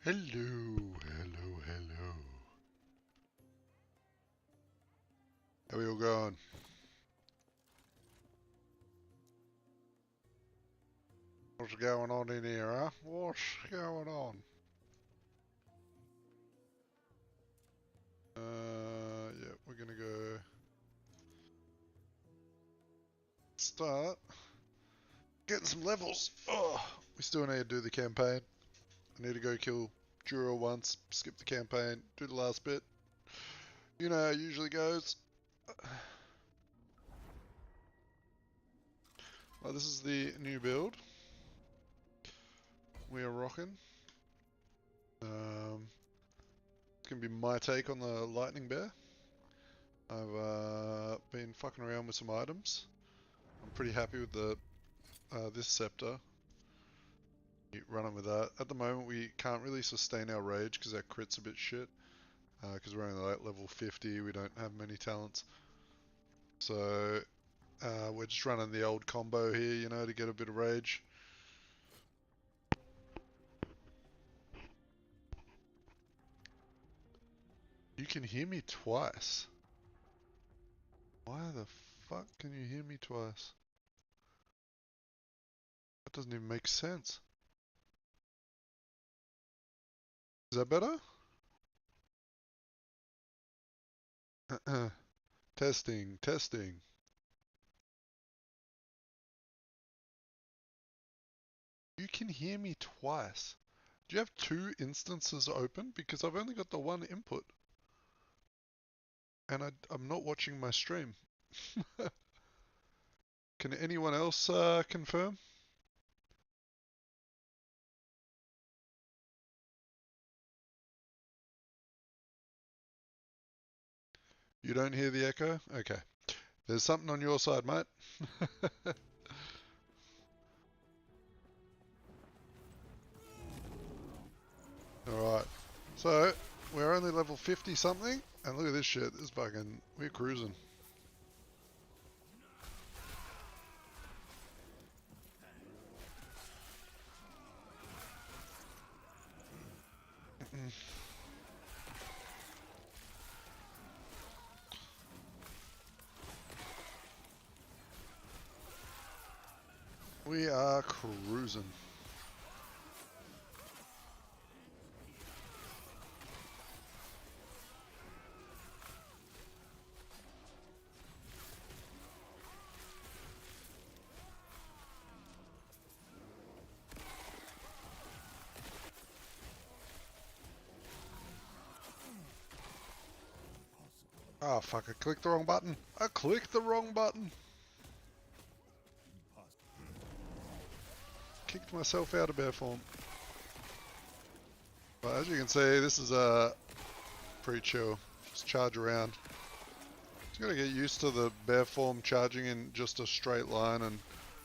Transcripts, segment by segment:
Hello, hello, hello. How we all going? What's going on in here, huh? What's going on? Yeah, we're gonna go start getting some levels. Oh, we still need to do the campaign. I need to go kill Druid once, skip the campaign, do the last bit. You know how it usually goes. Well, this is the new build. We are rocking. It's gonna be my take on the lightning bear. I've been fucking around with some items. I'm pretty happy with the this scepter. Keep running with that. At the moment we can't really sustain our rage because our crit's a bit shit. Because we're only like level 50, we don't have many talents. So we're just running the old combo here, you know, to get a bit of rage. You can hear me twice. Why the fuck can you hear me twice? That doesn't even make sense. Is that better? Testing, testing. You can hear me twice. Do you have two instances open? Because I've only got the one input. And I'm not watching my stream. Can anyone else confirm? You don't hear the echo? Okay. There's something on your side, mate. Alright. So, we're only level 50 something, and look at this shit. This is fucking... We're cruising. We are cruising. Oh fuck, I clicked the wrong button. I clicked the wrong button. Kicked myself out of bear form. But as you can see, this is pretty chill. Just charge around. Just gotta get used to the bear form charging in just a straight line, and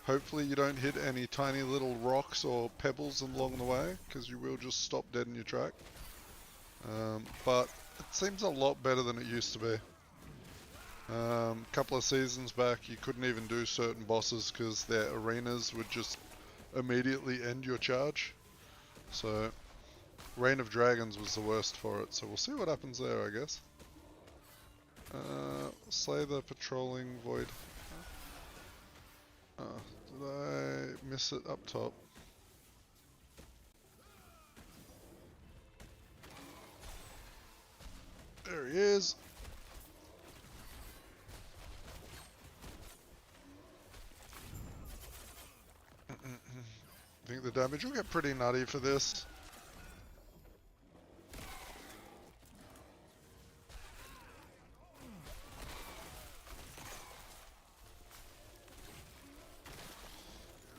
hopefully you don't hit any tiny little rocks or pebbles along the way, because you will just stop dead in your track. But it seems a lot better than it used to be. A couple of seasons back you couldn't even do certain bosses because their arenas would just immediately end your charge. So Reign of Dragons was the worst for it, so we'll see what happens there, I guess. Slay the patrolling void. Oh, did I miss it up top? There he is. I think the damage will get pretty nutty for this.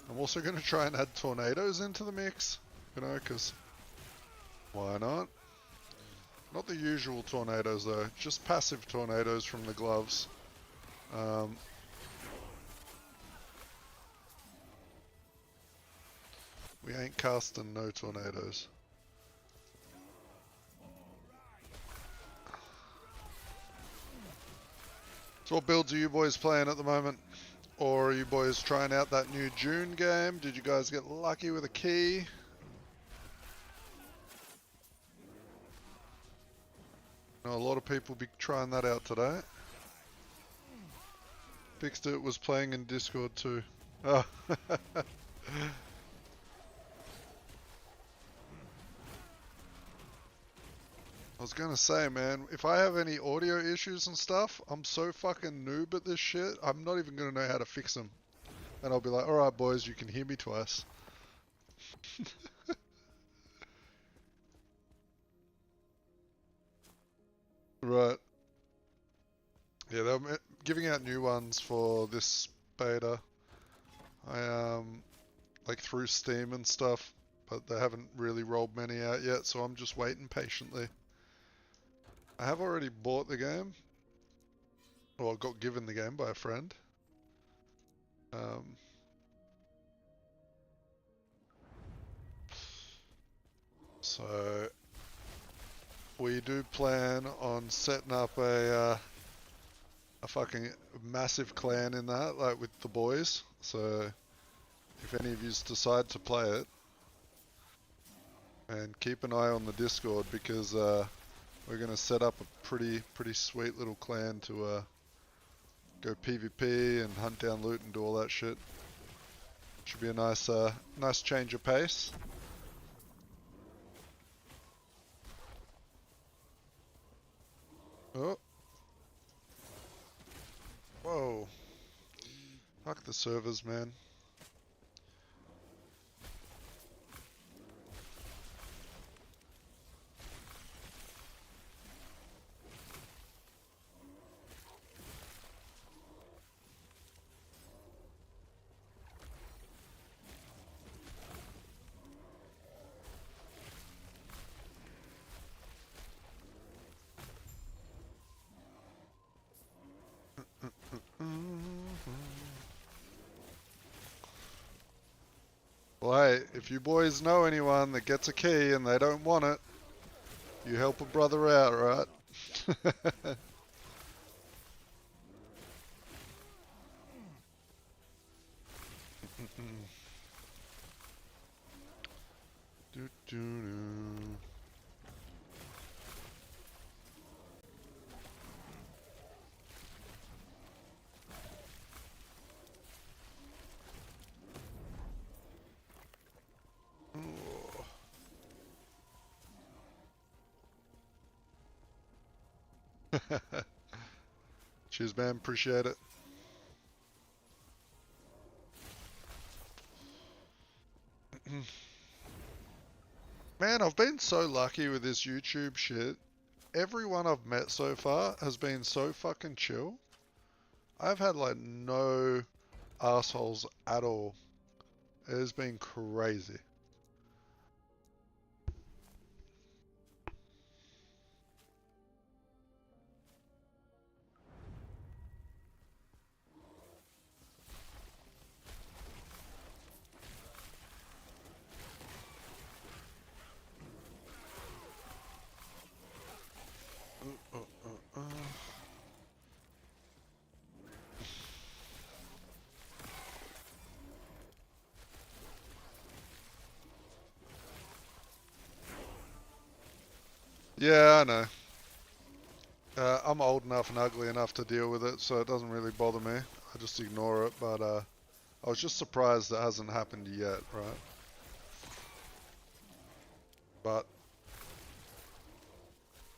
I'm also going to try and add tornadoes into the mix, you know, because why not? Not the usual tornadoes though, just passive tornadoes from the gloves. We ain't casting no tornadoes. So what builds are you boys playing at the moment? Or are you boys trying out that new June game? Did you guys get lucky with a key? know a lot of people be trying that out today. Fixed it was playing in Discord too. Oh. I was gonna say, man, if I have any audio issues and stuff, I'm so fucking noob at this shit, I'm not even gonna know how to fix them. And I'll be like, alright boys, you can hear me twice. Right. Yeah, they're giving out new ones for this beta. Like through Steam and stuff, but they haven't really rolled many out yet, so I'm just waiting patiently. I have already bought the game, or got given the game by a friend. So we do plan on setting up a fucking massive clan in that, like with the boys. So if any of you decide to play it, and keep an eye on the Discord because we're gonna set up a pretty sweet little clan to go PvP and hunt down loot and do all that shit. Should be a nice nice change of pace. Oh. Whoa. Fuck the servers, man. Well, hey, if you boys know anyone that gets a key and they don't want it, you help a brother out, right? Do, do, do. Cheers, man. Appreciate it. Man, I've been so lucky with this YouTube shit. Everyone I've met so far has been so fucking chill. I've had like no assholes at all. It has been crazy. Yeah, I know. I'm old enough and ugly enough to deal with it, so it doesn't really bother me. I just ignore it, but I was just surprised that hasn't happened yet, right? But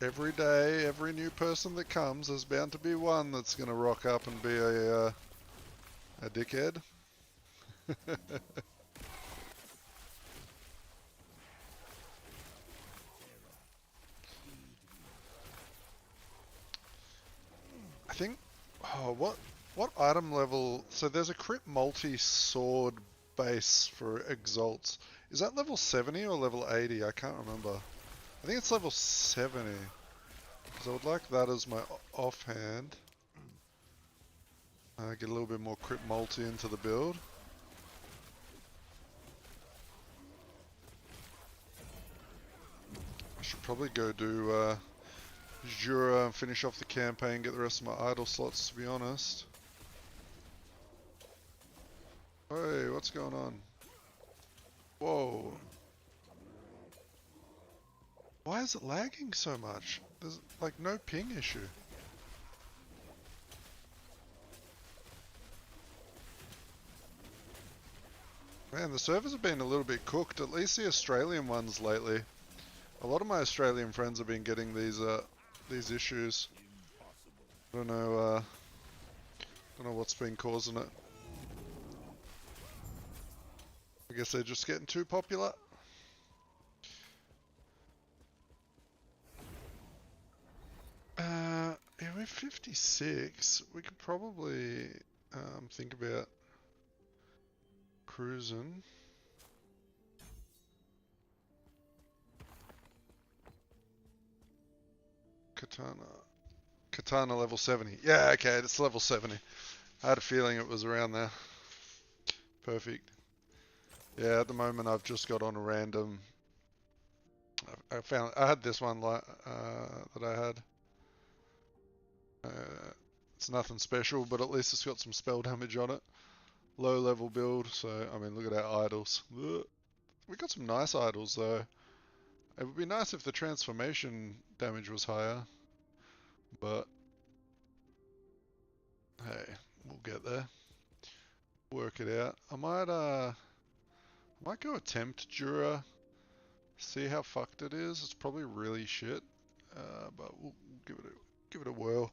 every day, every new person that comes, there's bound to be one that's gonna rock up and be a dickhead. I think, oh, what item level, so there's a crit multi-sword base for exalts. Is that level 70 or level 80? I can't remember. I think it's level 70. Because I would like that as my offhand. Get a little bit more crit multi into the build. I should probably go do Jura and finish off the campaign, get the rest of my idle slots, to be honest. Hey, what's going on? Whoa. Why is it lagging so much? There's like no ping issue. Man, the servers have been a little bit cooked, at least the Australian ones lately. A lot of my Australian friends have been getting these issues. I don't know what's been causing it. I guess they're just getting too popular. Yeah, we're 56. We could probably think about cruising. Katana level 70. Yeah, okay, it's level 70. I had a feeling it was around there. Perfect. Yeah, at the moment I've just got on a random. I had this one that I had. It's nothing special, but at least it's got some spell damage on it. Low level build, so I mean, look at our idols. Ugh. We got some nice idols though. It would be nice if the transformation damage was higher, but hey, we'll get there. Work it out. I might go attempt Jura. See how fucked it is. It's probably really shit, but we'll give it a whirl.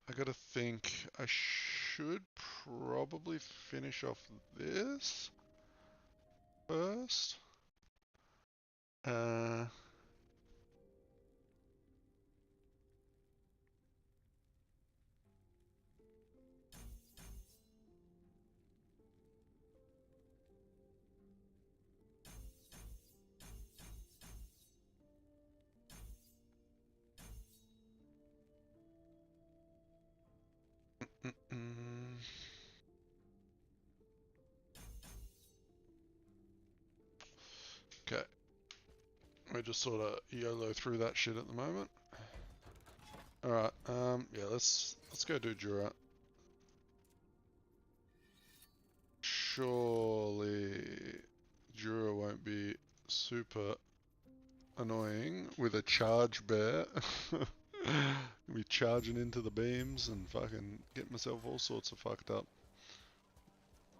I gotta think. I should probably finish off this first. Okay. We just sort of YOLO through that shit at the moment. Alright, yeah, let's go do Jura. Surely Jura won't be super annoying with a charge bear. Be charging into the beams and fucking get myself all sorts of fucked up.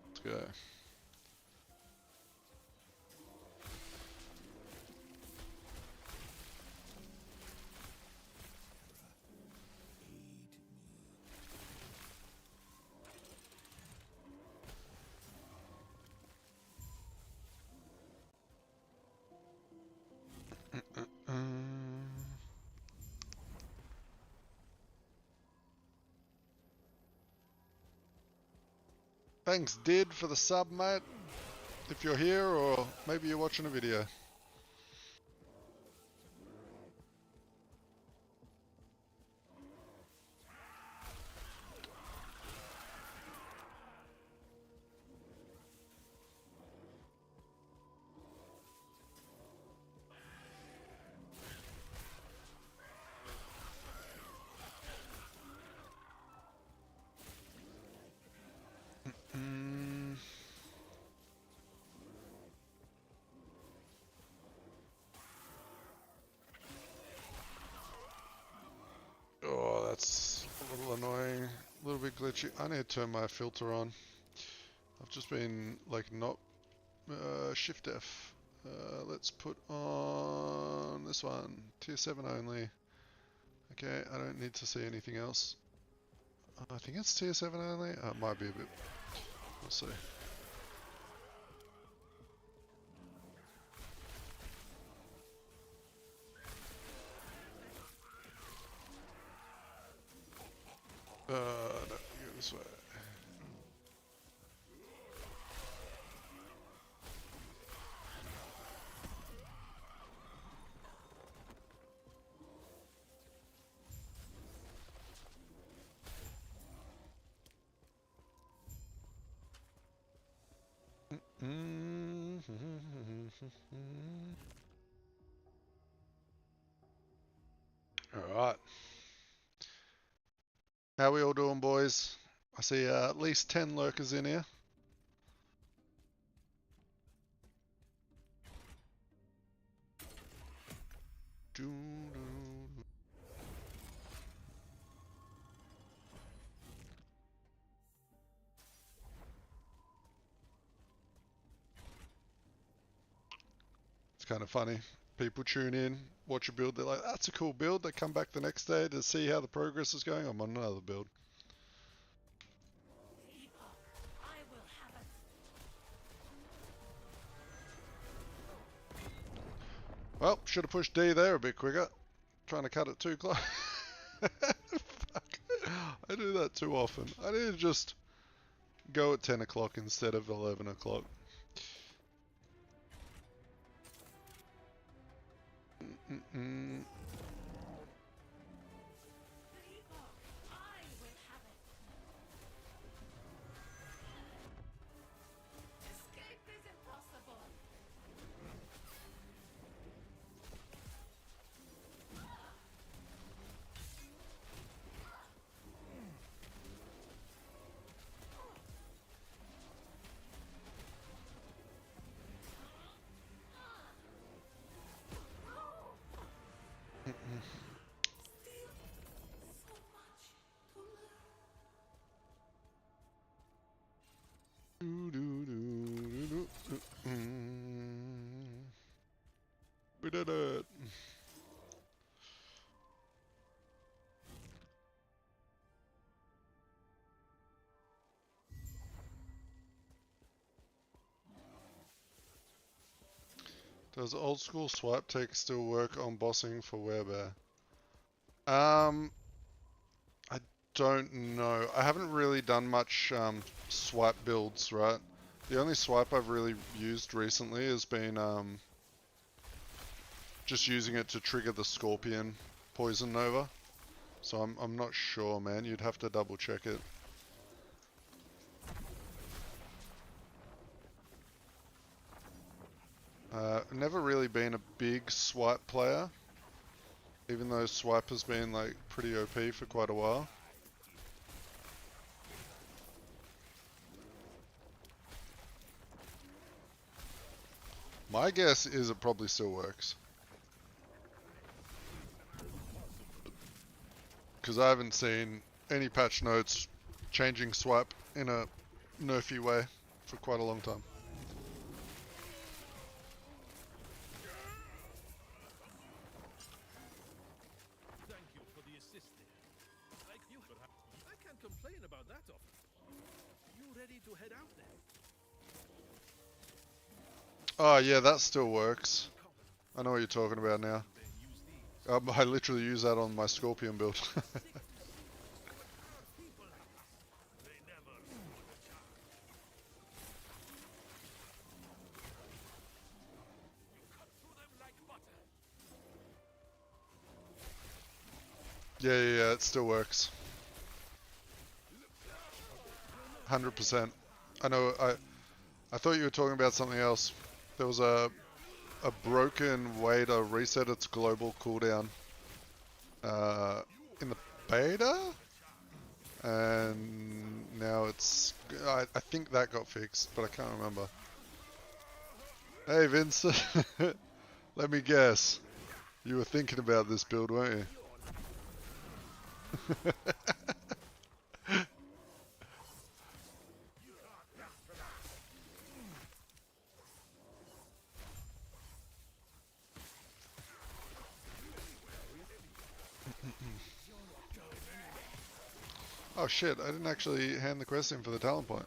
Let's go. Thanks, Did, for the sub, mate. If you're here, or maybe you're watching a video. Oh, that's a little annoying, a little bit glitchy. I need to turn my filter on. I've just been like not Shift F. Let's put on this one, tier 7 only. Okay, I don't need to see anything else. I think it's tier 7 only. It might be a bit. We'll see. No, go this way. Alright. How we all doing, boys? I see at least 10 lurkers in here. kind of funny. People tune in, watch a build, they're like, that's a cool build. They come back the next day to see how the progress is going. I'm on another build. Well, should have pushed D there a bit quicker. Trying to cut it too close. Fuck. I do that too often. I need to just go at 10 o'clock instead of 11 o'clock. We did it. Does old school swipe tech still work on bossing for werebear? I don't know. I haven't really done much swipe builds, right? The only swipe I've really used recently has been just using it to trigger the Scorpion Poison Nova. So I'm not sure, man. You'd have to double check it. Never really been a big swipe player, even though swipe has been like pretty OP for quite a while. My guess is it probably still works. Because I haven't seen any patch notes changing swipe in a nerfy way for quite a long time. Thank you for the assist there. Like you, but I can't complain about that offer. You ready to head out there? Oh yeah, that still works. I know what you're talking about now. I literally use that on my Scorpion build. Yeah, it still works. 100%. I know, I thought you were talking about something else. There was a broken way to reset its global cooldown in the beta? And now it's... I think that got fixed, but I can't remember. Hey Vincent, let me guess. You were thinking about this build, weren't you? Oh shit, I didn't actually hand the quest in for the talent point.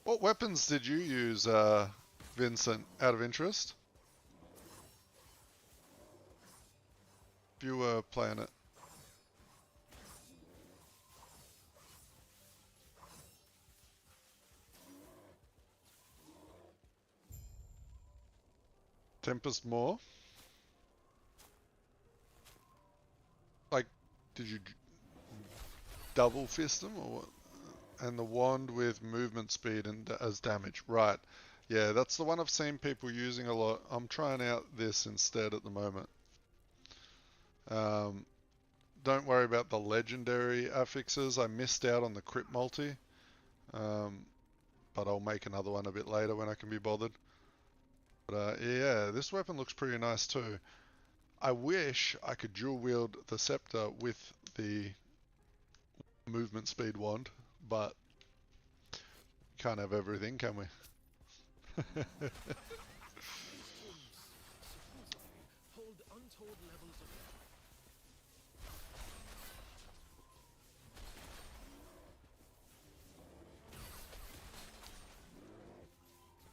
What weapons did you use, Vincent, out of interest? If you were playing it. Tempest more? Like, did you double fist them or what? And the wand with movement speed and as damage. Right. Yeah, that's the one I've seen people using a lot. I'm trying out this instead at the moment. Don't worry about the legendary affixes. I missed out on the crit multi. But I'll make another one a bit later when I can be bothered. But yeah, this weapon looks pretty nice too. I wish I could dual wield the scepter with the movement speed wand, but can't have everything, can we? Hold untold levels of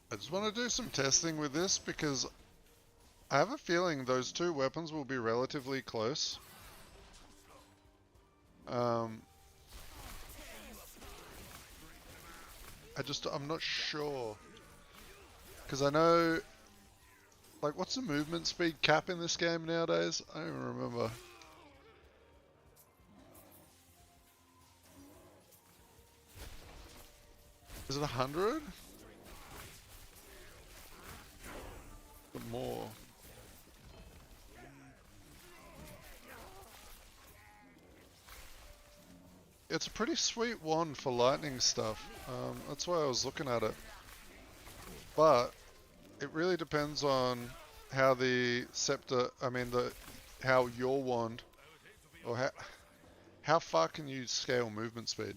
I just want to do some testing with this because I have a feeling those two weapons will be relatively close. I'm not sure. Because I know, like, what's the movement speed cap in this game nowadays? I don't even remember. Is it 100? Or more? It's a pretty sweet wand for lightning stuff. That's why I was looking at it. But it really depends on how the scepter, how your wand, or how far can you scale movement speed?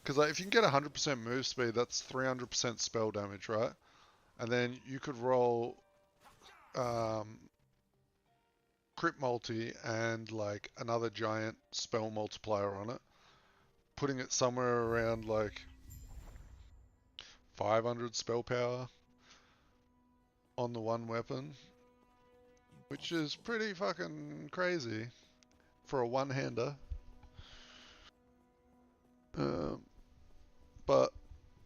Because like, if you can get 100% move speed, that's 300% spell damage, right? And then you could roll crit multi and like another giant spell multiplier on it, putting it somewhere around like 500 spell power on the one weapon, which is pretty fucking crazy for a one-hander. But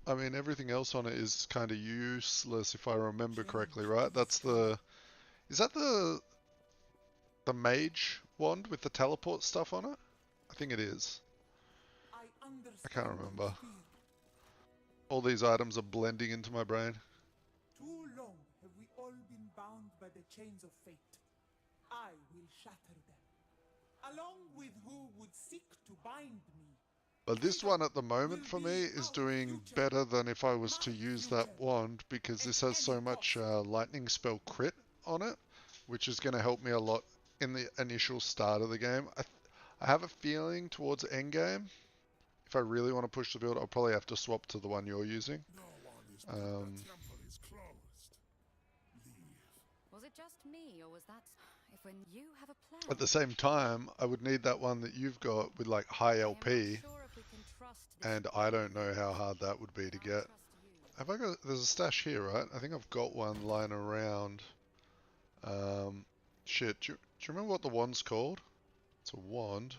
I mean, everything else on it is kind of useless if I remember correctly, right? Is that the mage wand with the teleport stuff on it? I think it is. I can't remember. All these items are blending into my brain. Too long have we all been bound by the chains of fate. I will shatter them, along with who would seek to bind me. But this one at the moment for me is doing better than if I was to use that wand, because this has so much lightning spell crit on it, which is going to help me a lot in the initial start of the game. I have a feeling towards endgame, if I really want to push the build, I'll probably have to swap to the one you're using. Was it just me, or was that if when you have a plan? At the same time, I would need that one that you've got with like high LP, and I don't know how hard that would be to get. Have I got? There's a stash here, right? I think I've got one lying around. Shit. Do you remember what the wand's called? It's a wand.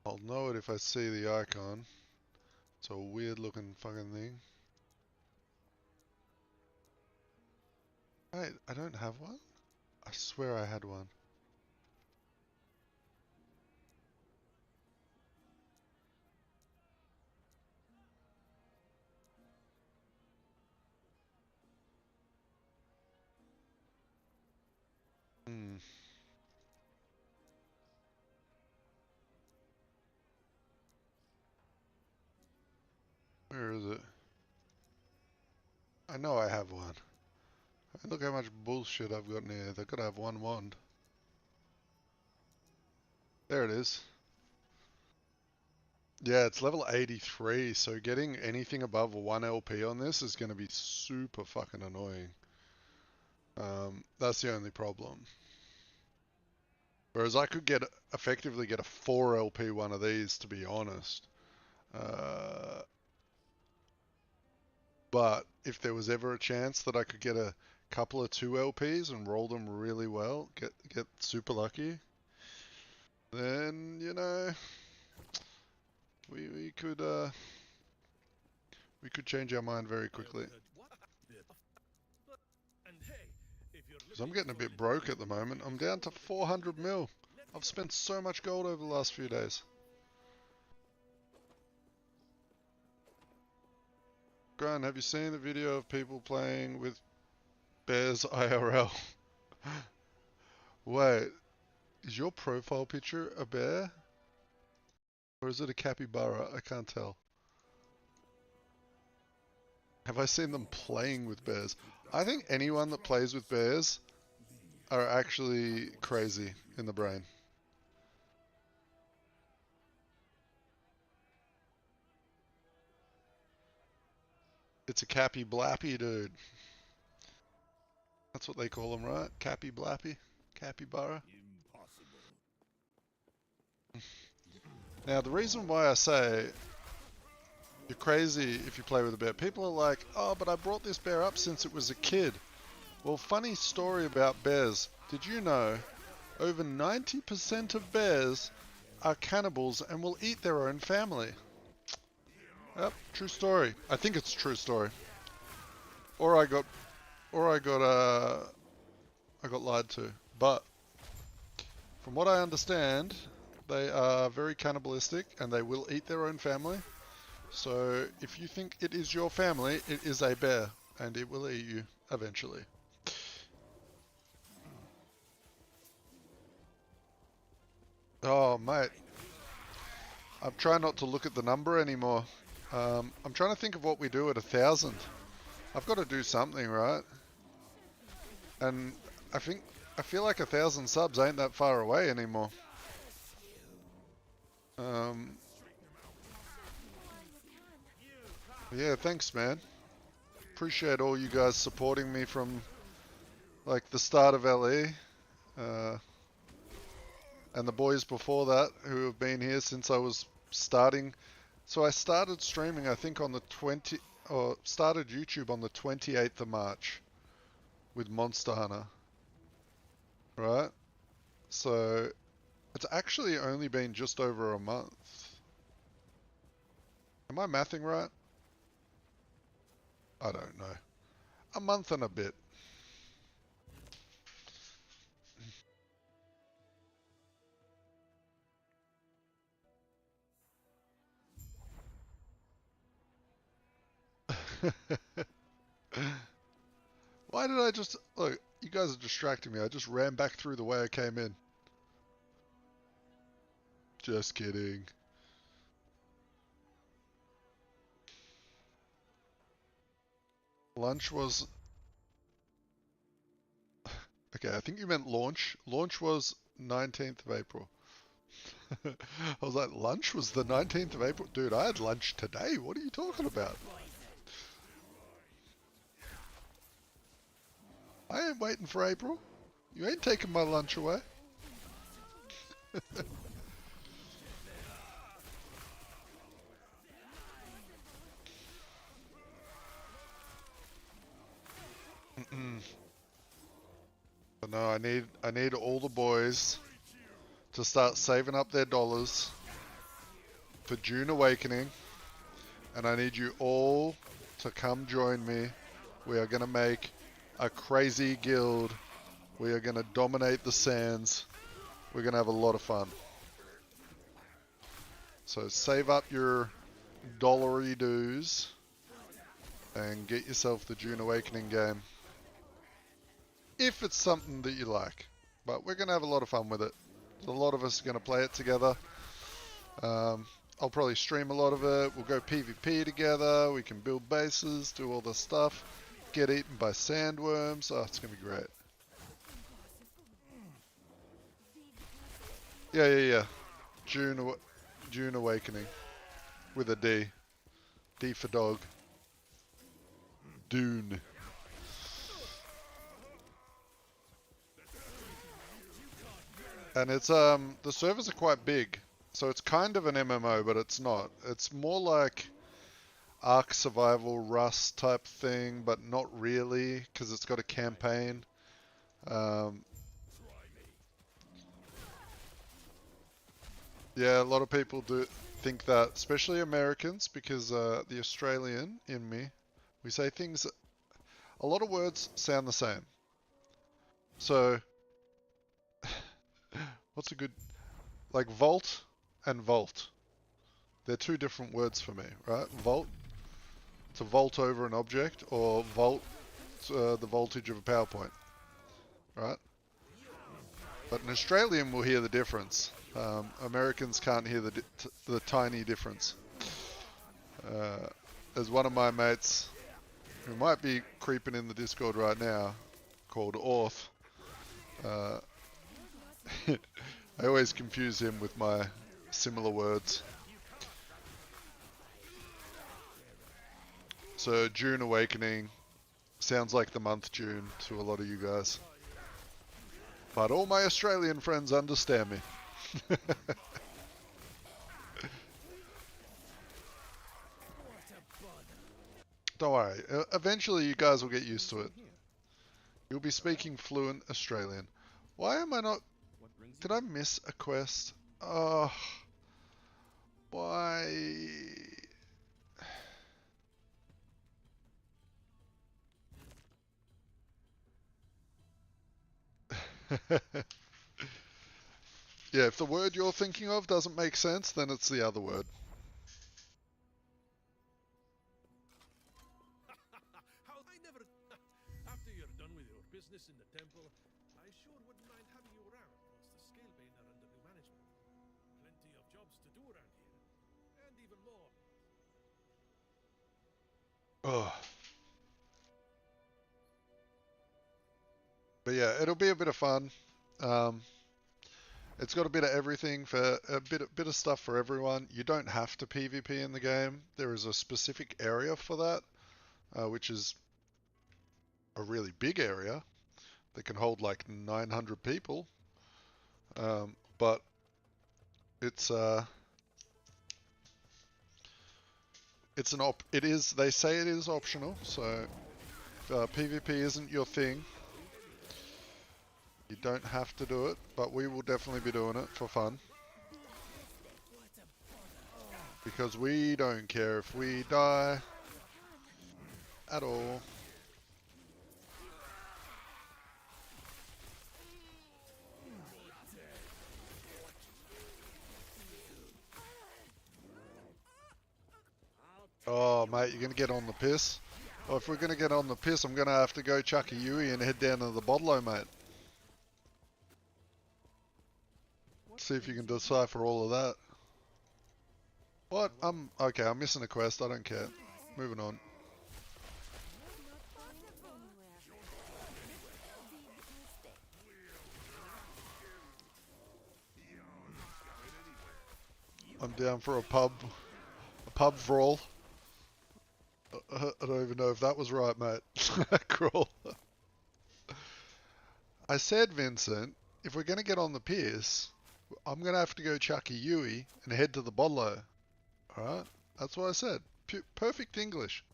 I'll know it if I see the icon. It's a weird looking fucking thing. Wait, I don't have one? I swear I had one. Where is it? I know I have one. Look how much bullshit I've got in here. They've got to have one wand. There it is. Yeah, it's level 83, so getting anything above 1 LP on this is going to be super fucking annoying. That's the only problem. Whereas I could effectively get a 4 LP one of these, to be honest. But if there was ever a chance that I could get a couple of 2 LPs and roll them really well, get super lucky, then, you know, we could change our mind very quickly. Because I'm getting a bit broke at the moment. I'm down to 400 mil. I've spent so much gold over the last few days. Grant, have you seen the video of people playing with bears IRL? Wait, is your profile picture a bear? Or is it a capybara? I can't tell. Have I seen them playing with bears? I think anyone that plays with bears are actually crazy in the brain. It's a Cappy Blappy, dude. That's what they call them, right? Cappy Blappy? Capybara? Now, the reason why I say you're crazy if you play with a bear, people are like, oh, but I brought this bear up since it was a kid. Well, funny story about bears. Did you know over 90% of bears are cannibals and will eat their own family? Yep, true story. I think it's a true story. Or I got lied to. But from what I understand, they are very cannibalistic and they will eat their own family. So if you think it is your family, it is a bear and it will eat you eventually. Oh, mate. I'm trying not to look at the number anymore. I'm trying to think of what we do at 1,000. I've got to do something, right? And I feel like 1,000 subs ain't that far away anymore. Yeah, thanks, man. Appreciate all you guys supporting me from like the start of LE. And the boys before that who have been here since I was starting. So I started streaming, I think, on the started YouTube on the 28th of March with Monster Hunter. Right? So it's actually only been just over a month. Am I mathing right? I don't know. A month and a bit. Why did I just... Look, you guys are distracting me. I just ran back through the way I came in. Just kidding. Lunch was... Okay, I think you meant launch. Launch was 19th of April. I was like, lunch was the 19th of April? Dude, I had lunch today. What are you talking about? I ain't waiting for April. You ain't taking my lunch away. But no, I need all the boys to start saving up their dollars for June Awakening, and I need you all to come join me. We are gonna make a crazy guild. We are gonna dominate the sands. We're gonna have a lot of fun. So save up your dollary dues and get yourself the June Awakening game. If it's something that you like. But we're going to have a lot of fun with it. A lot of us are going to play it together. I'll probably stream a lot of it. We'll go PvP together. We can build bases, do all the stuff. Get eaten by sandworms. Oh, it's going to be great. Yeah. June Awakening. With a D. D for dog. Dune. And it's the servers are quite big, so it's kind of an MMO, but it's not. It's more like Ark Survival Rust type thing, but not really, because it's got a campaign. Yeah, a lot of people do think that, especially Americans, because the Australian in me, we say things. A lot of words sound the same. So. What's a good... Like volt and volt. They're two different words for me, right? Volt, to vault over an object, or volt, the voltage of a PowerPoint, right? But an Australian will hear the difference. Americans can't hear the tiny difference. There's one of my mates, who might be creeping in the Discord right now, called Orth. I always confuse him with my similar words. So June Awakening sounds like the month June to a lot of you guys. But all my Australian friends understand me. Don't worry, eventually you guys will get used to it. You'll be speaking fluent Australian. Why am I not... Did I miss a quest? Oh... Why... Yeah, if the word you're thinking of doesn't make sense, then it's the other word. How I never. After you're done with your business in the temple, I sure wouldn't mind having you around once the Scalebane are under new management. Plenty of jobs to do around here, and even more. Oh. But yeah, it'll be a bit of fun. It's got a bit of everything for a bit of stuff for everyone. You don't have to PvP in the game. There is a specific area for that, which is a really big area that can hold like 900 people. But it's it is, they say it is optional. So if PvP isn't your thing, you don't have to do it, but we will definitely be doing it for fun. Because we don't care if we die at all. Oh, mate, you're going to get on the piss? Well, if we're going to get on the piss, I'm going to have to go chuck a Yui and head down to the Bodlo, mate. See if you can decipher all of that. What? Okay, I'm missing a quest. I don't care. Moving on. I'm down for a pub brawl. I don't even know if that was right, mate. Crawl. I said, Vincent, if we're going to get on the piss, I'm going to have to go chuck a Yui and head to the Bodlo. Alright? That's what I said. Perfect English.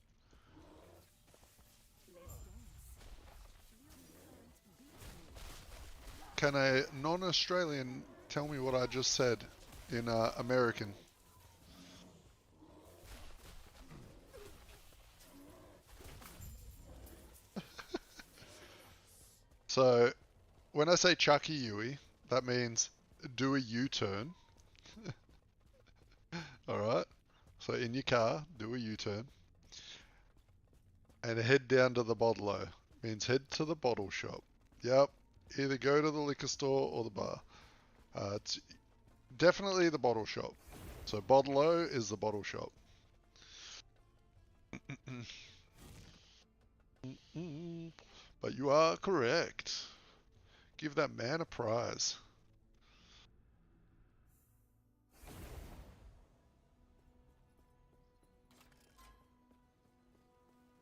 Can a non-Australian tell me what I just said in American? So, when I say chuck a Yui, that means do a U-turn. Alright? So in your car, do a U-turn. And head down to the Bodlo. Means head to the bottle shop. Yep. Either go to the liquor store or the bar. It's definitely the bottle shop. So Bodlo is the bottle shop. But you are correct. Give that man a prize.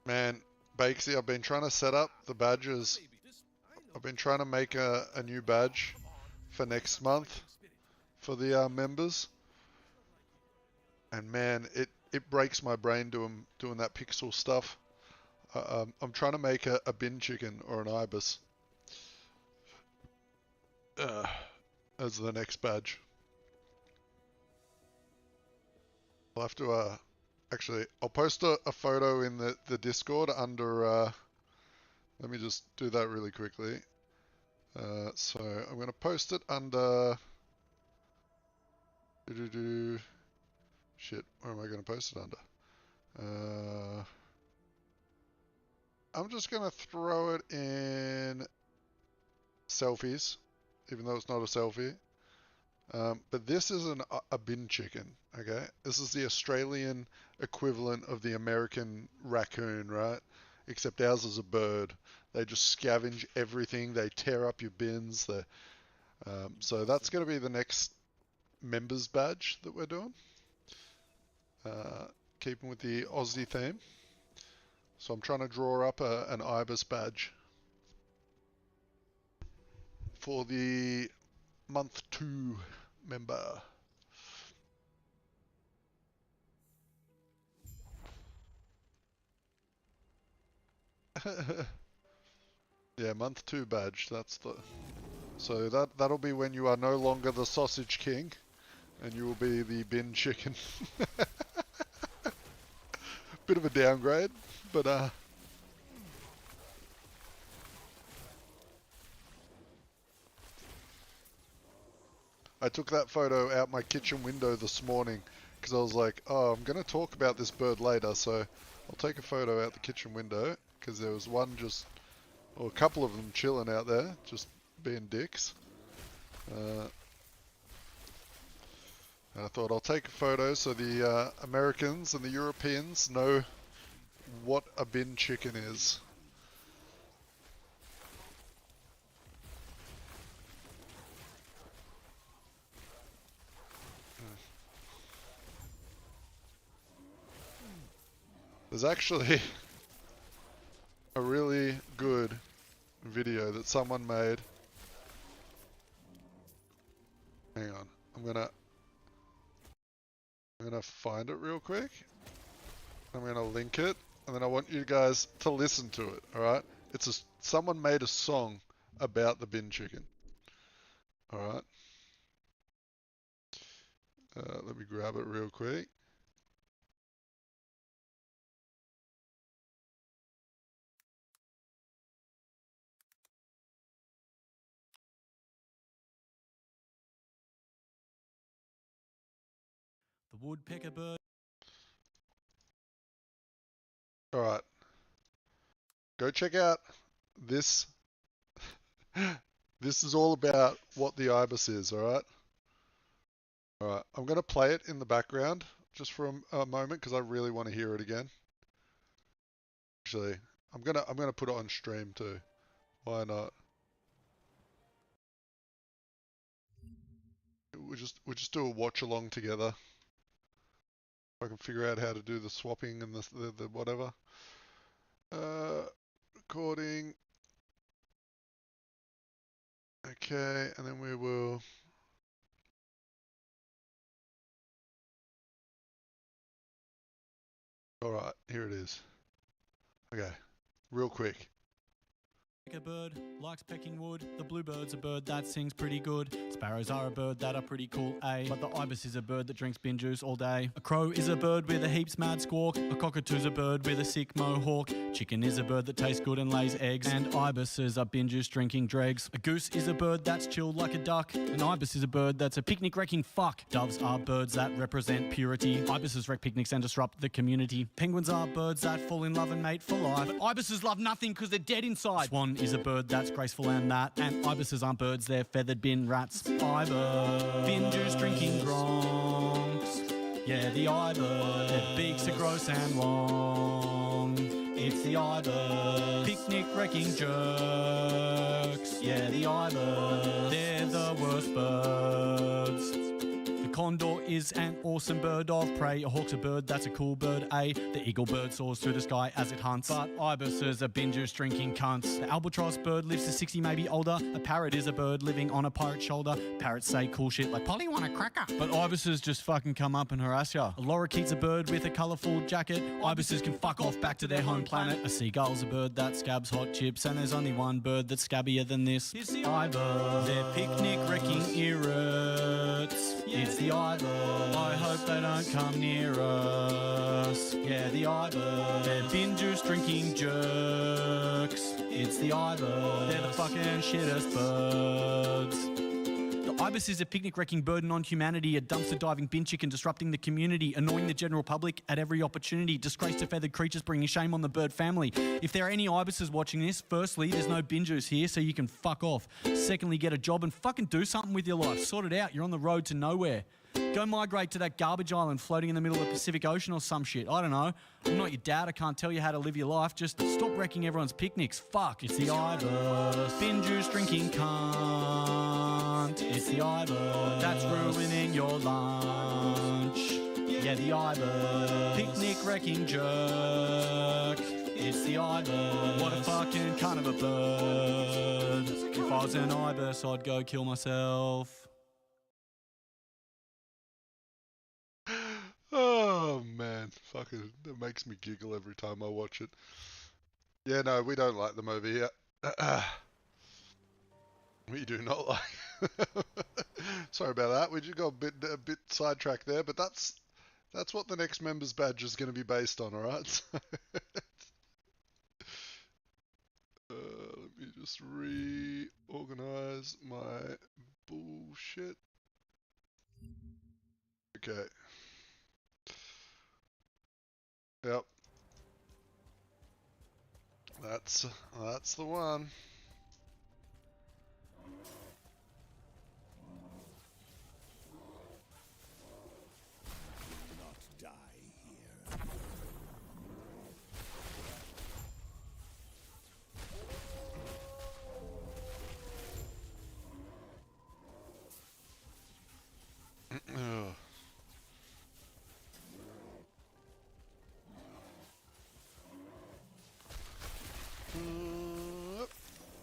Man, Bakesy, I've been trying to set up the badges. I've been trying to make a new badge for next month for the members. And man, it breaks my brain doing that pixel stuff. I'm trying to make a bin chicken or an ibis as the next badge. I'll have to actually, I'll post a photo in the Discord under let me just do that really quickly. So I'm going to post it under shit, where am I going to post it under? I'm just going to throw it in selfies, even though it's not a selfie. But this is a bin chicken, okay? This is the Australian equivalent of the American raccoon, right? Except ours is a bird. They just scavenge everything. They tear up your bins. So that's going to be the next members badge that we're doing. Keeping with the Aussie theme. So I'm trying to draw up an Ibis badge for the month 2 member. Yeah, month 2 badge. That's the. So that'll be when you are no longer the sausage king, and you will be the bin chicken. Bit of a downgrade, but I took that photo out my kitchen window this morning because I was like, oh, I'm gonna talk about this bird later, so I'll take a photo out the kitchen window because there was one just, or a couple of them chilling out there, just being dicks. And I thought I'll take a photo so the Americans and the Europeans know what a bin chicken is. There's actually a really good video that someone made. Hang on, I'm gonna find it real quick. I'm gonna link it, and then I want you guys to listen to it. All right? Someone made a song about the bin chicken. All right. Let me grab it real quick. The woodpecker bird. All right. Go check out this. This is all about what the ibis is. All right. All right. I'm gonna play it in the background just for a moment because I really want to hear it again. Actually, I'm gonna put it on stream too. Why not? We'll just do a watch along together. If I can figure out how to do the swapping and the whatever. Recording. Okay, and then we will. All right, here it is. Okay, real quick. A bird likes pecking wood. The bluebird's a bird that sings pretty good. Sparrows are a bird that are pretty cool, eh? But the ibis is a bird that drinks bin juice all day. A crow is a bird with a heaps mad squawk. A cockatoo's a bird with a sick mohawk. Chicken is a bird that tastes good and lays eggs. And ibises are bin juice drinking dregs. A goose is a bird that's chilled like a duck. An ibis is a bird that's a picnic wrecking fuck. Doves are birds that represent purity. Ibises wreck picnics and disrupt the community. Penguins are birds that fall in love and mate for life. But ibises love nothing because they're dead inside. Swan is a bird that's graceful and that. And ibises aren't birds, they're feathered bin rats. Ibis, bin juice drinking gronks. Yeah, the ibis, their beaks are gross and long. It's the ibis, picnic wrecking jerks. Yeah, the ibis, they're the worst birds. The condor is an awesome bird of prey. A hawk's a bird that's a cool bird, eh? The eagle bird soars through the sky as it hunts. But ibises are bin juice drinking cunts. The albatross bird lives to 60, maybe older. A parrot is a bird living on a pirate's shoulder. Parrots say cool shit like, Polly, want a cracker? But ibises just fucking come up and harass ya. A lorikeet's a bird with a colourful jacket. Ibises can fuck off back to their home planet. A seagull's a bird that scabs hot chips. And there's only one bird that's scabbier than this. It's the ibis. They're picnic wrecking irrits. It's the ibis. I hope they don't come near us. Yeah, the ibis. They're bin juice drinking jerks. It's the ibis. They're the fucking shittest birds. The ibis is a picnic wrecking burden on humanity, a dumpster diving bin chicken disrupting the community, annoying the general public at every opportunity, disgrace to feathered creatures, bringing shame on the bird family. If there are any ibises watching this, firstly, there's no bin juice here, so you can fuck off. Secondly, get a job and fucking do something with your life. Sort it out. You're on the road to nowhere. Go migrate to that garbage island floating in the middle of the Pacific Ocean or some shit. I don't know. I'm not your dad. I can't tell you how to live your life. Just stop wrecking everyone's picnics. Fuck. It's the ibis. Bin juice drinking cunt. It's the ibis. That's ruining your lunch. Yeah, the ibis. Picnic wrecking jerk. It's it's the ibis. What a fucking kind of a bird. If I was an ibis, I'd go kill myself. Oh man, fucking, that makes me giggle every time I watch it. Yeah, no, we don't like them over here. We do not like. Sorry about that. We just got a bit sidetracked there, but that's what the next members badge is going to be based on. All right. Let me just reorganize my bullshit. Okay. Yep. That's the one.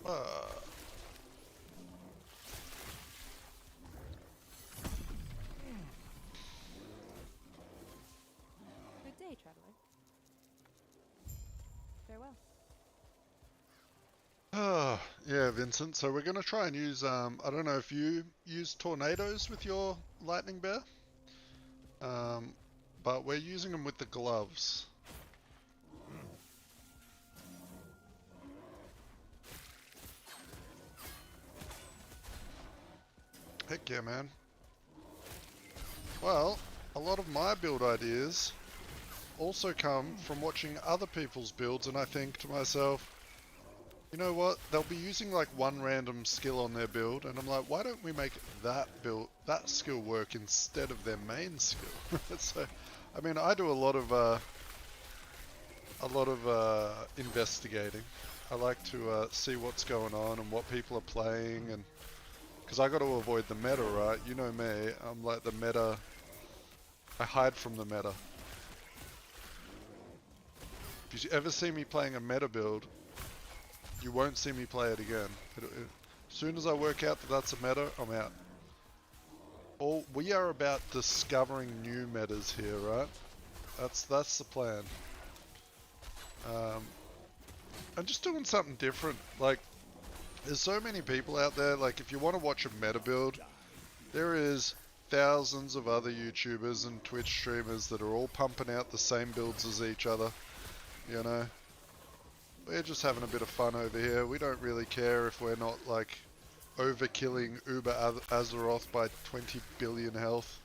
Ugh. Good day, traveler. Farewell. Yeah, Vincent. So we're gonna try and use I don't know if you use tornadoes with your lightning bear, but we're using them with the gloves. Heck yeah, man. Well, a lot of my build ideas also come from watching other people's builds, and I think to myself, you know what, they'll be using like one random skill on their build, and I'm like, why don't we make that skill work instead of their main skill? So, I mean, I do a lot of investigating. I like to see what's going on and what people are playing, and because I got to avoid the meta, right? You know me, I'm like the meta. I hide from the meta. If you ever see me playing a meta build, you won't see me play it again. As soon as I work out that that's a meta, I'm out. We are about discovering new metas here, right? That's the plan. And just doing something different. Like, there's so many people out there. Like, if you want to watch a meta build, there is thousands of other YouTubers and Twitch streamers that are all pumping out the same builds as each other. You know, we're just having a bit of fun over here. We don't really care if we're not like overkilling Uber Azeroth by 20 billion health.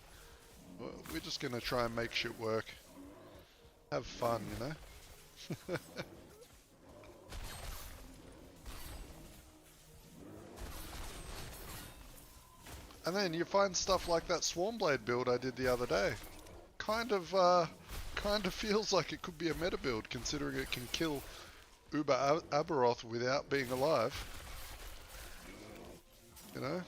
We're just gonna try and make shit work. Have fun, you know. And then you find stuff like that Swarmblade build I did the other day. Kind of feels like it could be a meta build, considering it can kill Uber Azeroth without being alive. You know?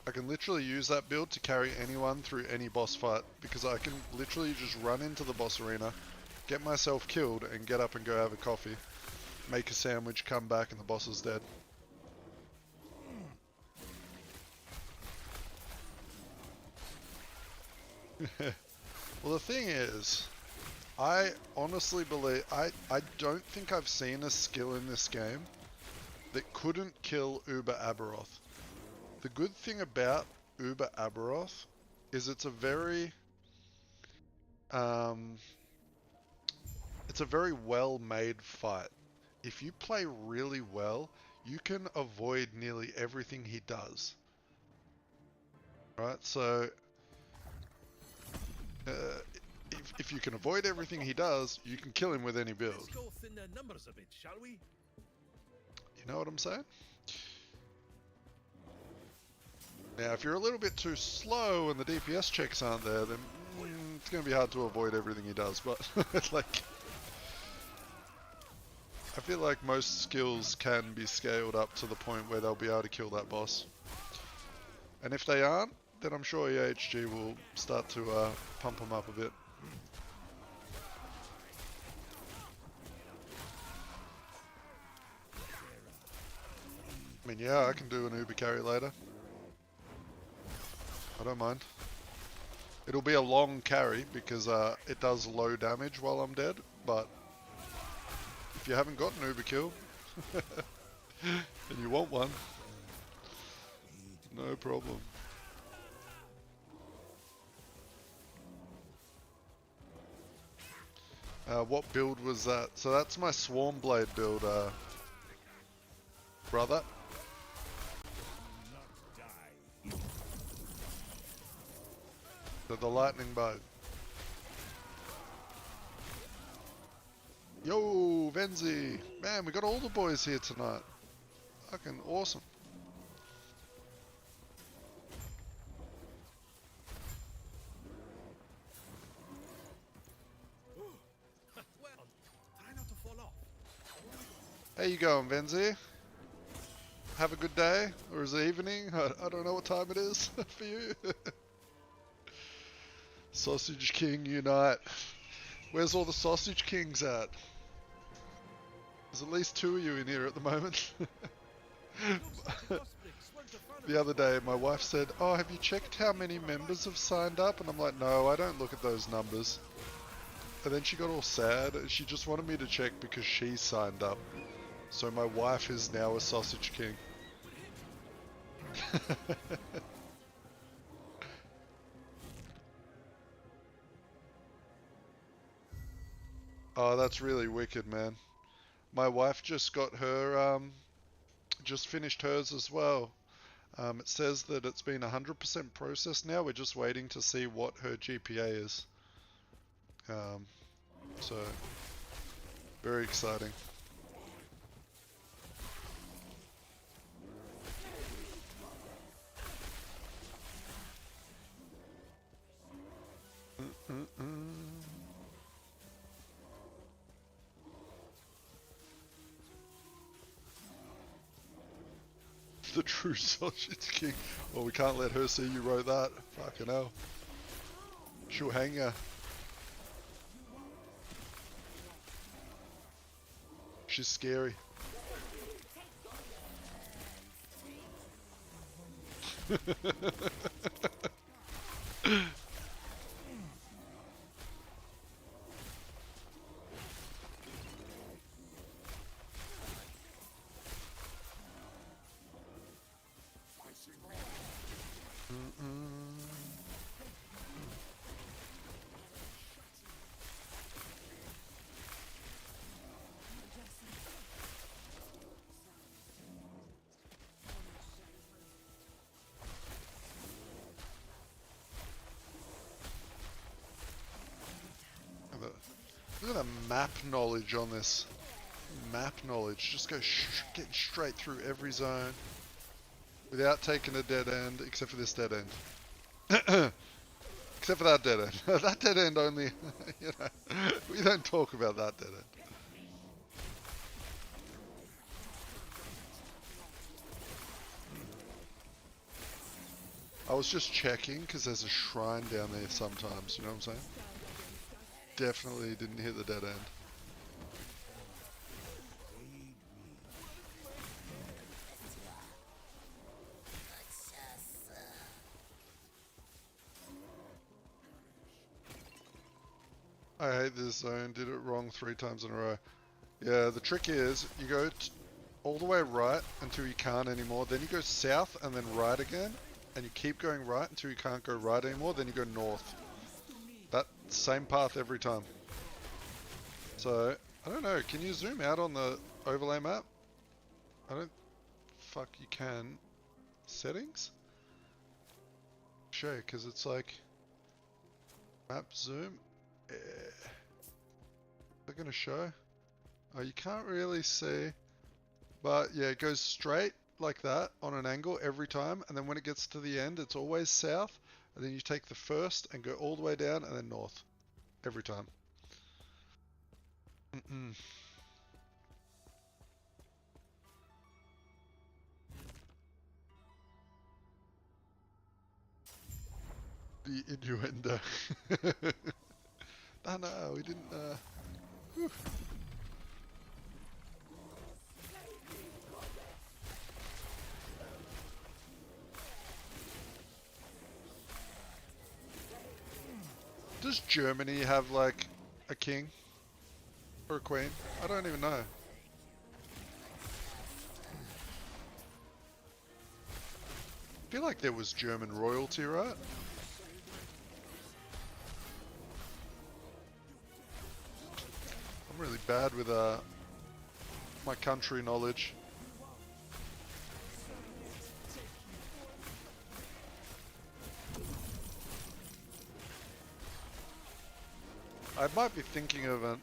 I can literally use that build to carry anyone through any boss fight, because I can literally just run into the boss arena, get myself killed, and get up and go have a coffee, make a sandwich, come back, and the boss is dead. Well, the thing is, I honestly believe, I don't think I've seen a skill in this game that couldn't kill Uber Azeroth. The good thing about Uber Azeroth is it's a very well-made fight. If you play really well, you can avoid nearly everything he does. Right? So if you can avoid everything he does, you can kill him with any build. Let's go thin the numbers a bit, shall we? You know what I'm saying? Now, if you're a little bit too slow and the DPS checks aren't there, then it's going to be hard to avoid everything he does, but like, I feel like most skills can be scaled up to the point where they'll be able to kill that boss. And if they aren't, then I'm sure EHG will start to pump them up a bit. I mean, yeah, I can do an Uber carry later. I don't mind. It'll be a long carry because it does low damage while I'm dead, but if you haven't got an Uber kill and you want one, no problem. What build was that? So that's my Swarmblade build, brother. So the lightning bug. Yo, Venzi! Man, we got all the boys here tonight. Fucking awesome. Well, try not to fall off. How you going, Venzi? Have a good day? Or is it evening? I don't know what time it is for you. Sausage King unite. Where's all the Sausage Kings at? There's at least 2 of you in here at the moment. The other day my wife said, oh, have you checked how many members have signed up? And I'm like, no, I don't look at those numbers. And then she got all sad and she just wanted me to check because she signed up. So my wife is now a Sausage King. Oh, that's really wicked, man. My wife just got her, just finished hers as well. It says that it's been 100% processed now. We're just waiting to see what her GPA is. So, very exciting. The true Sausage King. Well, we can't let her see you wrote that. Fucking hell. She'll hang ya. She's scary. Look at the map knowledge on this. Map knowledge. Just go getting straight through every zone without taking a dead end, except for this dead end. Except for that dead end. That dead end only, you know, we don't talk about that dead end. I was just checking because there's a shrine down there sometimes, you know what I'm saying? Definitely didn't hit the dead end. I hate this zone, did it wrong 3 times in a row. Yeah, the trick is you go all the way right until you can't anymore, then you go south and then right again, and you keep going right until you can't go right anymore, then you go north. That same path every time. So, I don't know, can you zoom out on the overlay map? I don't... Fuck, you can. Settings? Show, because it's like... Map zoom? They're gonna show? Oh, you can't really see. But yeah, it goes straight like that on an angle every time, and then when it gets to the end, it's always south. and then you take the first and go all the way down and then north. Every time. The innuendo. No, we didn't. Whew. Does Germany have like a king or a queen? I don't even know. I feel like there was German royalty, right? I'm really bad with my country knowledge. I might be thinking of an...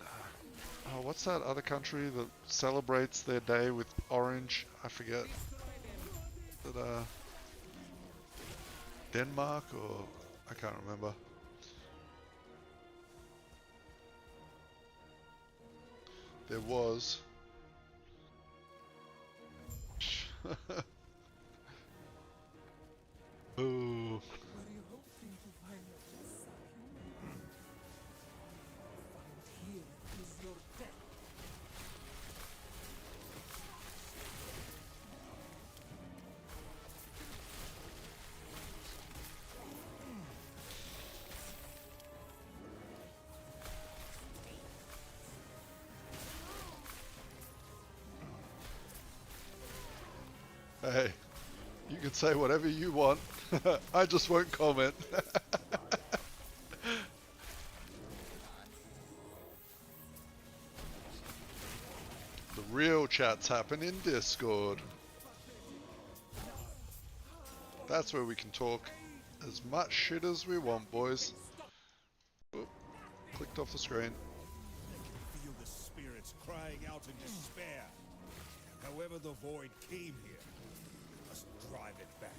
Oh, what's that other country that celebrates their day with orange? I forget. That, Denmark or... I can't remember. There was... Ooh. Hey, you can say whatever you want. I just won't comment. The real chats happen in Discord. That's where we can talk as much shit as we want, boys. Oh, clicked off the screen. Feel the spirits crying out in despair. However the void came here, we must drive it back.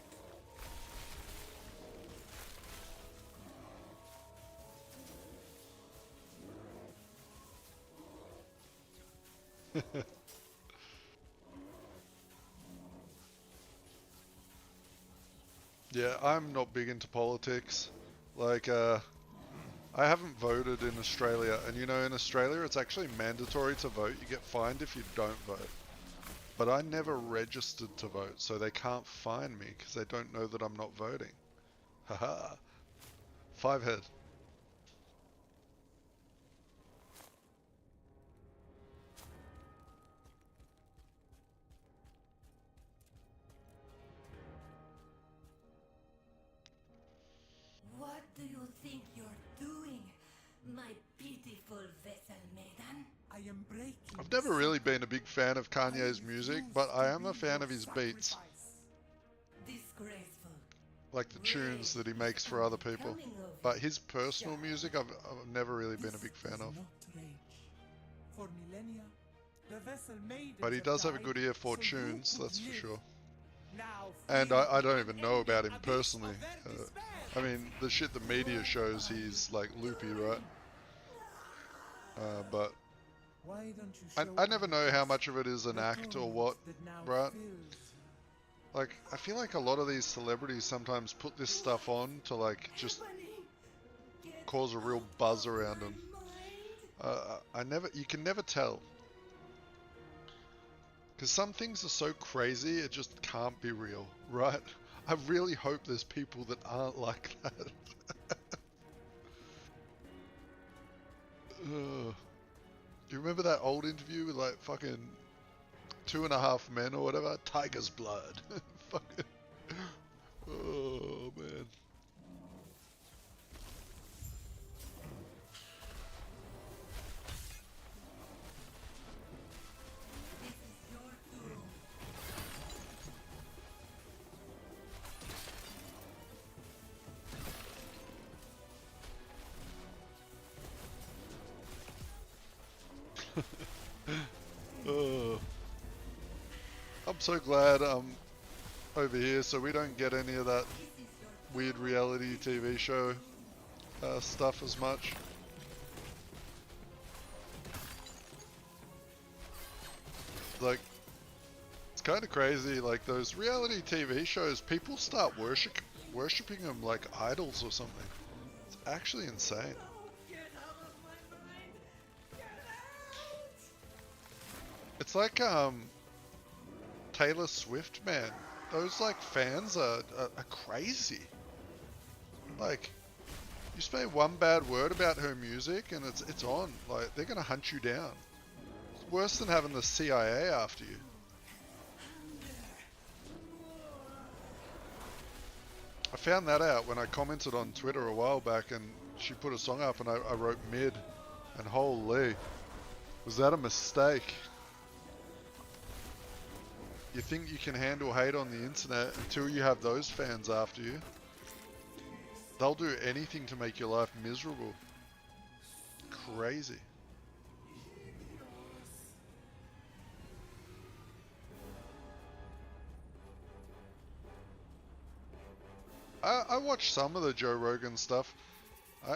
Yeah, I'm not big into politics. Like, I haven't voted in Australia, and you know, in Australia it's actually mandatory to vote. You get fined if you don't vote. But I never registered to vote, so they can't fine me because they don't know that I'm not voting. Haha. 5 head. What do you think you're doing, my beautiful vessel maiden? I am breaking. I've never really been a big fan of Kanye's music, but I am a fan of his beats. Disgraceful. Like the tunes that he makes for other people. But his personal music, I've never really been a big fan of. For millennia, the vessel maidens But he have does have a died, good ear for so you tunes, could that's for live. sure. Now And feel I don't the even know about him abyss personally. of their despair. I mean, the shit the media shows, he's like loopy, right? But Why don't you I show never know how us much of it is an the act or torment what, that now right? fills Like, I feel like a lot of these celebrities sometimes put this stuff on to like just cause a real buzz around them. You can never tell. Because some things are so crazy, it just can't be real, right? I really hope there's people that aren't like that. Ugh. Do you remember that old interview with like fucking 2.5 Men or whatever? Tiger's blood. Fucking. Oh man. Oh. I'm so glad I'm over here so we don't get any of that weird reality TV show stuff as much. Like, it's kind of crazy, like those reality TV shows, people start worshipping them like idols or something. It's actually insane. Get out of my mind! Get out! It's like Taylor Swift, man. Those like fans are crazy. Like, you say one bad word about her music and it's on. Like, they're gonna hunt you down. It's worse than having the CIA after you. I found that out when I commented on Twitter a while back and she put a song up and I wrote mid, and holy, was that a mistake? You think you can handle hate on the internet until you have those fans after you. They'll do anything to make your life miserable. Crazy. I watch some of the Joe Rogan stuff.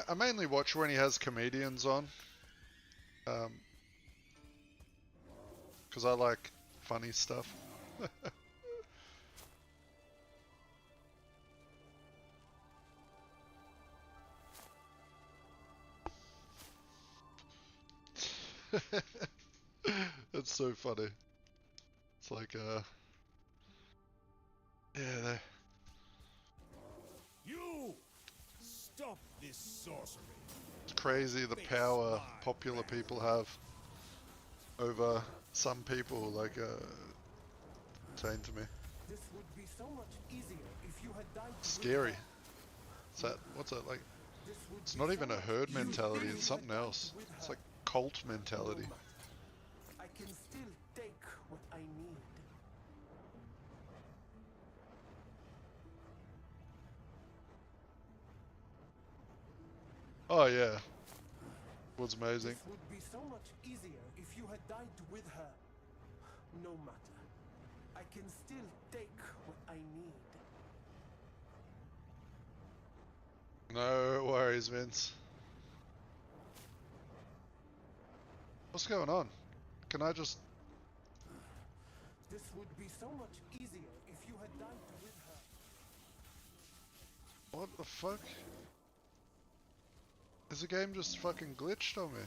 I mainly watch when he has comedians on. Because I like funny stuff. That's so funny. It's like, yeah, You stop this sorcery. it's crazy the power popular people have over some people, like, saying to me. This would be so much easier if you had died with Scary. her. It's that, what's that, like, This would it's be not so even a much herd easier mentality, if it's you something had died else. with It's her. like cult No mentality. matter. I can still take what I need. Oh yeah. Was amazing. This would be so much easier if you had died with her. No matter. I can still take what I need. No worries, Vince. What's going on? Can I just... This would be so much easier if you had died with her. What the fuck? Is the game just fucking glitched on me?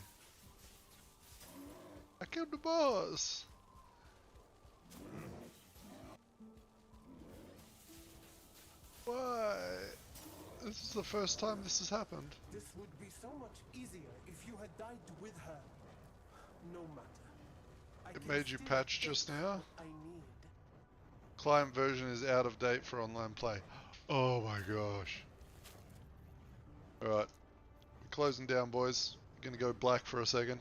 I killed the boss! Why? This is the first time this has happened. This would be so much easier if you had died with her. No matter. I It can made you still patch take just now? what I need. Client version is out of date for online play. Oh my gosh. Alright. Closing down, boys. Gonna go black for a second.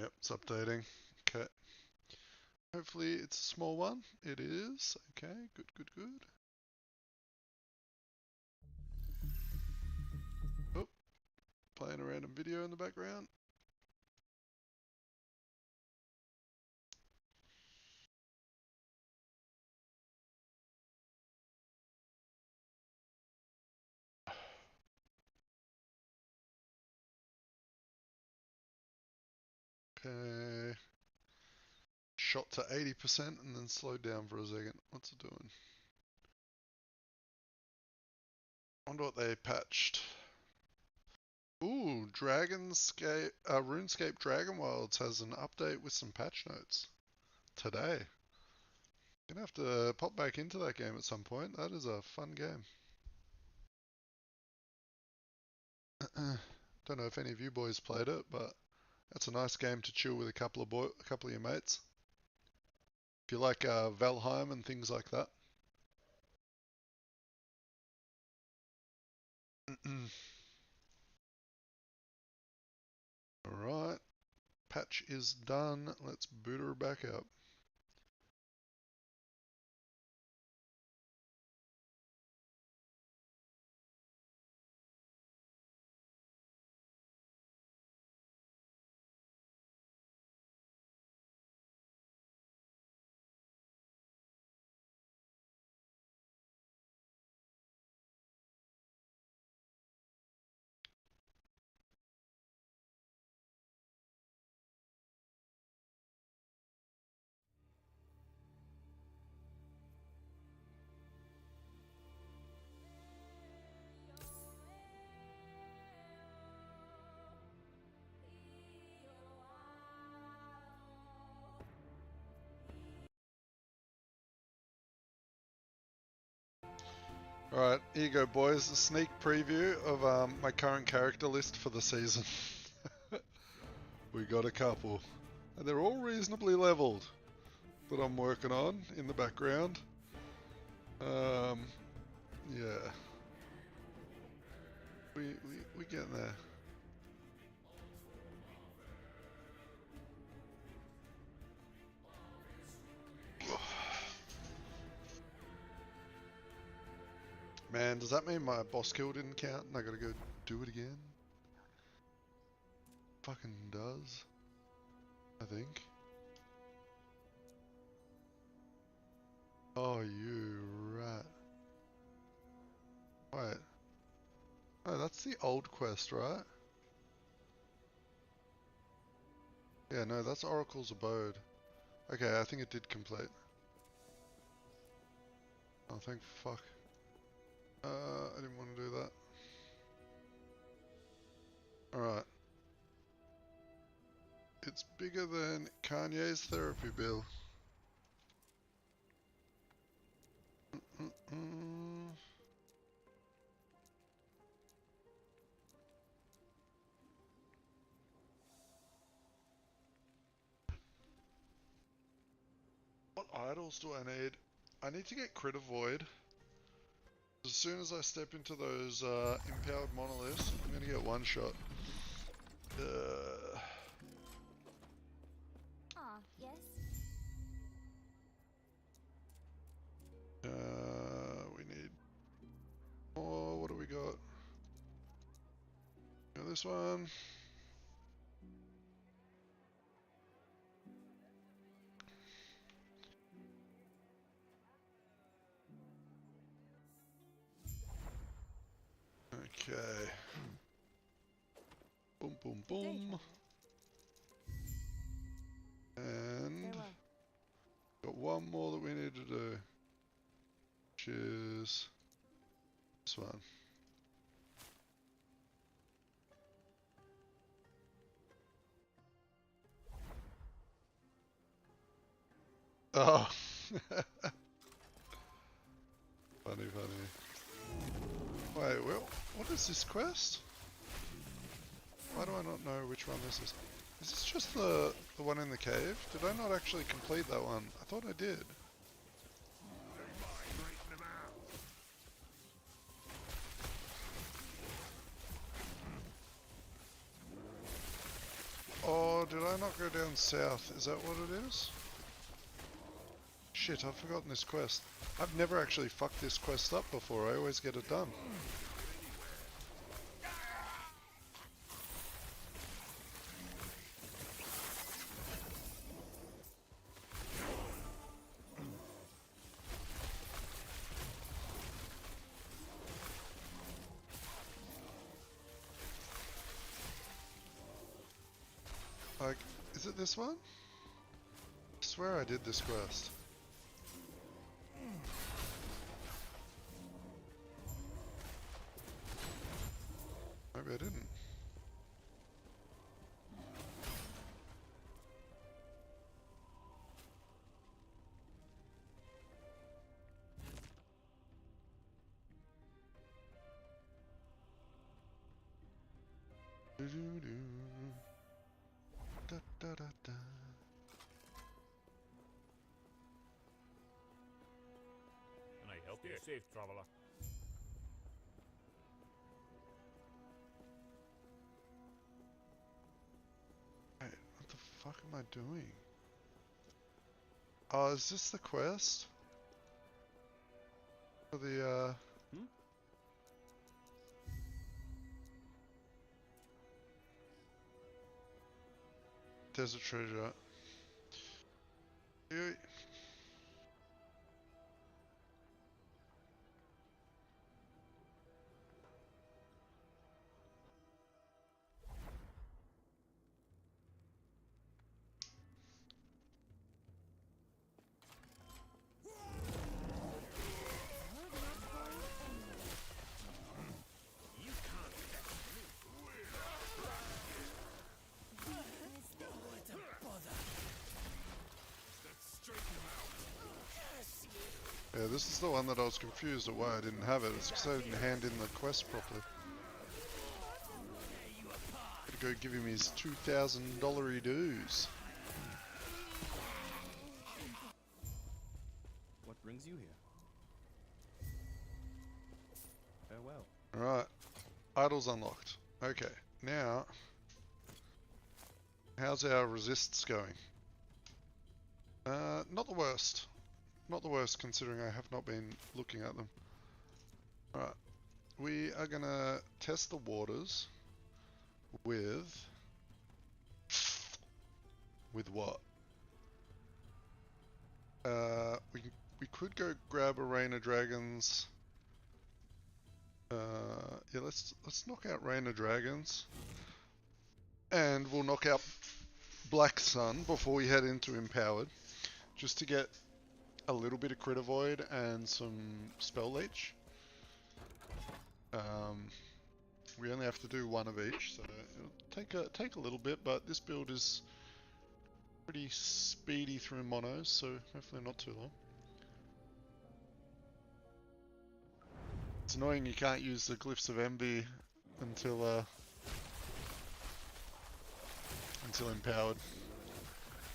Yep, it's updating. Okay. Hopefully it's a small one. It is. Okay, good, good, good. Oh, playing a random video in the background. Okay. Shot to 80% and then slowed down for a second. What's it doing? I wonder what they patched. Ooh, RuneScape Dragon Wilds has an update with some patch notes today. Gonna have to pop back into that game at some point. That is a fun game. Don't know if any of you boys played it, but that's a nice game to chill with a couple of your mates. If you like Valheim and things like that. Alright, patch is done. Let's boot her back up. Alright, here you go boys, a sneak preview of my current character list for the season. We got a couple, and they're all reasonably leveled that I'm working on in the background. Yeah. We getting there. Man, does that mean my boss kill didn't count and I gotta go do it again? Fucking does. I think. Oh, you rat. Wait. Oh, that's the old quest, right? Yeah, no, that's Oracle's Abode. Okay, I think it did complete. Oh, thank fuck. I didn't want to do that. Alright. It's bigger than Kanye's therapy bill. What idols do I need? I need to get Crit Avoid. As soon as I step into those empowered monoliths, I'm gonna get one shot. Ah, yes. We need more. What do we got? Got this one. Okay. Boom, boom, boom. And got one more that we need to do, which is this one. Oh. Funny, funny. Wait, well, what is this quest? Why do I not know which one this is? Is this just the one in the cave? Did I not actually complete that one? I thought I did. Oh, did I not go down south? Is that what it is? Shit, I've forgotten this quest. I've never actually fucked this quest up before. I always get it done. Like, is it this one? I swear I did this quest. Maybe I didn't. Do-do-do. Da, da, da, da. Can I help you? Safe traveler. Wait, what the fuck am I doing? Oh, is this the quest? For the, Desert treasure. Yeah. Yeah, this is the one that I was confused at why I didn't have it. It's because I didn't hand in the quest properly. Gotta go give him his $2,000 dues. What brings you here? Farewell. Alright. Idols unlocked. Okay, now... How's our resists going? Not the worst. Not the worst considering I have not been looking at them. Alright. We are gonna test the waters with... With what? We could go grab a Rain of Dragons. Yeah, let's knock out Rain of Dragons. And we'll knock out Black Sun before we head into Empowered. Just to get a little bit of Crit Avoid and some Spell Leech. We only have to do one of each, so it'll take a little bit, but this build is pretty speedy through monos, so hopefully not too long. It's annoying you can't use the Glyphs of Envy until Empowered.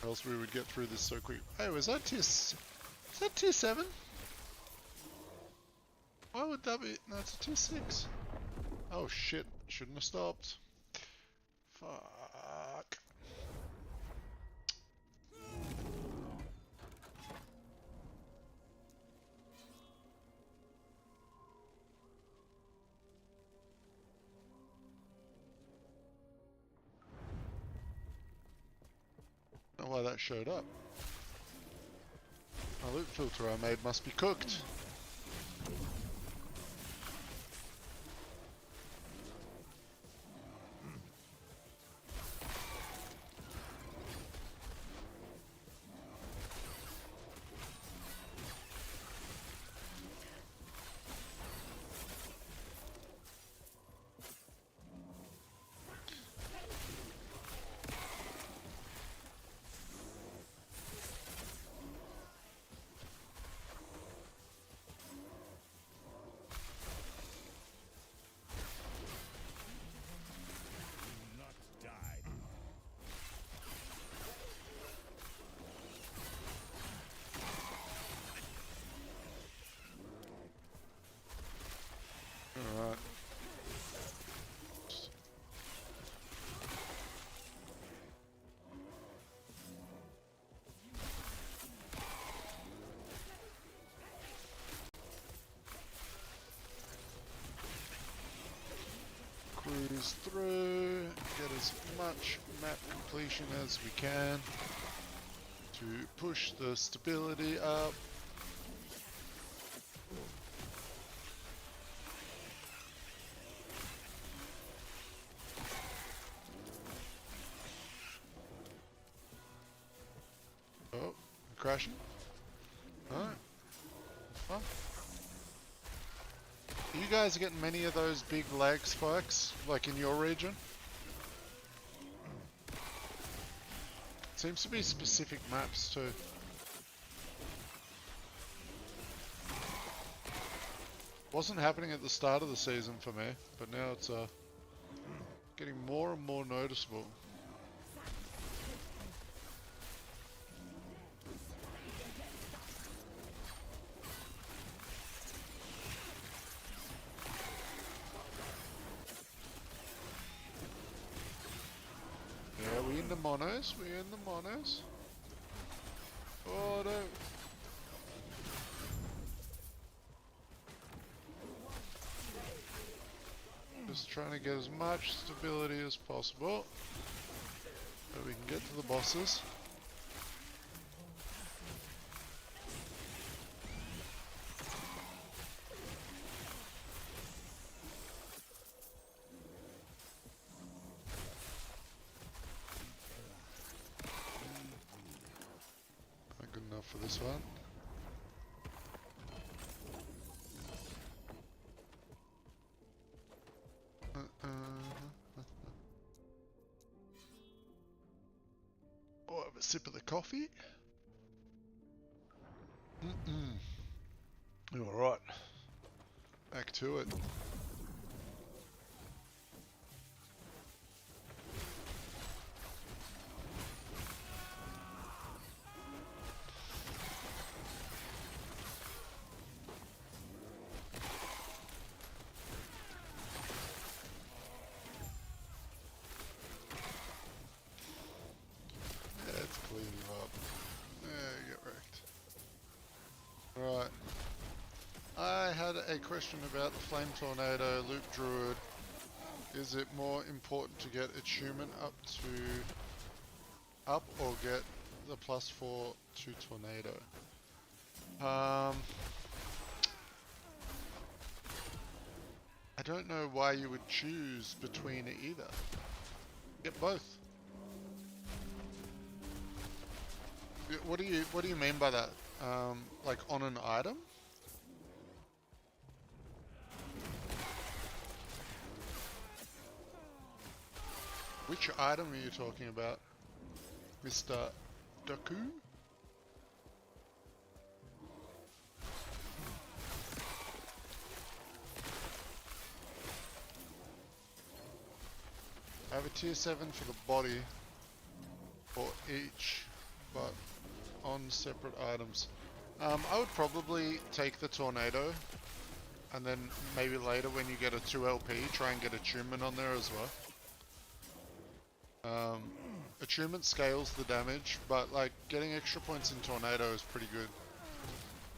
Or else we would get through this so quick. Hey, was that is that tier 7? Why would that be? No, it's a tier 6. Oh shit, shouldn't have stopped. Fuck. I don't know why that showed up. My loot filter I made must be cooked. Alright. Cruise through, get as much map completion as we can to push the stability up. Oh, crashing? Alright. Fun. You guys are getting many of those big lag spikes, like in your region? Seems to be specific maps too. Wasn't happening at the start of the season for me, but now it's getting more and more noticeable. Yeah, we in the monos, we in the monos. Oh no. Just trying to get as much stability as possible so we can get to the bosses. Not good enough for this one. Oh, have a sip of the coffee. Alright. Back to it. Let's clean you up. Yeah, get wrecked. Right. I had a question about the Flame Tornado, Loop Druid. Is it more important to get attunement up or get the +4 to Tornado? I don't know why you would choose between either. Get both. What do you mean by that? Like on an item? Which item are you talking about, Mr. Doku? I have a tier 7 for the body for each, but on separate items. I would probably take the Tornado, and then maybe later when you get a 2 LP, try and get attunement on there as well. Attunement scales the damage, but like getting extra points in Tornado is pretty good.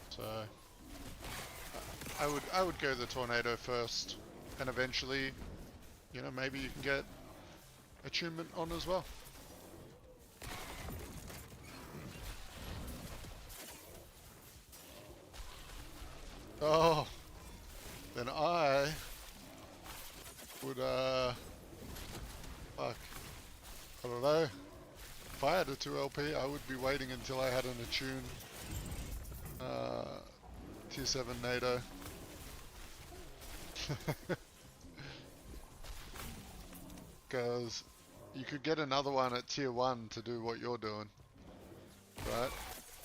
So I would go the Tornado first, and eventually, you know, maybe you can get attunement on as well. Oh, then I would fuck. I don't know. If I had a 2 LP, I would be waiting until I had an attune tier 7 NATO. Because you could get another one at tier 1 to do what you're doing. Right?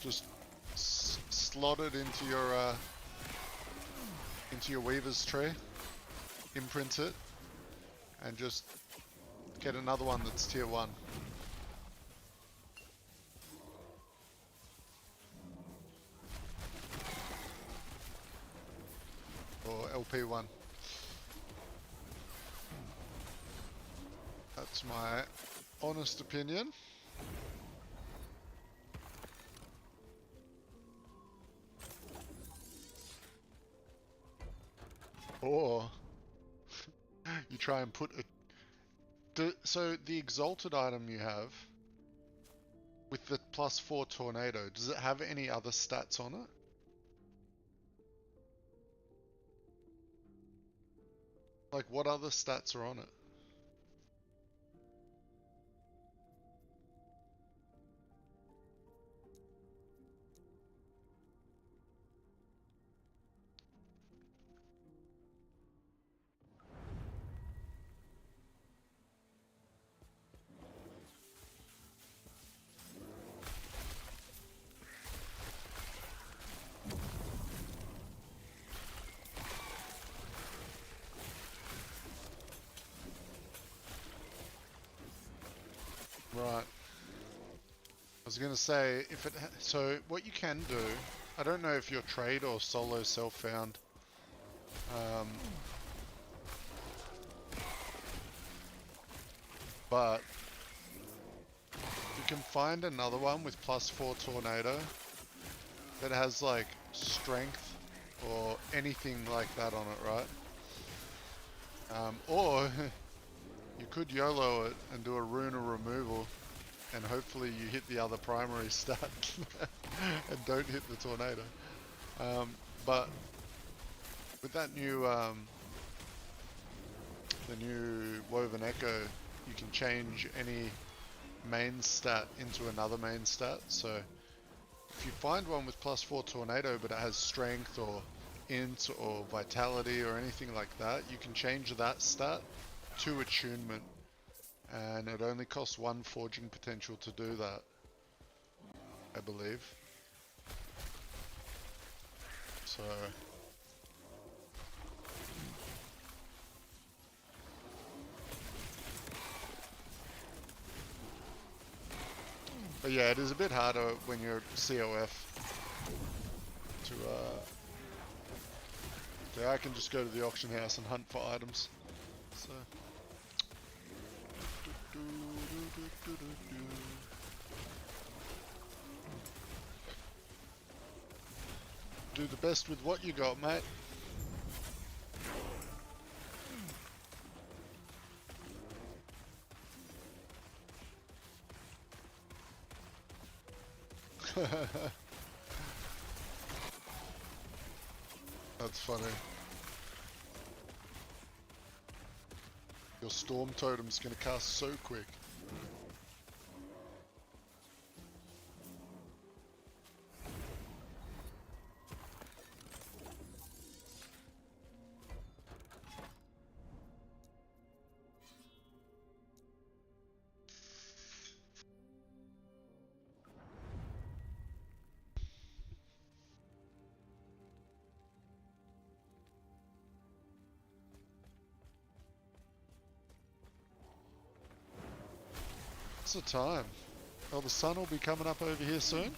Just slot it into your weaver's tree, imprint it, and just get another one that's tier 1. Or LP1. That's my honest opinion. Or you try and put a... So the exalted item you have with the +4 Tornado, does it have any other stats on it? Like what other stats are on it? Right. I was gonna say, if it so what you can do, I don't know if you're trade or solo self-found. But you can find another one with +4 Tornado that has like strength or anything like that on it, right? Or you could YOLO it and do a rune of removal, and hopefully you hit the other primary stat and don't hit the Tornado. But with that new, the new Woven Echo, you can change any main stat into another main stat. So if you find one with +4 Tornado but it has strength or int or vitality or anything like that, you can change that stat to attunement, and it only costs 1 forging potential to do that, I believe. So So but yeah, it is a bit harder when you're COF to okay, I can just go to the auction house and hunt for items. So do the best with what you got, mate. That's funny. Your storm totem's gonna cast so quick. What's the time? Oh, the sun will be coming up over here soon.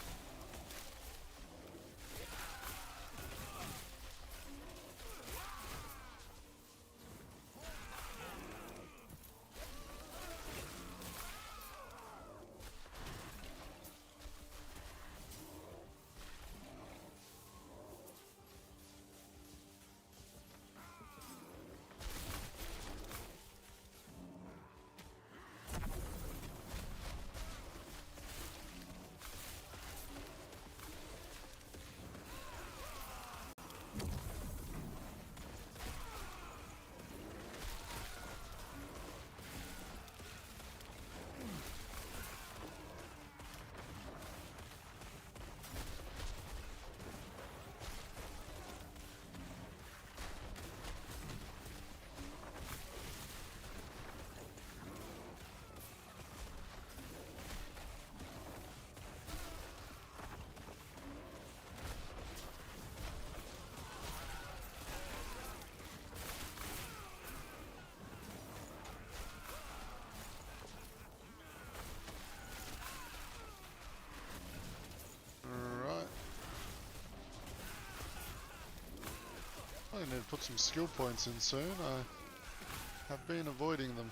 I need to put some skill points in soon. I have been avoiding them.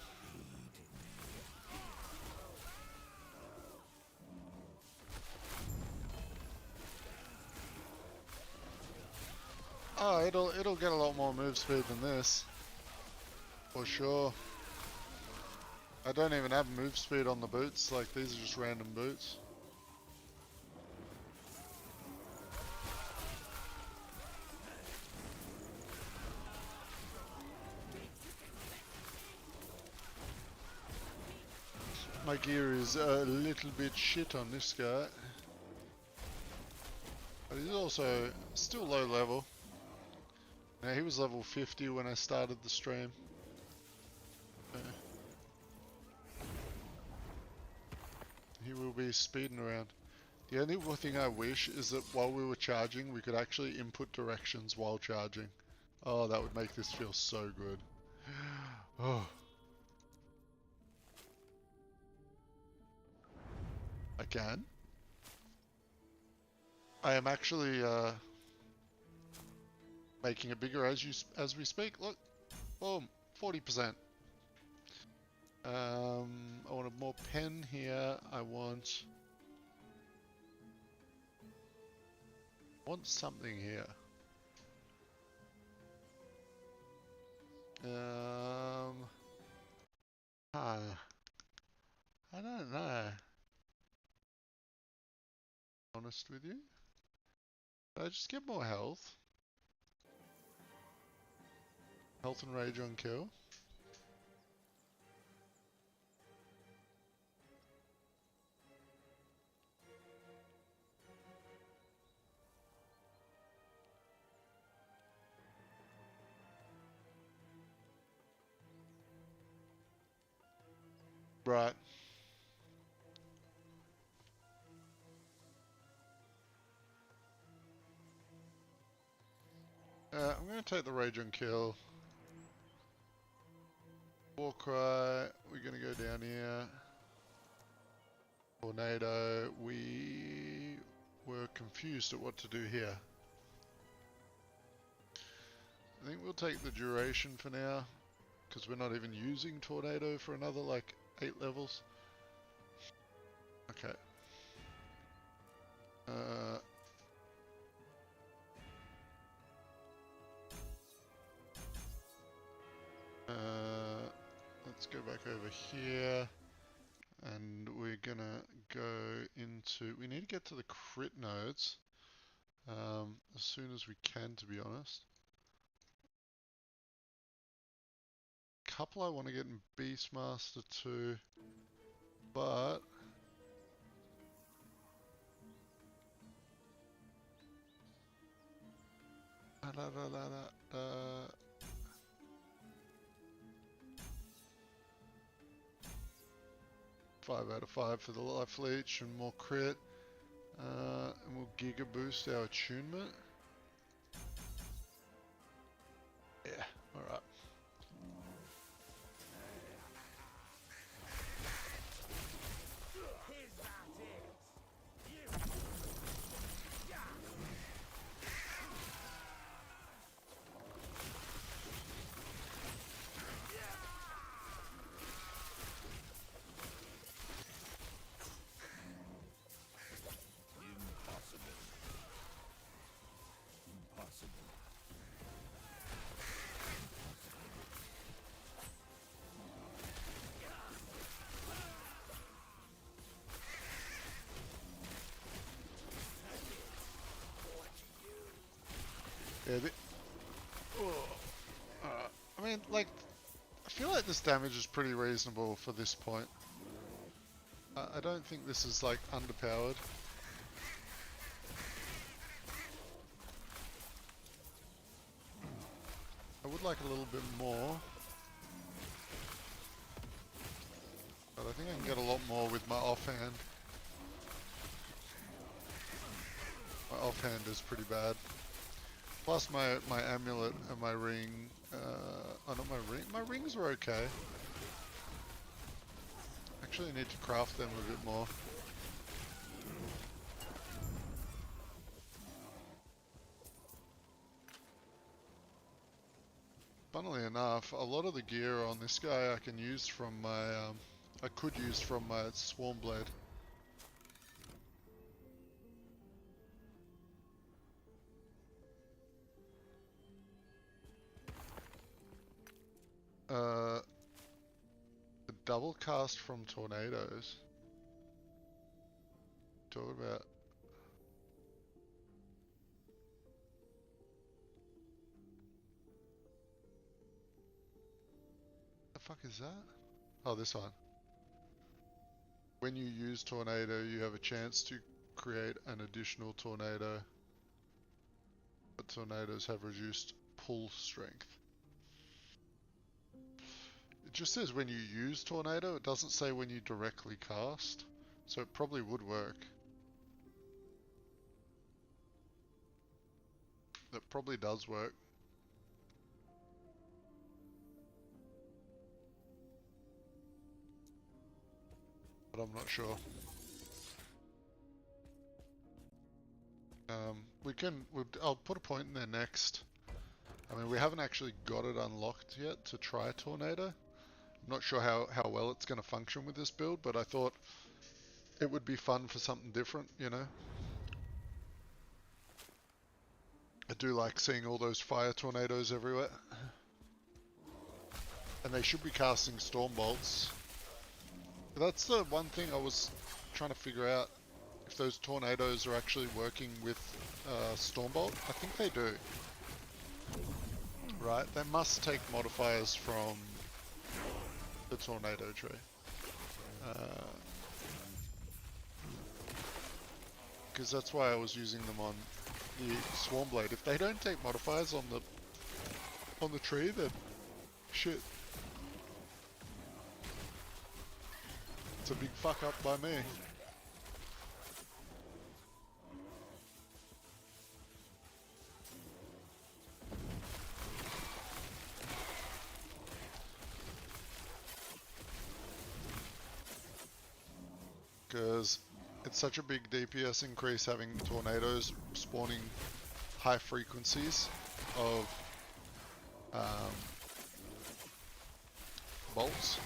Oh, it'll get a lot more move speed than this, for sure. I don't even have move speed on the boots. Like, these are just random boots. My gear is a little bit shit on this guy, but he's also still low level. Now, he was level 50 when I started the stream. He will be speeding around. The only thing I wish is that while we were charging, we could actually input directions while charging. Oh, that would make this feel so good. Oh. I can. I am actually making it bigger as we speak. Look, boom, 40%. I want a more pen here. I want something here. I don't know. Honest with you, did I just get more health? Health and rage on kill. Right. I'm going to take the Rage on Kill. Warcry, we're going to go down here. Tornado, we were confused at what to do here. I think we'll take the duration for now, because we're not even using Tornado for another like 8 levels. Okay. Let's go back over here, and we're gonna go into, we need to get to the crit nodes as soon as we can, to be honest. Couple I want to get in Beastmaster too, but five out of 5 for the life leech and more crit, and we'll giga boost our attunement. Yeah, all right. Yeah, I mean, like, I feel like this damage is pretty reasonable for this point. I don't think this is, like, underpowered. I would like a little bit more. But I think I can get a lot more with my offhand. My offhand is pretty bad. Plus my amulet and my ring, oh not my ring, my rings were okay. Actually I need to craft them a bit more. Funnily enough, a lot of the gear on this guy I can use from my, I could use from my Swarm Blade. The double cast from tornadoes. Talk about. The fuck is that? Oh, this one. When you use tornado, you have a chance to create an additional tornado. But tornadoes have reduced pull strength. It just says when you use tornado, it doesn't say when you directly cast, so it probably would work. That probably does work. But I'm not sure. I'll put a point in there next. I mean, we haven't actually got it unlocked yet to try tornado. I'm not sure how well it's going to function with this build, but I thought it would be fun for something different, you know? I do like seeing all those fire tornadoes everywhere. And they should be casting storm bolts. But that's the one thing I was trying to figure out, if those tornadoes are actually working with Stormbolt. I think they do. Right, they must take modifiers from the tornado tree. Because that's why I was using them on the Swarm Blade. If they don't take modifiers on the tree, then shit. It's a big fuck up by me. because it's such a big DPS increase having tornadoes spawning high frequencies of bolts.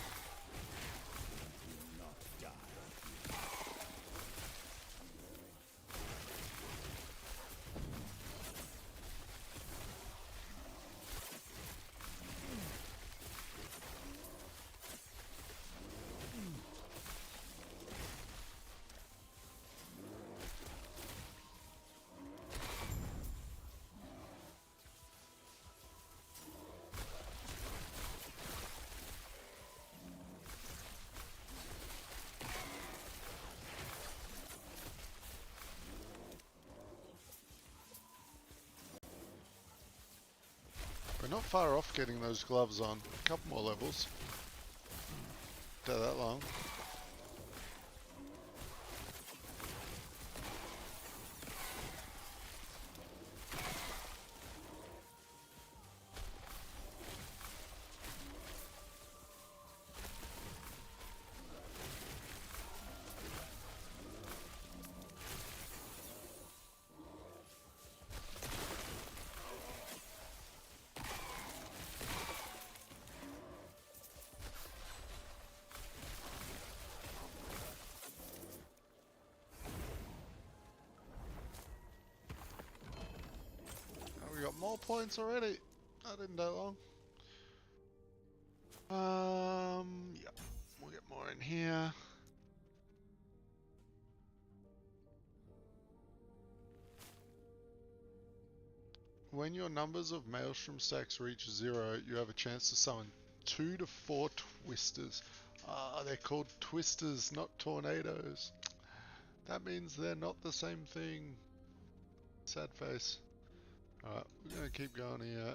We're not far off getting those gloves on. A couple more levels. Not that long. We got more points already. That didn't take long. Yeah, we'll get more in here. When your numbers of Maelstrom stacks reach 0, you have a chance to summon 2 to 4 twisters. Ah, they're called twisters, not tornadoes. That means they're not the same thing. Sad face. Alright, we're gonna keep going here.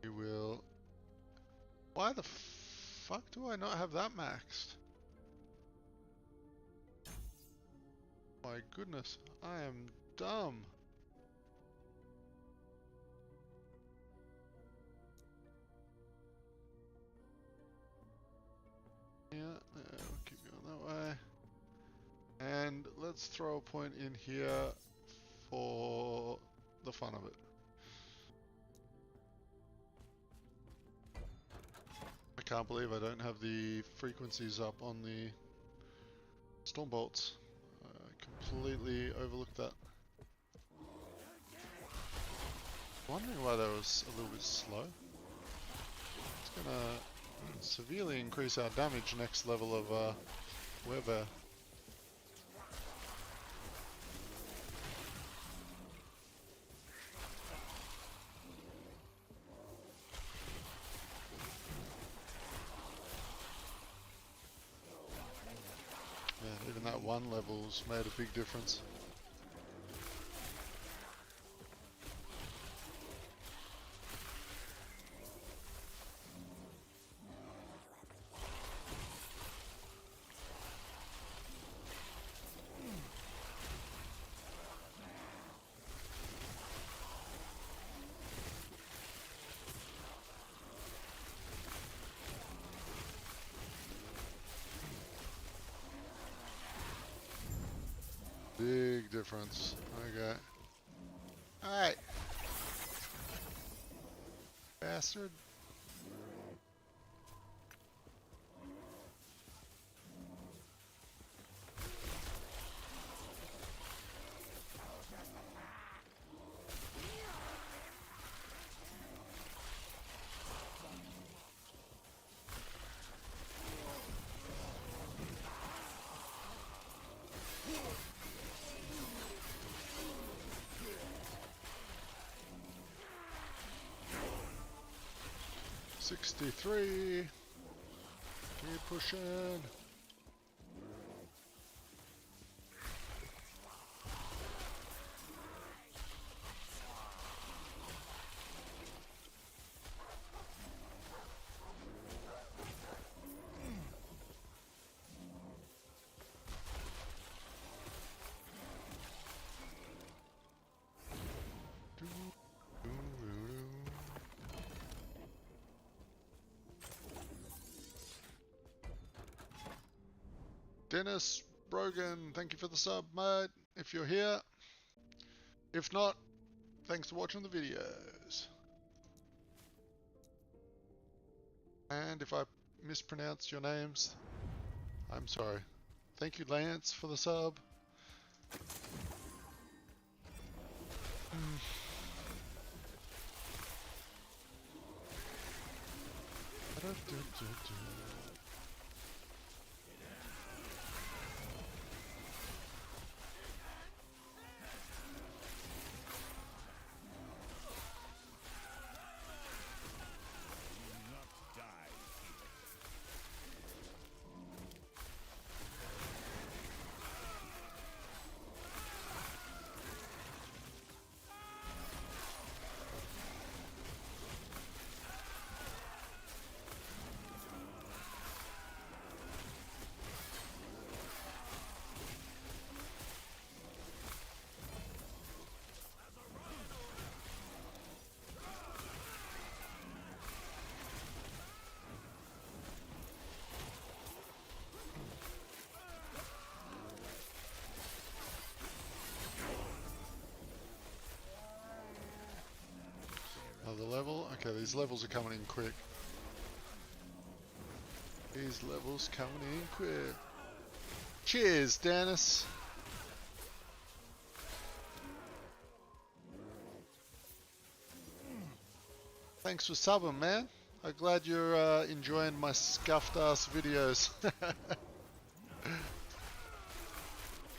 We will... Why the fuck do I not have that maxed? My goodness, I am dumb. Yeah, we'll keep going that way. And let's throw a point in here for the fun of it. I can't believe I don't have the frequencies up on the storm bolts. I completely overlooked that. Wondering why that was a little bit slow. It's gonna severely increase our damage next level of weather. Yeah, even that one level's made a big difference. Big difference. Okay. Alright. Bastard. $63. Keep pushing. Dennis Brogan, thank you for the sub, mate. If you're here. If not, thanks for watching the videos. And if I mispronounce your names, I'm sorry. Thank you, Lance, for the sub. Another level. Okay, these levels are coming in quick. These levels coming in quick. Cheers, Dennis. Thanks for subbing, man. I'm glad you're enjoying my scuffed ass videos.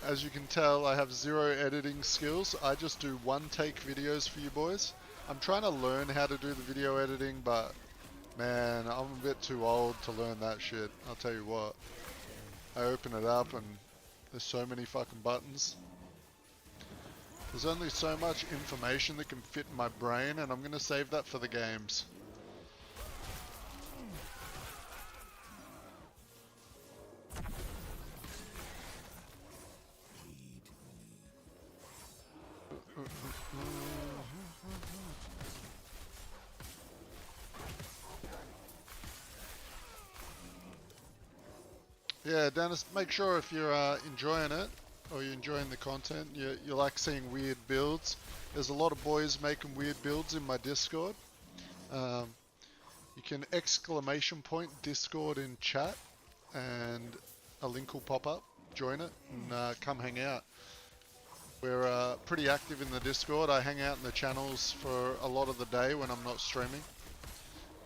As you can tell, I have zero editing skills. I just do one take videos for you boys. I'm trying to learn how to do the video editing, but man, I'm a bit too old to learn that shit. I'll tell you what. I open it up and there's so many fucking buttons. There's only so much information that can fit in my brain, and I'm gonna save that for the games. Yeah, Dennis, make sure if you're enjoying it, or you're enjoying the content, you like seeing weird builds. There's a lot of boys making weird builds in my Discord. You can exclamation point Discord in chat, and a link will pop up. Join it, and come hang out. We're pretty active in the Discord. I hang out in the channels for a lot of the day when I'm not streaming,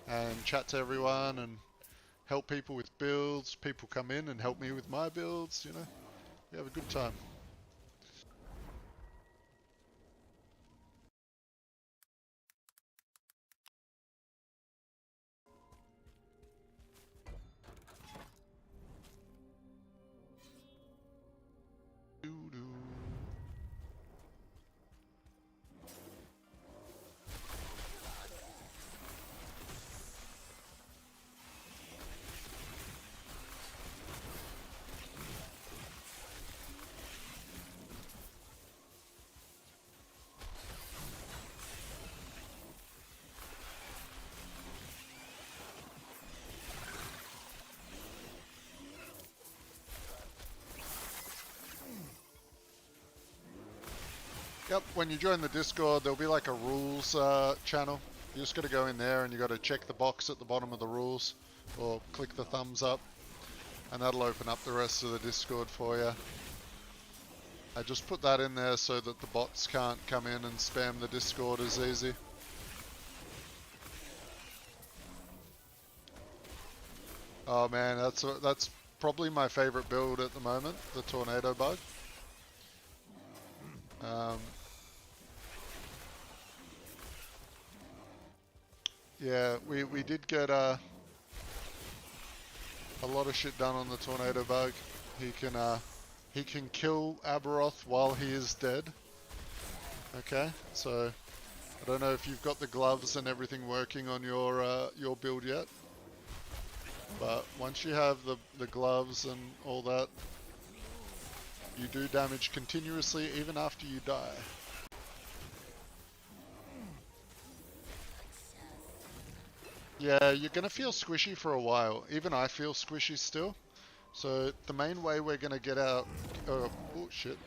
and chat to everyone, and help people with builds. People come in and help me with my builds, you know. We have a good time. Doo-doo. Yep, when you join the Discord, there'll be like a rules channel. You just got to go in there and you got to check the box at the bottom of the rules, or click the thumbs up, and that'll open up the rest of the Discord for you. I just put that in there so that the bots can't come in and spam the Discord as easy. Oh man, that's probably my favorite build at the moment, the tornado bug. Yeah, we did get a lot of shit done on the tornado bug. He can kill Aberoth while he is dead. Okay, so I don't know if you've got the gloves and everything working on your build yet, but once you have the gloves and all that, you do damage continuously even after you die. Yeah, you're gonna feel squishy for a while. Even I feel squishy still. So the main way we're going to get our... oh shit.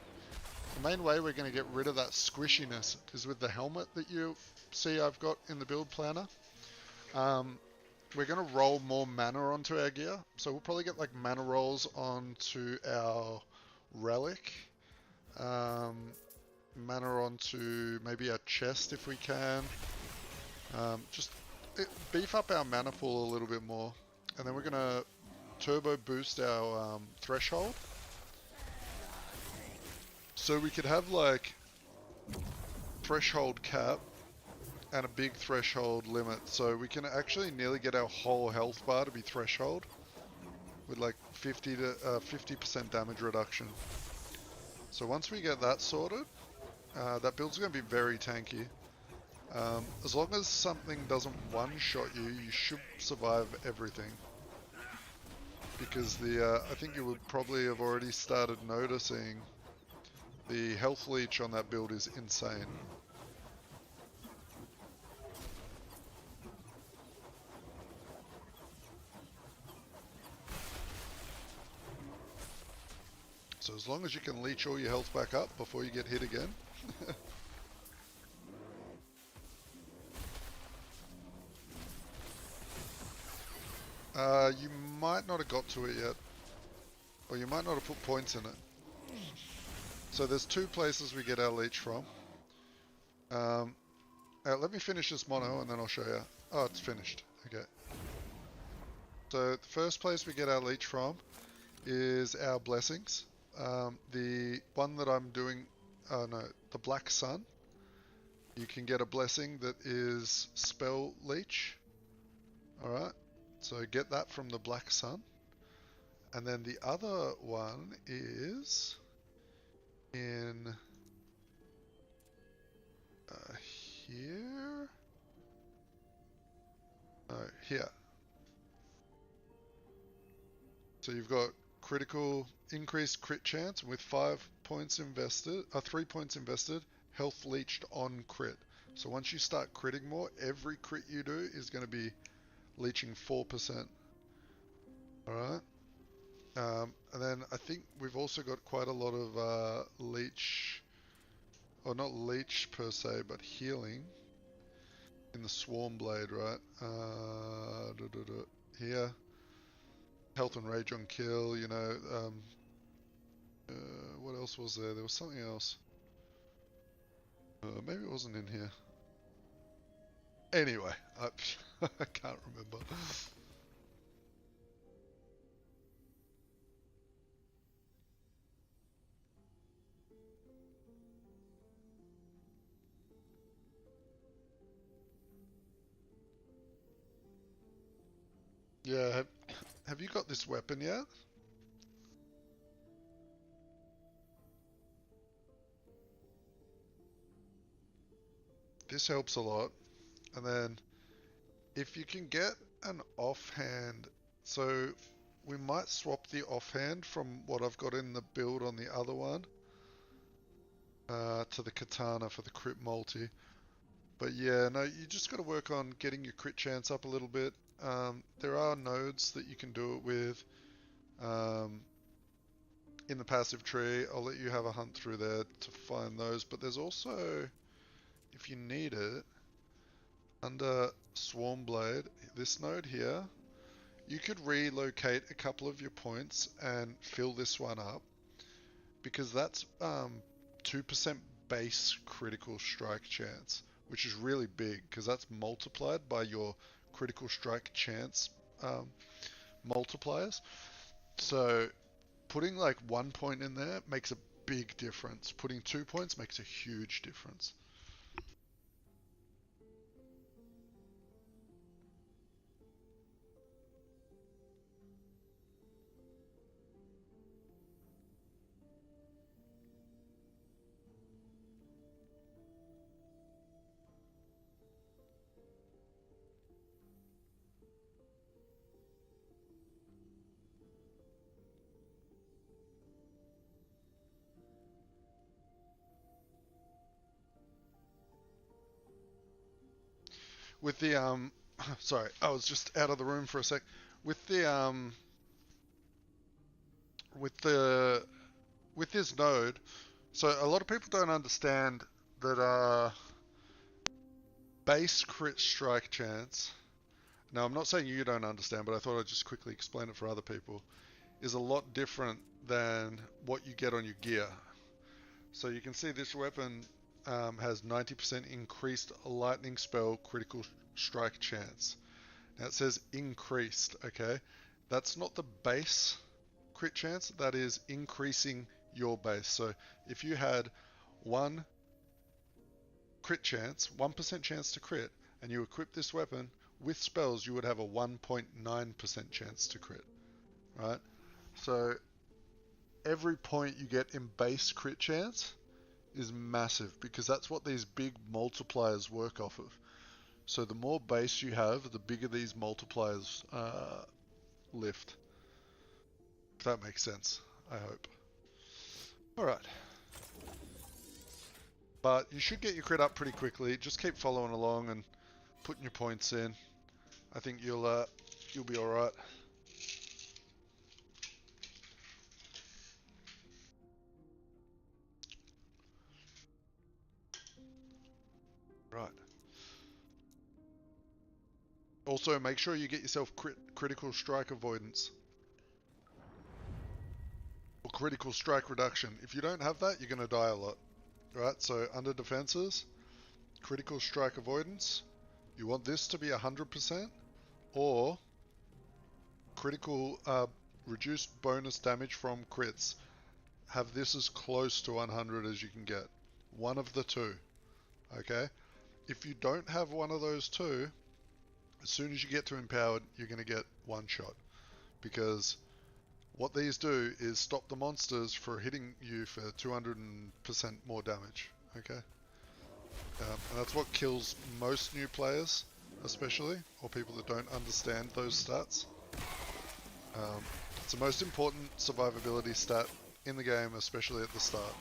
The main way we're going to get rid of that squishiness is with the helmet that you see I've got in the build planner. We're going to roll more mana onto our gear. So we'll probably get like mana rolls onto our relic. Mana onto maybe our chest if we can. Just beef up our mana pool a little bit more. And then we're going to turbo boost our threshold. So we could have like threshold cap and a big threshold limit. So we can actually nearly get our whole health bar to be threshold with like 50% damage reduction. So once we get that sorted, that build's going to be very tanky. As long as something doesn't one-shot you, you should survive everything. Because I think you would probably have already started noticing the health leech on that build is insane. So as long as you can leech all your health back up before you get hit again. You might not have got to it yet. Or you might not have put points in it. So there's two places we get our leech from. Let me finish this mono and then I'll show you. Oh, it's finished. Okay. So the first place we get our leech from is our blessings. The one that I'm doing, the Black Sun. You can get a blessing that is spell leech. Alright, so get that from the Black Sun. And then the other one is in here. No, here. So you've got critical increased crit chance with 5 points invested, 3 points invested, health leeched on crit. So once you start critting more, every crit you do is going to be leeching 4%. Alright. And then I think we've also got quite a lot of leech, or not leech per se, but healing in the Swarm Blade, right? Here. Health and rage on kill, you know. What else was there? There was something else. Maybe it wasn't in here. Anyway, I can't remember. Yeah, have you got this weapon yet? This helps a lot. And then if you can get an offhand, so we might swap the offhand from what I've got in the build on the other one to the katana for the crit multi. But yeah, no, you just got to work on getting your crit chance up a little bit. There are nodes that you can do it with in the passive tree. I'll let you have a hunt through there to find those. But there's also, if you need it, under Swarm Blade, this node here, you could relocate a couple of your points and fill this one up. Because that's 2% base critical strike chance, which is really big because that's multiplied by your critical strike chance multipliers. So putting like 1 point in there makes a big difference. Putting 2 points makes a huge difference. With the sorry, I was just out of the room for a sec. With the with this node, so a lot of people don't understand that base crit strike chance. Now, I'm not saying you don't understand, but I thought I'd just quickly explain it for other people. Is a lot different than what you get on your gear. So you can see this weapon has 90% increased lightning spell critical strike chance. Now it says increased, okay? That's not the base crit chance, that is increasing your base. So if you had 1 crit chance, 1% chance to crit, and you equip this weapon with spells, you would have a 1.9% chance to crit, right? So every point you get in base crit chance is massive, because that's what these big multipliers work off of. So the more base you have, the bigger these multipliers lift. If that makes sense, I hope. Alright. But you should get your crit up pretty quickly. Just keep following along and putting your points in. I think you'll be alright. Right. Also, make sure you get yourself critical strike avoidance. Or critical strike reduction. If you don't have that, you're going to die a lot. Right, so under defenses, critical strike avoidance, you want this to be 100%, or critical reduced bonus damage from crits. Have this as close to 100 as you can get. One of the two. Okay? If you don't have one of those two, as soon as you get to empowered, you're going to get one shot. Because what these do is stop the monsters for hitting you for 200% more damage. Okay? And that's what kills most new players, especially, or people that don't understand those stats. It's the most important survivability stat in the game, especially at the start.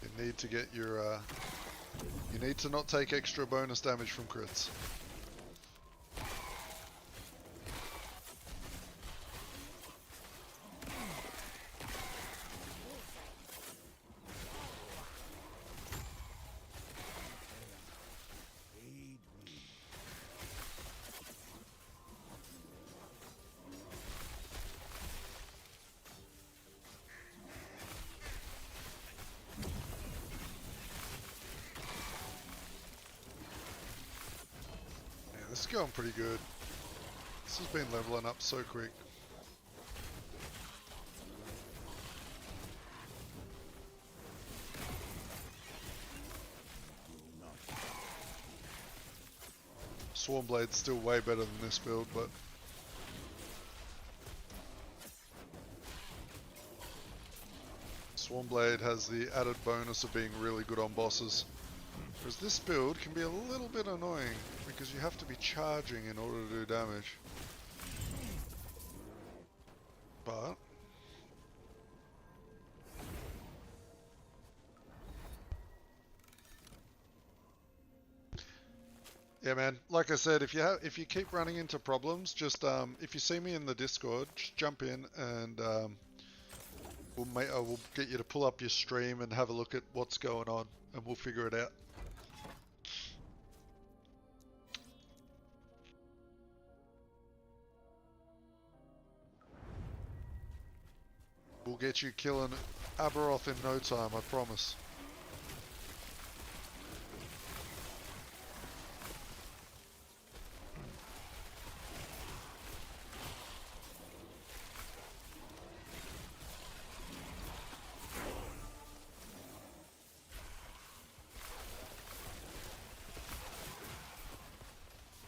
You need to get your, you need to not take extra bonus damage from crits. This is going pretty good. This has been leveling up so quick. Swarmblade's still way better than this build, but Swarmblade has the added bonus of being really good on bosses. Whereas this build can be a little bit annoying because you have to be charging in order to do damage. But yeah, man. Like I said, if you keep running into problems, just if you see me in the Discord, just jump in and we'll get you to pull up your stream and have a look at what's going on, and we'll figure it out. We'll get you killing Aberoth in no time, I promise.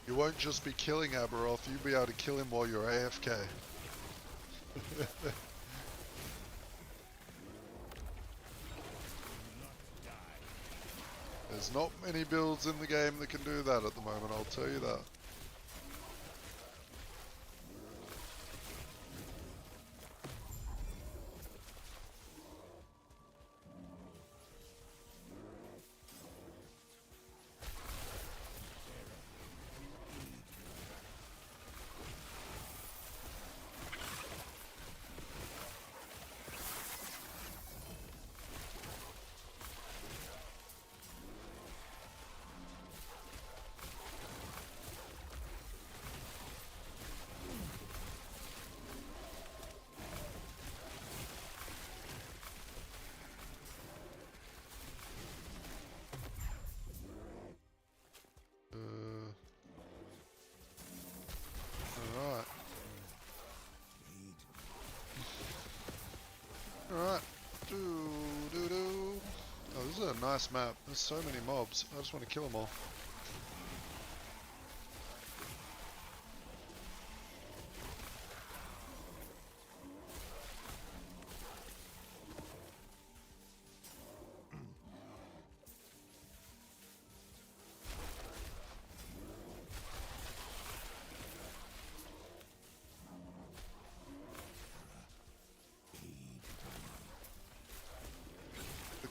You won't just be killing Aberoth, you'll be able to kill him while you're AFK. There's not many builds in the game that can do that at the moment, I'll tell you that. a nice map. There's so many mobs. I just want to kill them all.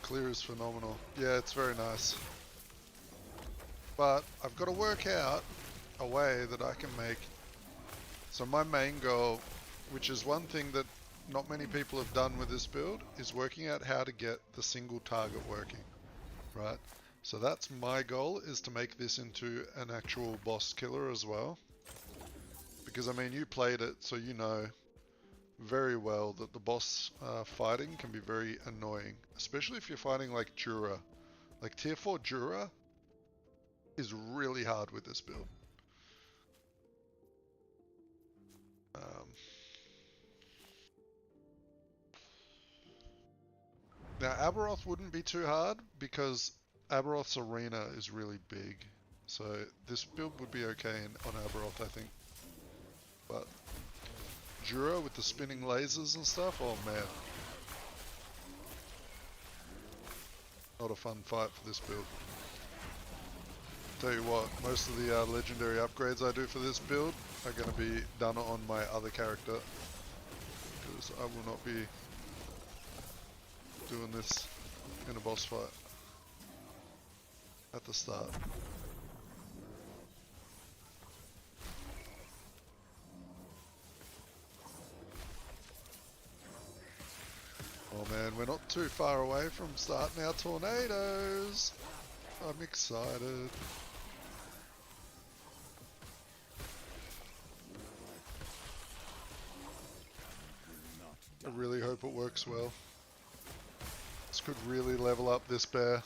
Clear is phenomenal. Yeah, it's very nice. But I've got to work out a way that I can make... So my main goal, which is one thing that not many people have done with this build, is working out how to get the single target working. Right? So that's my goal, is to make this into an actual boss killer as well. Because I mean, you played it, so you know very well that the boss fighting can be very annoying, especially if you're fighting like Jura. Like tier 4 Jura is really hard with this build. Now Aberoth wouldn't be too hard because Aberoth's arena is really big, so this build would be okay on Aberoth, I think. But Jura with the spinning lasers and stuff, oh man. Not a fun fight for this build. Tell you what, most of the legendary upgrades I do for this build are going to be done on my other character. Because I will not be doing this in a boss fight at the start. Oh man, we're not too far away from starting our tornadoes. I'm excited. I really hope it works well. This could really level up this bear.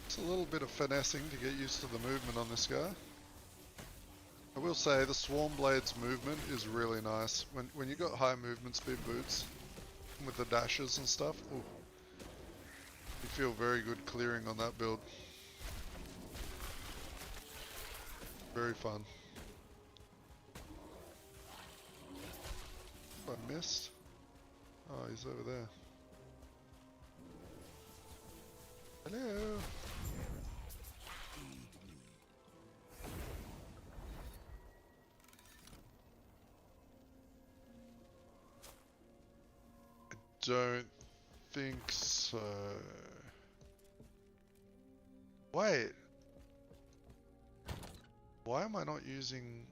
It's a little bit of finessing to get used to the movement on this guy. I will say the Swarm Blade's movement is really nice. When you got high movement speed boots with the dashes and stuff, ooh, you feel very good clearing on that build. Very fun. I missed. Oh, he's over there. Hello. Don't think so. Wait. Why am I not using...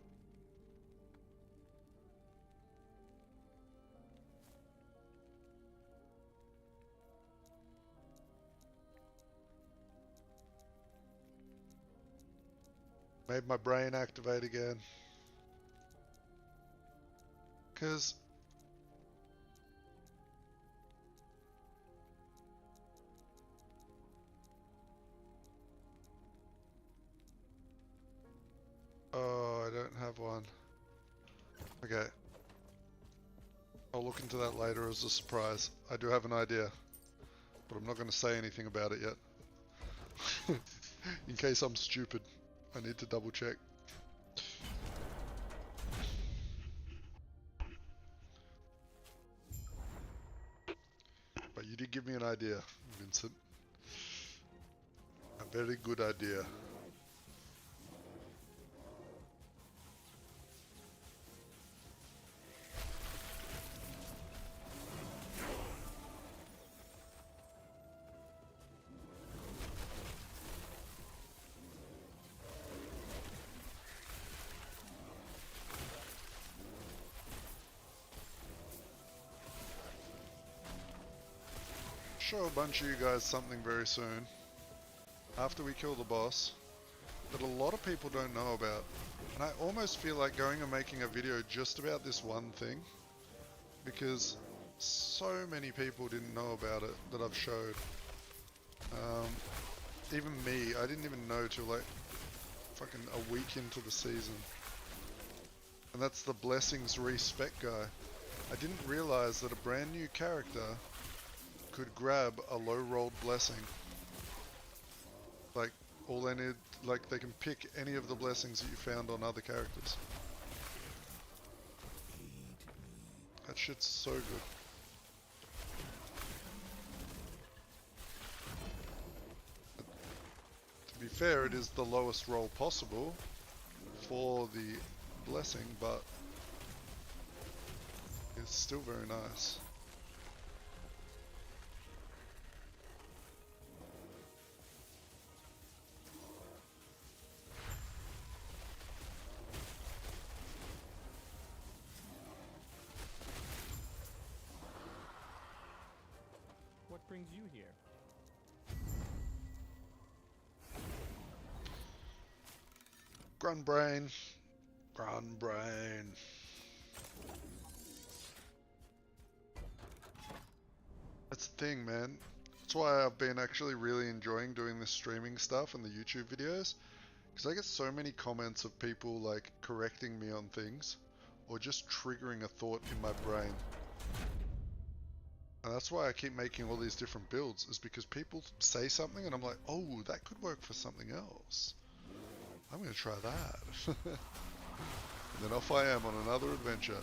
Made my brain activate again. 'Cause... Oh, I don't have one. Okay. I'll look into that later as a surprise. I do have an idea, but I'm not going to say anything about it yet. In case I'm stupid, I need to double check. But you did give me an idea, Vincent. A very good idea. show a bunch of you guys something very soon, after we kill the boss, that a lot of people don't know about. And I almost feel like going and making a video just about this one thing, because so many people didn't know about it that I've showed. Even me, I didn't even know till like fucking a week into the season. And that's the Blessings respec guy. I didn't realize that a brand new character could grab a low rolled blessing. Like, all they need, like, they can pick any of the blessings that you found on other characters. That shit's so good. To be fair, it is the lowest roll possible for the blessing, but it's still very nice. What brings you here? Grunbrain. Grunbrain. That's the thing, man. That's why I've been actually really enjoying doing this streaming stuff and the YouTube videos. Because I get so many comments of people like correcting me on things, or just triggering a thought in my brain. And that's why I keep making all these different builds, is because people say something and I'm like, oh, that could work for something else. I'm going to try that. And then off I am on another adventure.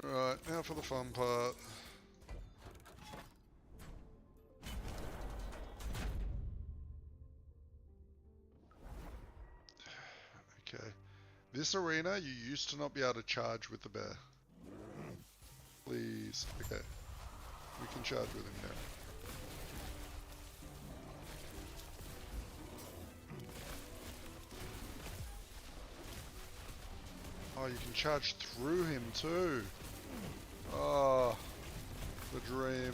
Alright, now for the fun part. Okay. This arena, you used to not be able to charge with the bear. Please. Okay. We can charge with him now. Oh, you can charge through him too. Oh, the dream.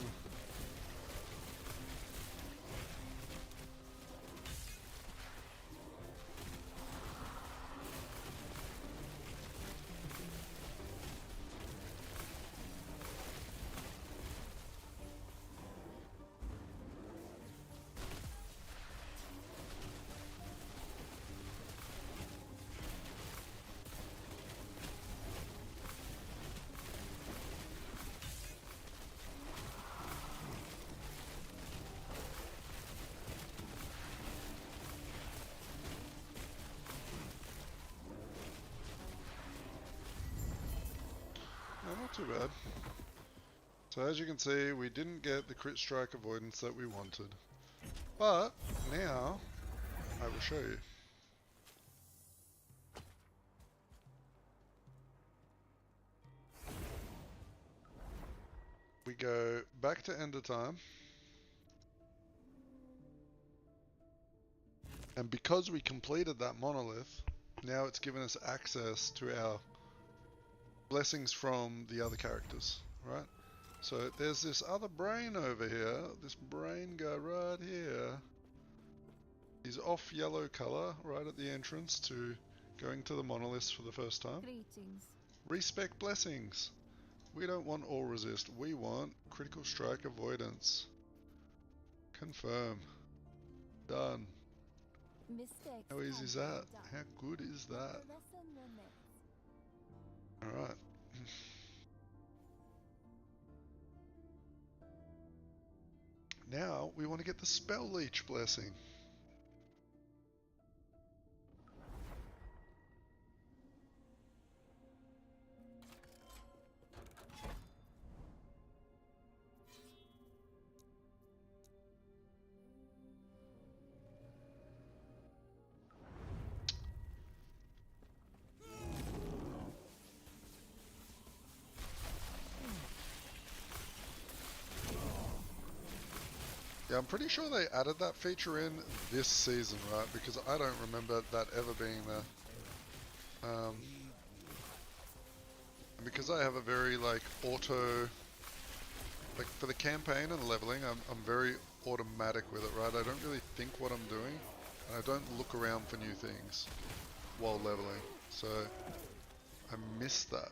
Not too bad. So as you can see, we didn't get the crit strike avoidance that we wanted. But now, I will show you. We go back to Ender Time. And because we completed that monolith, now it's given us access to our blessings from the other characters, right? So there's this other brain over here, this brain guy right here. He's off yellow color right at the entrance to going to the monoliths for the first time. Greetings. Respec blessings. We don't want all resist, we want critical strike avoidance. Confirm. Done. Mistakes. How easy is that? How good is that? Alright. Now we want to get the spell leech blessing. Yeah, I'm pretty sure they added that feature in this season, right? Because I don't remember that ever being there. And because I have a very like auto, like for the campaign and leveling, I'm very automatic with it, right? I don't really think what I'm doing, and I don't look around for new things while leveling. So I miss that.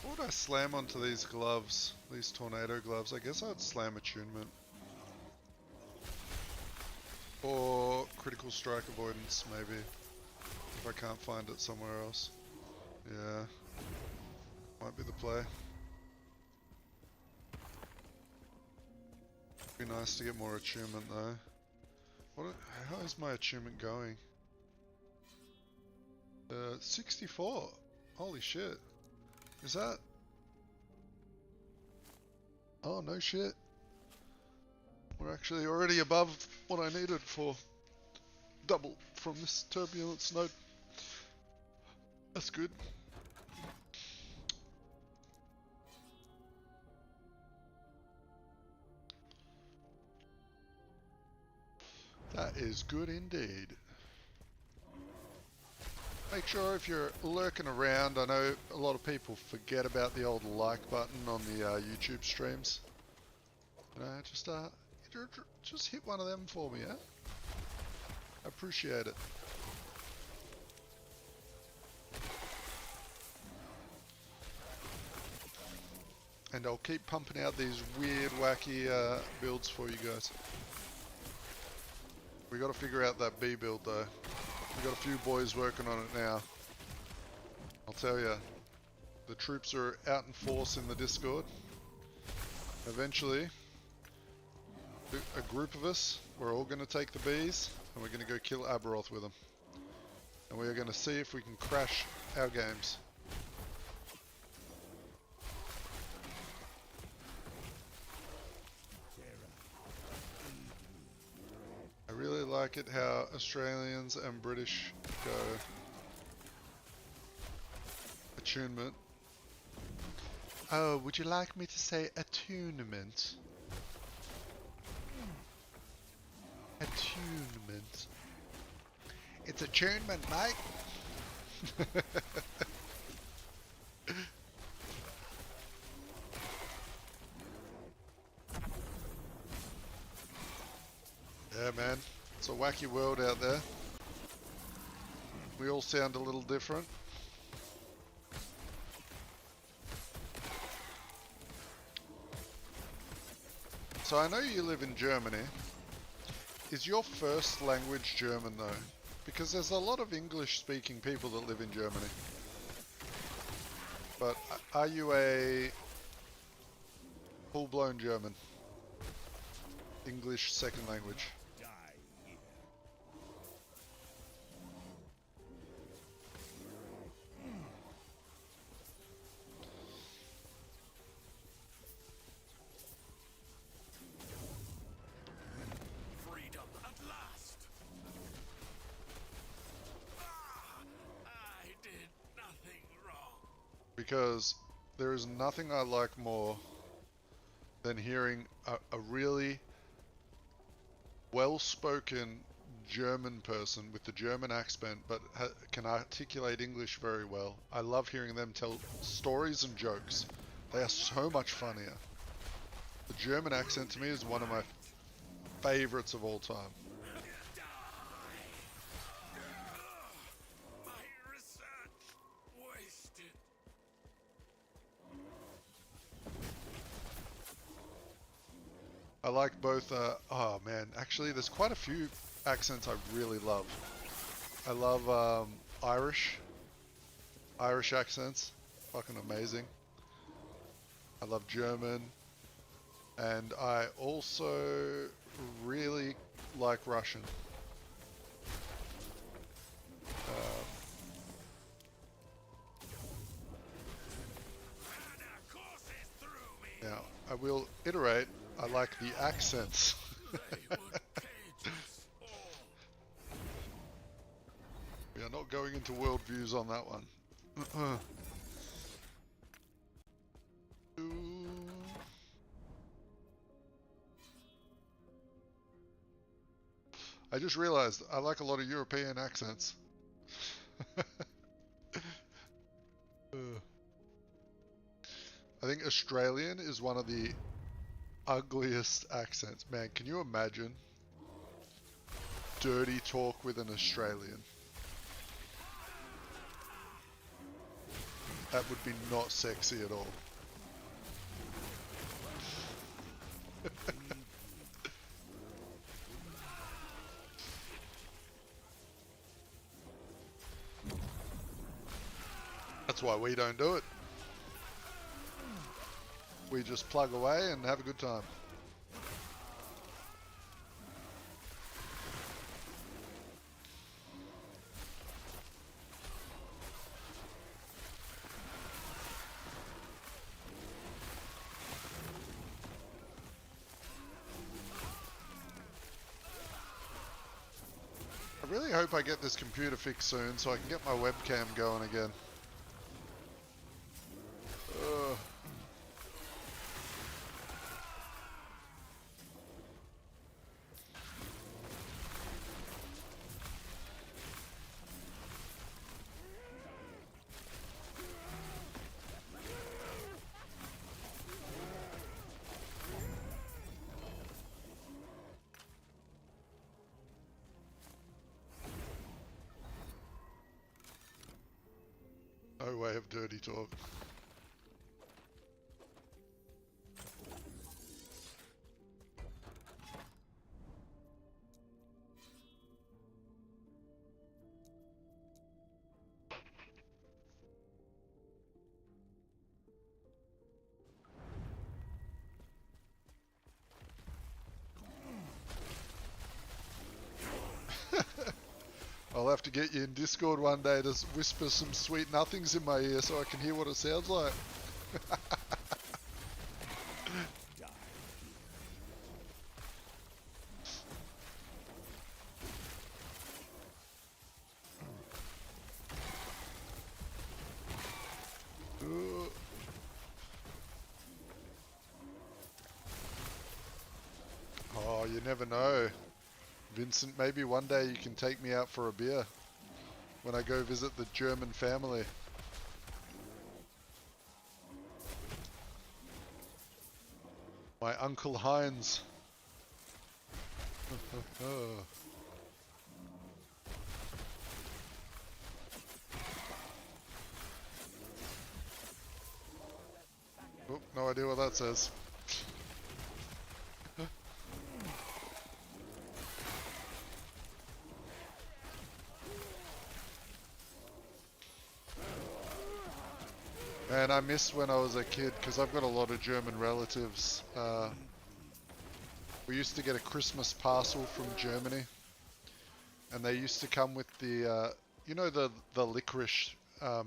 What would I slam onto these gloves? These tornado gloves? I guess I'd slam attunement. Or critical strike avoidance, maybe. If I can't find it somewhere else. Yeah. Might be the play. Be nice to get more attunement though. How is my attunement going? 64. Holy shit. Is that? Oh no shit. We're actually already above what I needed for double from this turbulence node. That's good. That is good indeed. Make sure if you're lurking around, I know a lot of people forget about the old like button on the YouTube streams. You know, just hit one of them for me, yeah? I appreciate it. And I'll keep pumping out these weird, wacky builds for you guys. We gotta figure out that B build though. We got a few boys working on it now. I'll tell you, the troops are out in force in the Discord. Eventually, a group of us, we're all going to take the bees and we're going to go kill Aberoth with them. And we are going to see if we can crash our games. I really like it how Australians and British go. Attunement. Oh, would you like me to say attunement? Attunement. It's attunement, mate. Yeah, man. It's a wacky world out there. We all sound a little different. So I know you live in Germany. Is your first language German though? Because there's a lot of English speaking people that live in Germany. But are you a full-blown German? English second language? Because there is nothing I like more than hearing a really well-spoken German person with the German accent, but can articulate English very well. I love hearing them tell stories and jokes. They are so much funnier. The German accent to me is one of my favorites of all time. I like both, oh man, actually there's quite a few accents I really love. I love Irish accents, fucking amazing. I love German, and I also really like Russian. Now, I will iterate, I like the accents. We are not going into worldviews on that one. I just realized I like a lot of European accents. I think Australian is one of the ugliest accents. Man, can you imagine dirty talk with an Australian? That would be not sexy at all. That's why we don't do it. We just plug away and have a good time. I really hope I get this computer fixed soon so I can get my webcam going again. No way of dirty talk. I'll have to get you in Discord one day to whisper some sweet nothings in my ear so I can hear what it sounds like. Oh, you never know. Vincent, maybe one day you can take me out for a beer when I go visit the German family. My Uncle Heinz. Oh, no idea what that says. And I miss when I was a kid because I've got a lot of German relatives. We used to get a Christmas parcel from Germany, and they used to come with the, you know, the licorice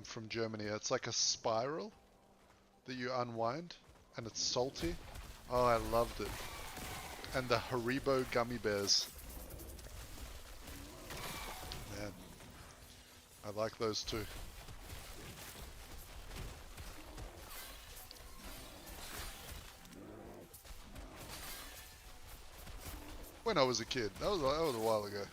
from Germany. It's like a spiral that you unwind, and it's salty. Oh, I loved it. And the Haribo gummy bears. Man, I like those too. When I was a kid. That was a while ago.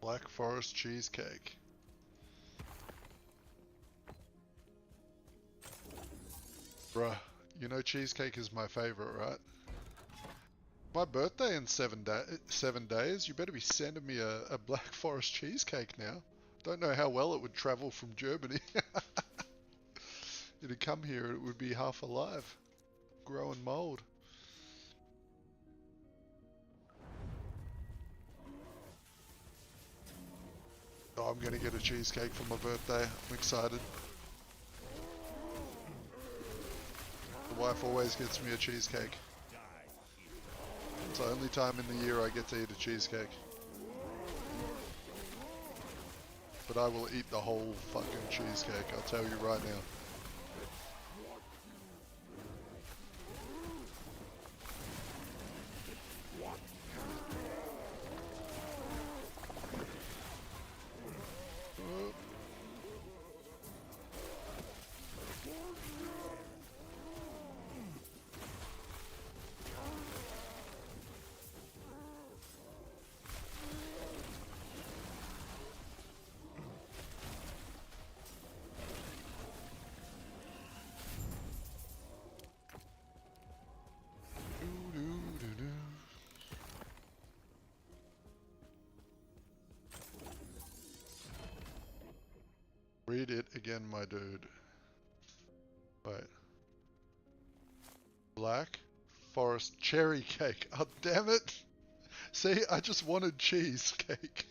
Black Forest cheesecake. Bruh, you know cheesecake is my favorite, right? My birthday in 7 days. You better be sending me a Black Forest cheesecake now. Don't know how well it would travel from Germany. It'd come here, it would be half alive, growing mold. Oh, I'm gonna get a cheesecake for my birthday. I'm excited. The wife always gets me a cheesecake. It's the only time in the year I get to eat a cheesecake. But I will eat the whole fucking cheesecake, I'll tell you right now. Read it again, my dude. Wait. Black Forest cherry cake. Oh, damn it. See, I just wanted cheesecake.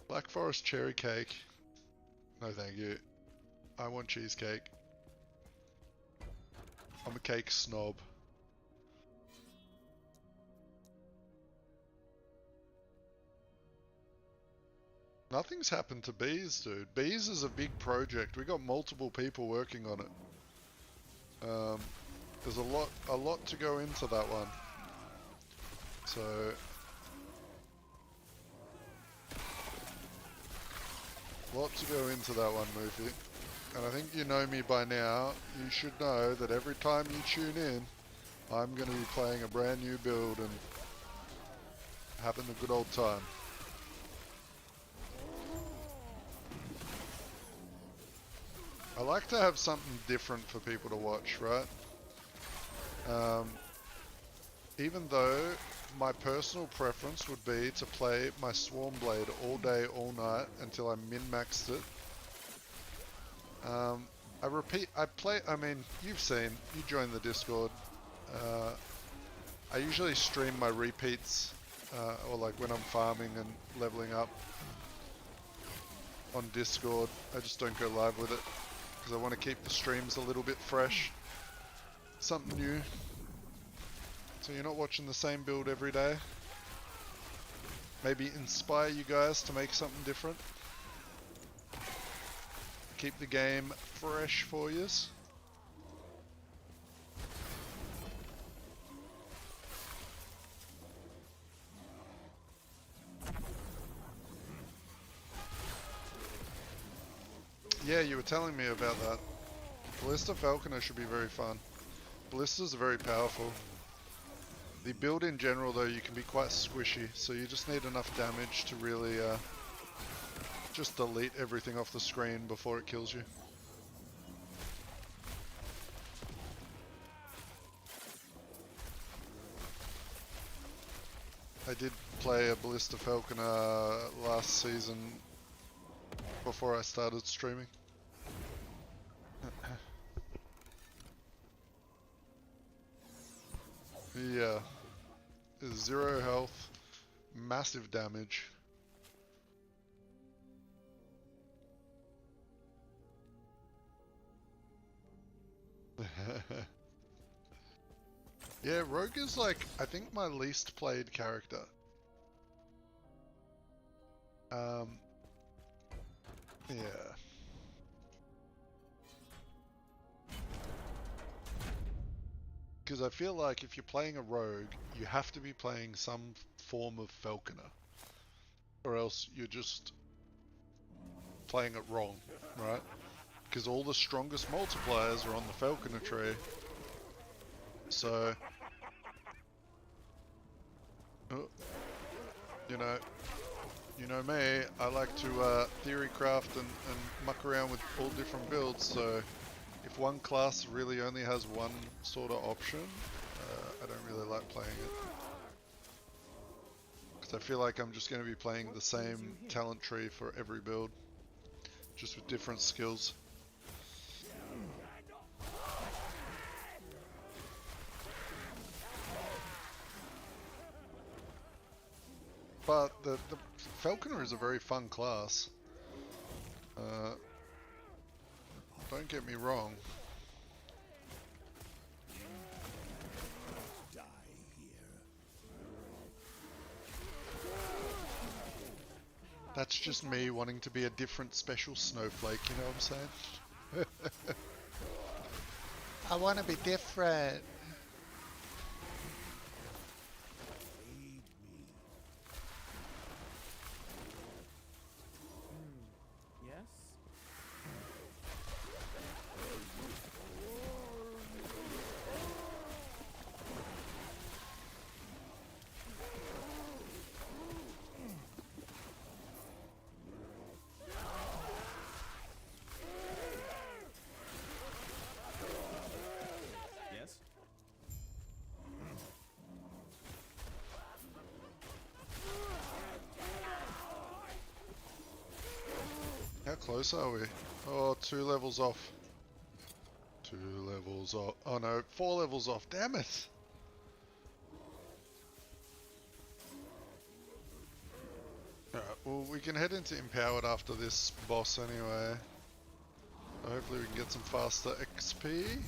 Black Forest cherry cake. No, thank you. I want cheesecake. I'm a cake snob. Nothing's happened to Bees, dude. Bees is a big project. We got multiple people working on it. There's a lot to go into that one. So lot to go into that one, Moofy. And I think you know me by now. You should know that every time you tune in, I'm going to be playing a brand new build and having a good old time. I like to have something different for people to watch, right? Even though my personal preference would be to play my Swarmblade all day, all night until I min-maxed it. I mean, you've seen, you joined the Discord. I usually stream my repeats, or like when I'm farming and leveling up on Discord. I just don't go live with it. Because I want to keep the streams a little bit fresh. Something new. So you're not watching the same build every day. Maybe inspire you guys to make something different. Keep the game fresh for yous. Yeah, you were telling me about that. Ballista Falconer should be very fun. Ballistas are very powerful. The build in general though, you can be quite squishy, so you just need enough damage to really just delete everything off the screen before it kills you. I did play a Ballista Falconer last season before I started streaming. Yeah. 0 health, massive damage. Yeah, Rogue is like, I think my least played character. Yeah. Because I feel like if you're playing a rogue, you have to be playing some form of falconer. Or else you're just playing it wrong, right? Because all the strongest multipliers are on the falconer tree. So, you know me, I like to theory craft and muck around with all different builds, so if one class really only has one sort of option, I don't really like playing it. Because I feel like I'm just going to be playing the same talent tree for every build, just with different skills. But the Falconer is a very fun class. Don't get me wrong. Die here. That's just me wanting to be a different special snowflake, you know what I'm saying? I want to be different. Yes? Yes? How close are we? Oh, 2 levels off. 2 levels off. Oh no, 4 levels off. Damn it! Alright, well we can head into Empowered after this boss anyway. So hopefully we can get some faster XP.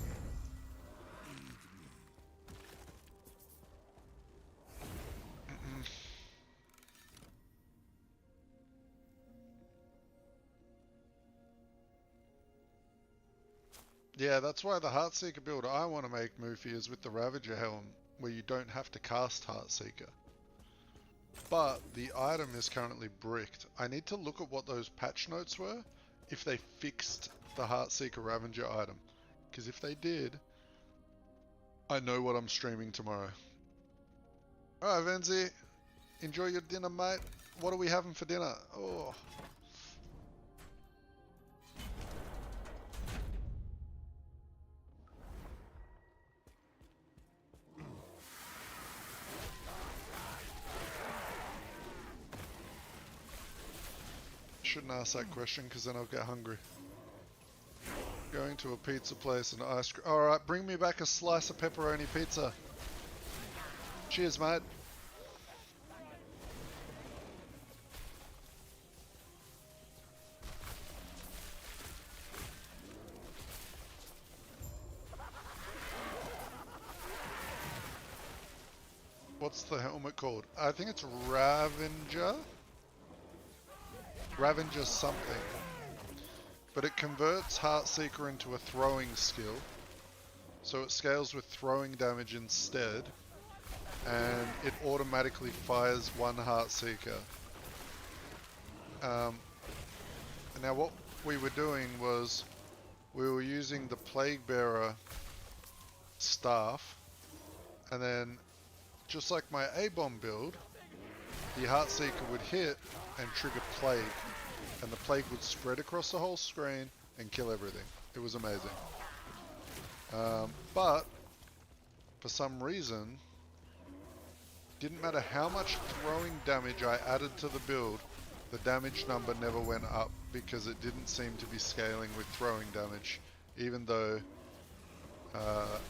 Yeah, that's why the Heartseeker build I want to make, Moofy, is with the Ravager Helm, where you don't have to cast Heartseeker. But the item is currently bricked. I need to look at what those patch notes were, if they fixed the Heartseeker Ravager item. Because if they did, I know what I'm streaming tomorrow. Alright, Venzi, enjoy your dinner, mate. What are we having for dinner? Oh. Shouldn't ask that question because then I'll get hungry. Going to a pizza place and ice cream. Alright, bring me back a slice of pepperoni pizza. Cheers, mate. What's the helmet called? I think it's Ravager. Ravager something. But it converts Heartseeker into a throwing skill. So it scales with throwing damage instead. And it automatically fires one Heartseeker. Now what we were doing was we were using the Plague Bearer staff. And then just like my A-bomb build, the Heartseeker would hit and trigger Plague. And the Plague would spread across the whole screen and kill everything. It was amazing. But, for some reason, didn't matter how much throwing damage I added to the build, the damage number never went up because it didn't seem to be scaling with throwing damage, even though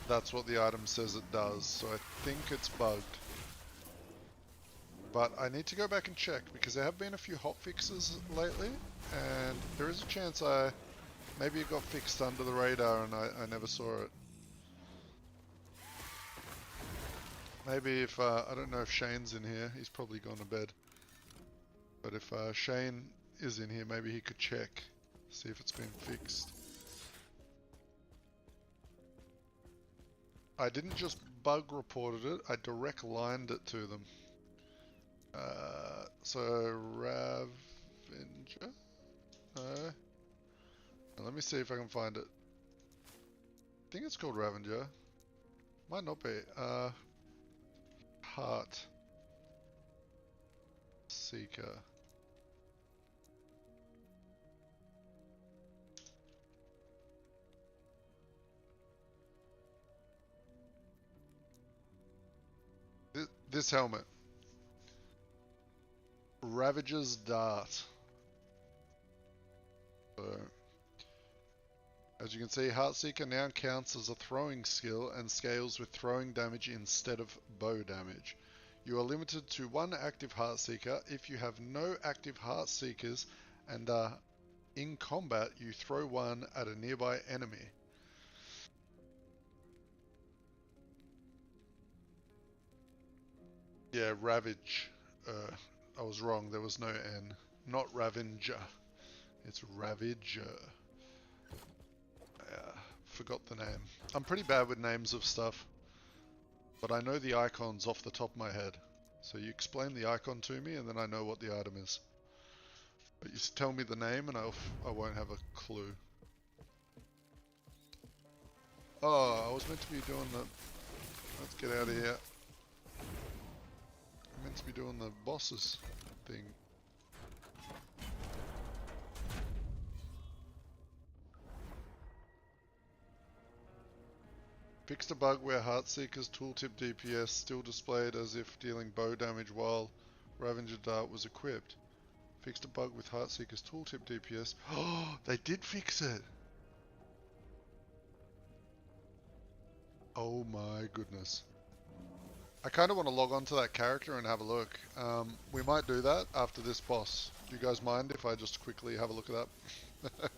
that's what the item says it does. So I think it's bugged. But I need to go back and check because there have been a few hotfixes lately, and there is a chance maybe it got fixed under the radar and I never saw it. Maybe if, I don't know if Shane's in here, he's probably gone to bed. But if Shane is in here, maybe he could check, see if it's been fixed. I didn't just bug reported it, I direct lined it to them. So Ravenger? No. Let me see if I can find it. I think it's called Ravenger. Might not be. Heartseeker. This helmet. Ravager's Dart. So, as you can see, Heartseeker now counts as a throwing skill and scales with throwing damage instead of bow damage. You are limited to one active Heartseeker. If you have no active Heartseekers and are in combat, you throw one at a nearby enemy. Yeah, Ravage. I was wrong, there was no N. Not Ravenger. It's Ravager. Forgot the name. I'm pretty bad with names of stuff, but I know the icons off the top of my head. So you explain the icon to me and then I know what the item is. But you tell me the name and I won't have a clue. Oh, I was meant to be doing the... Let's get out of here. I'm meant to be doing the bosses thing. Fixed a bug where Heartseeker's tooltip DPS still displayed as if dealing bow damage while Ravager Dart was equipped. Fixed a bug with Heartseeker's tooltip DPS. Oh, they did fix it! Oh my goodness. I kind of want to log on to that character and have a look. We might do that after this boss. Do you guys mind if I just quickly have a look at that?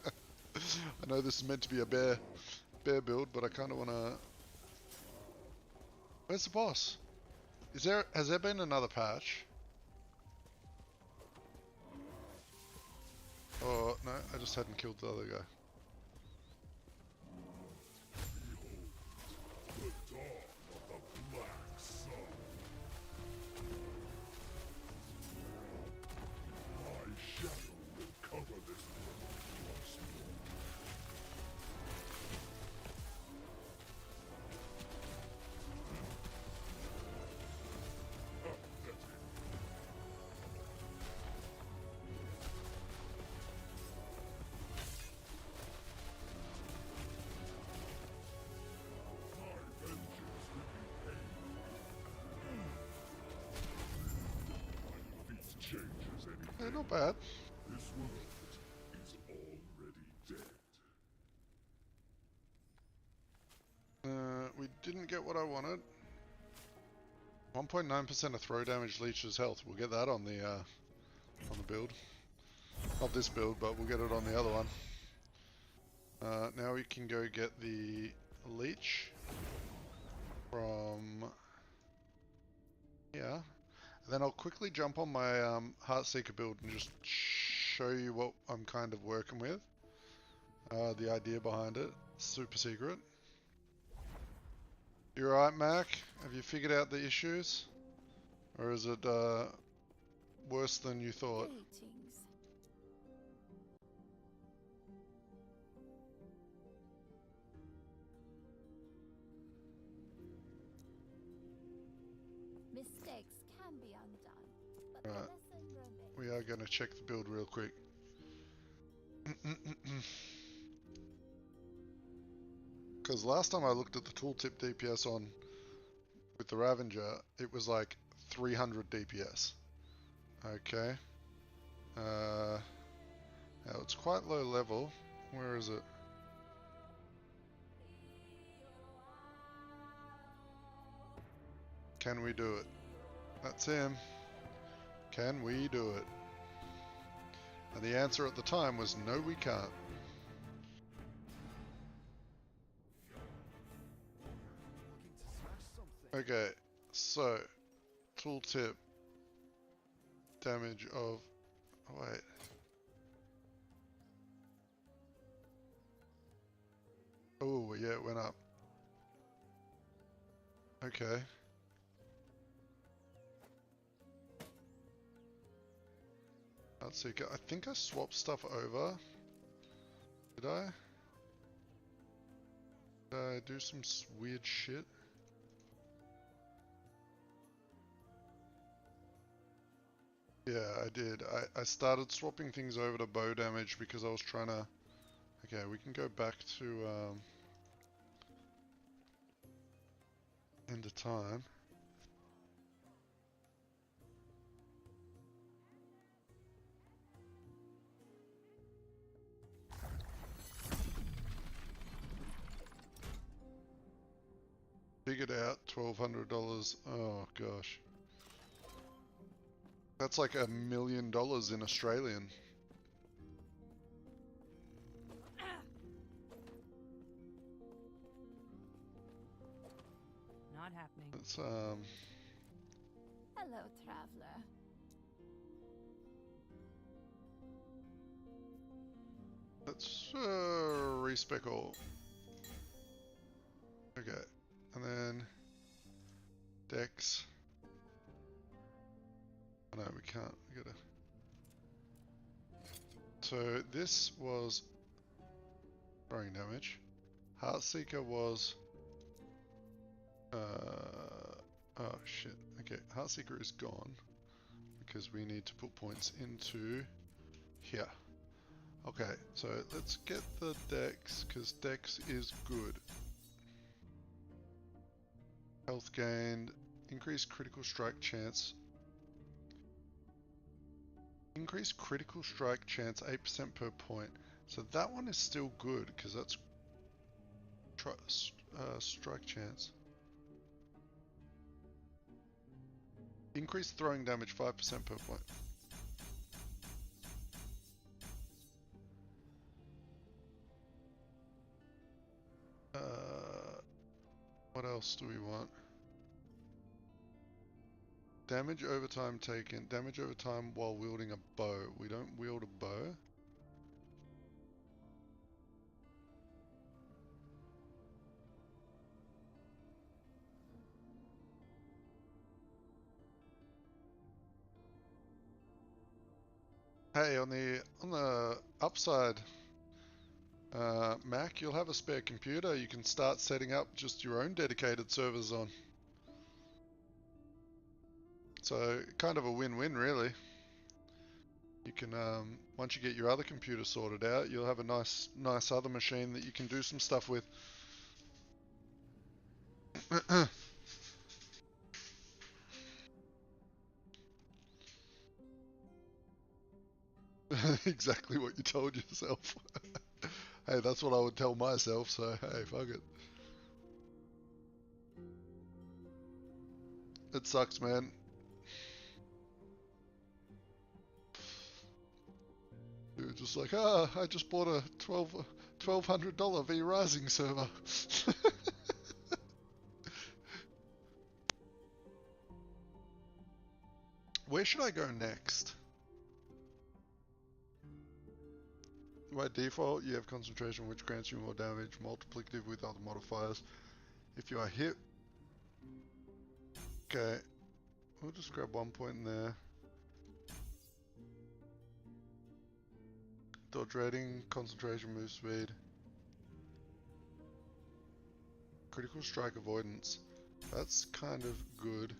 I know this is meant to be a bear build, but I kind of want to... Where's the boss? Has there been another patch? Oh, no, I just hadn't killed the other guy. Yeah, not bad. This world is already dead. We didn't get what I wanted. 1.9% of throw damage leeches health. We'll get that on the build. Not this build, but we'll get it on the other one. Now we can go get the leech from here. Then I'll quickly jump on my Heartseeker build and just show you what I'm kind of working with. The idea behind it. Super secret. You alright, Mac? Have you figured out the issues? Or is it worse than you thought? Greetings. Mistakes can be undone, but the Right. lesson remains. We are going to check the build real quick. Because last time I looked at the tooltip DPS on with the Ravager, it was like 300 DPS. Okay. Now it's quite low level. Where is it? Can we do it? That's him. Can we do it? And the answer at the time was no, we can't. Okay, so tooltip damage of, oh wait. Oh yeah, it went up. Okay. Heartseeker. I think I swapped stuff over. Did I? Did I do some weird shit? Yeah, I did. I started swapping things over to bow damage because I was trying to... Okay, we can go back to end of time. Figured out $1,200. Oh gosh. That's like $1 million in Australian. Not happening. It's Hello, traveler. let's respec all. Okay, and then Dex. Oh, no, we can't. We gotta. So this was throwing damage. Heartseeker was. Oh shit. Okay, Heartseeker is gone because we need to put points into here. Okay, so let's get the Dex because Dex is good. Health gained, increased critical strike chance. Increased critical strike chance 8% per point. So that one is still good because that's strike chance. Increased throwing damage 5% per point. What else do we want? Damage over time taken. Damage over time while wielding a bow. We don't wield a bow. Hey, on the upside, Mac, you'll have a spare computer. You can start setting up just your own dedicated servers on. So kind of a win-win, really. You can once you get your other computer sorted out, you'll have a nice other machine that you can do some stuff with. Exactly what you told yourself. Hey, that's what I would tell myself, so hey, fuck it. It sucks, man. You're just like, I just bought a $1,200 V-Rising server. Where should I go next? By default, you have concentration, which grants you more damage, multiplicative with other modifiers. If you are hit... Okay, we'll just grab 1 point in there. Dodge rating, concentration, move speed. Critical strike avoidance. That's kind of good.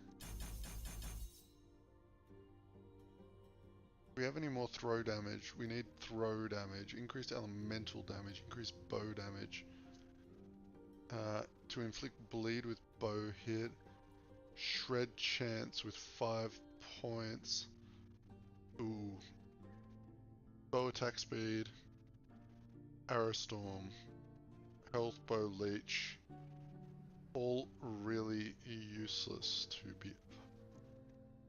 Do we have any more throw damage? We need throw damage. Increased elemental damage. Increased bow damage. To inflict bleed with bow hit. Shred chance with 5 points. Ooh. Bow attack speed. Arrow storm. Health bow leech. All really useless to be.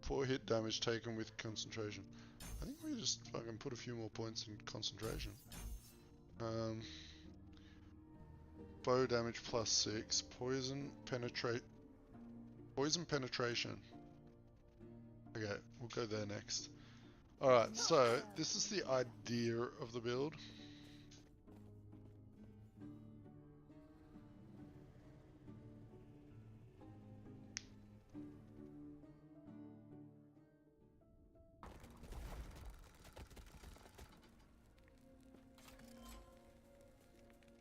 4 hit damage taken with concentration. I think we just fucking put a few more points in concentration. Bow damage plus 6. Poison penetration. Okay, we'll go there next. Alright, so this is the idea of the build.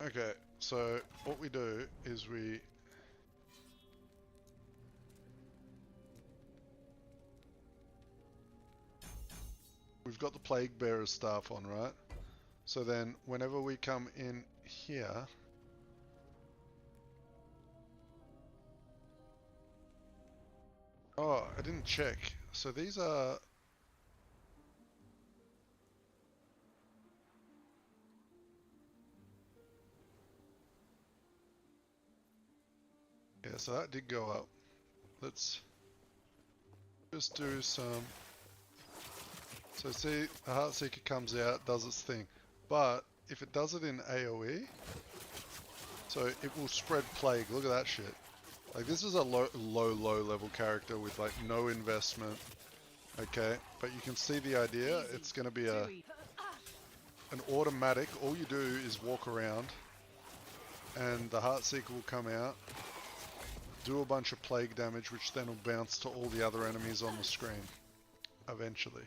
Okay, so what we do is we've got the Plague Bearer staff on, right? So then whenever we come in here, oh, I didn't check. So these are, yeah, so that did go up. Let's just do some, so see, the Heartseeker comes out, does its thing. But if it does it in AoE, so it will spread plague. Look at that shit. Like, this is a low level character with like no investment. Okay, but you can see the idea. It's going to be an automatic. All you do is walk around and the Heartseeker will come out, do a bunch of plague damage, which then will bounce to all the other enemies on the screen eventually.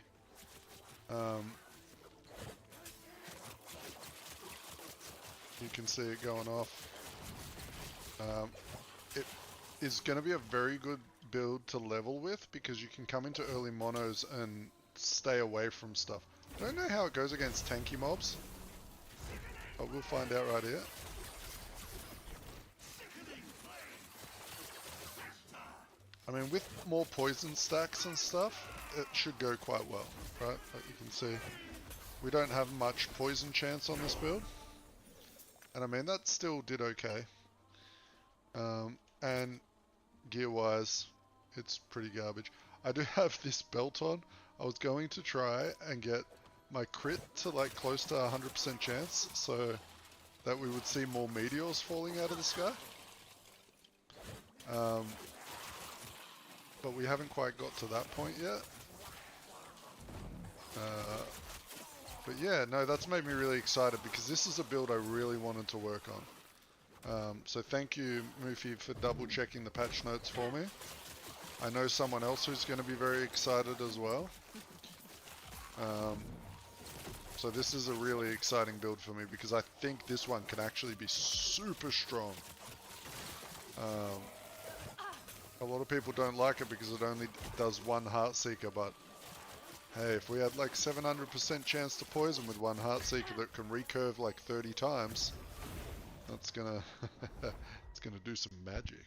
You can see it going off. It is going to be a very good build to level with because you can come into early monos and stay away from stuff. I don't know how it goes against tanky mobs, but we'll find out right here. I mean, with more poison stacks and stuff, it should go quite well, right? Like you can see, we don't have much poison chance on this build. And I mean, that still did okay. And gear-wise, it's pretty garbage. I do have this belt on. I was going to try and get my crit to like close to 100% chance, so that we would see more meteors falling out of the sky. But we haven't quite got to that point yet. But yeah, no, that's made me really excited because this is a build I really wanted to work on. So thank you, Mufi, for double checking the patch notes for me. I know someone else who's going to be very excited as well. So this is a really exciting build for me because I think this one can actually be super strong. A lot of people don't like it because it only does one Heartseeker, but hey, if we had like 700% chance to poison with one Heartseeker that can recurve like 30 times, that's gonna it's gonna do some magic.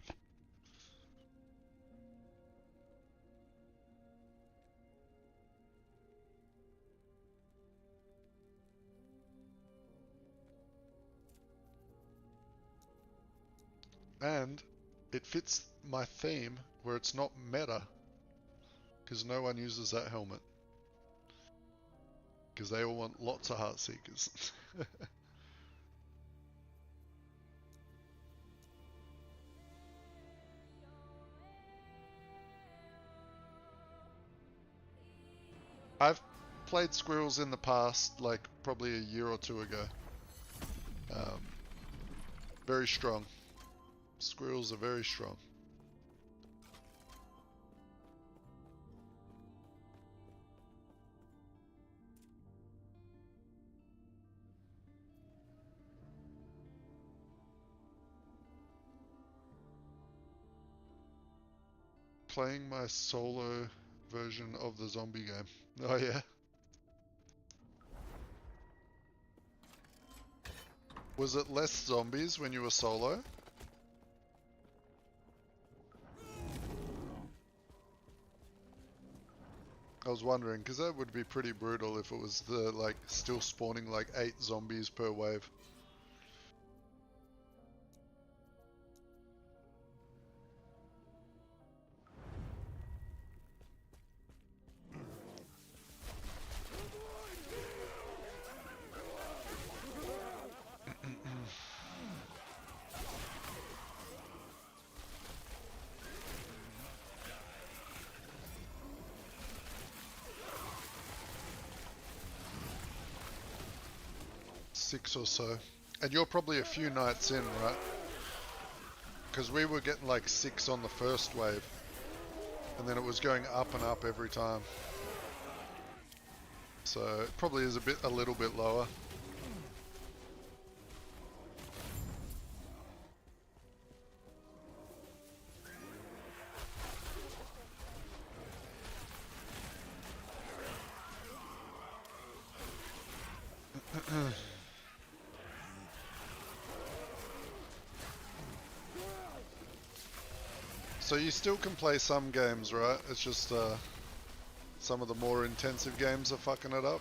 And it fits my theme where it's not meta, because no one uses that helmet. Because they all want lots of Heartseekers. I've played squirrels in the past, like probably a year or two ago. Very strong. Squirrels are very strong. Playing my solo version of the zombie game. Oh yeah? Was it less zombies when you were solo? I was wondering, because that would be pretty brutal if it was the, like, still spawning like 8 zombies per wave. Six or so. And you're probably a few nights in, right? Because we were getting like 6 on the first wave. And then it was going up and up every time. So it probably is a little bit lower. So you still can play some games, right? It's just some of the more intensive games are fucking it up.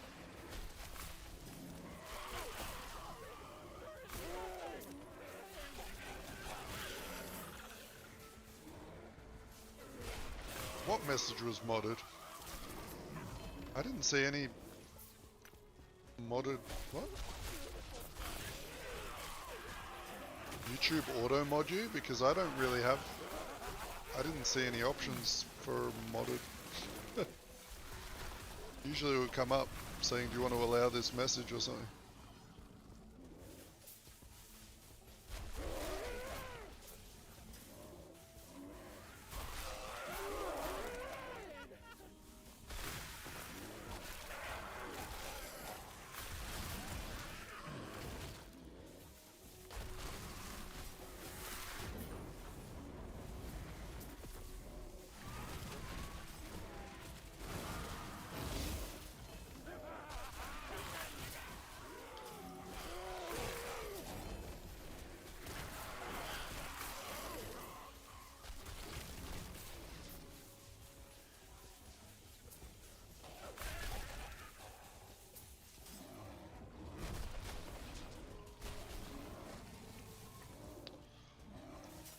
What message was modded? I didn't see any modded... What? YouTube auto mod you? Because I don't really have... I didn't see any options for modded. Usually it would come up saying, do you want to allow this message or something?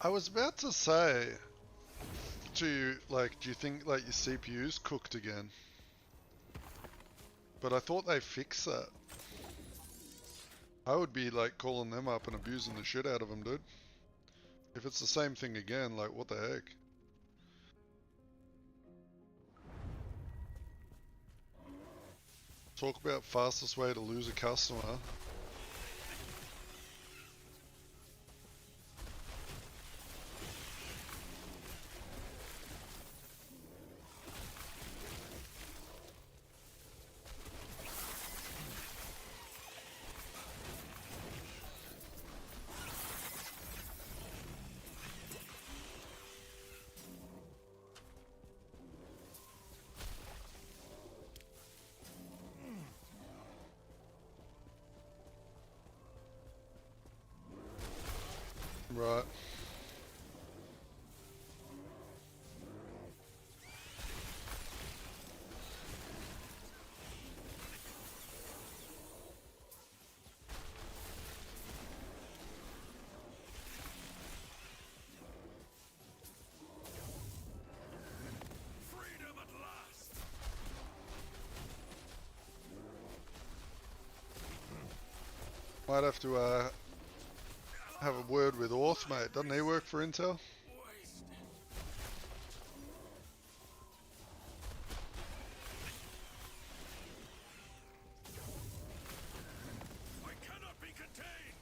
I was about to say to you, like, do you think like your CPU's cooked again? But I thought they fixed that. I would be like calling them up and abusing the shit out of them, dude. If it's the same thing again, like what the heck? Talk about fastest way to lose a customer. Right. Freedom at last. Might have to have a word with Orth, mate. Doesn't he work for Intel? I cannot be contained.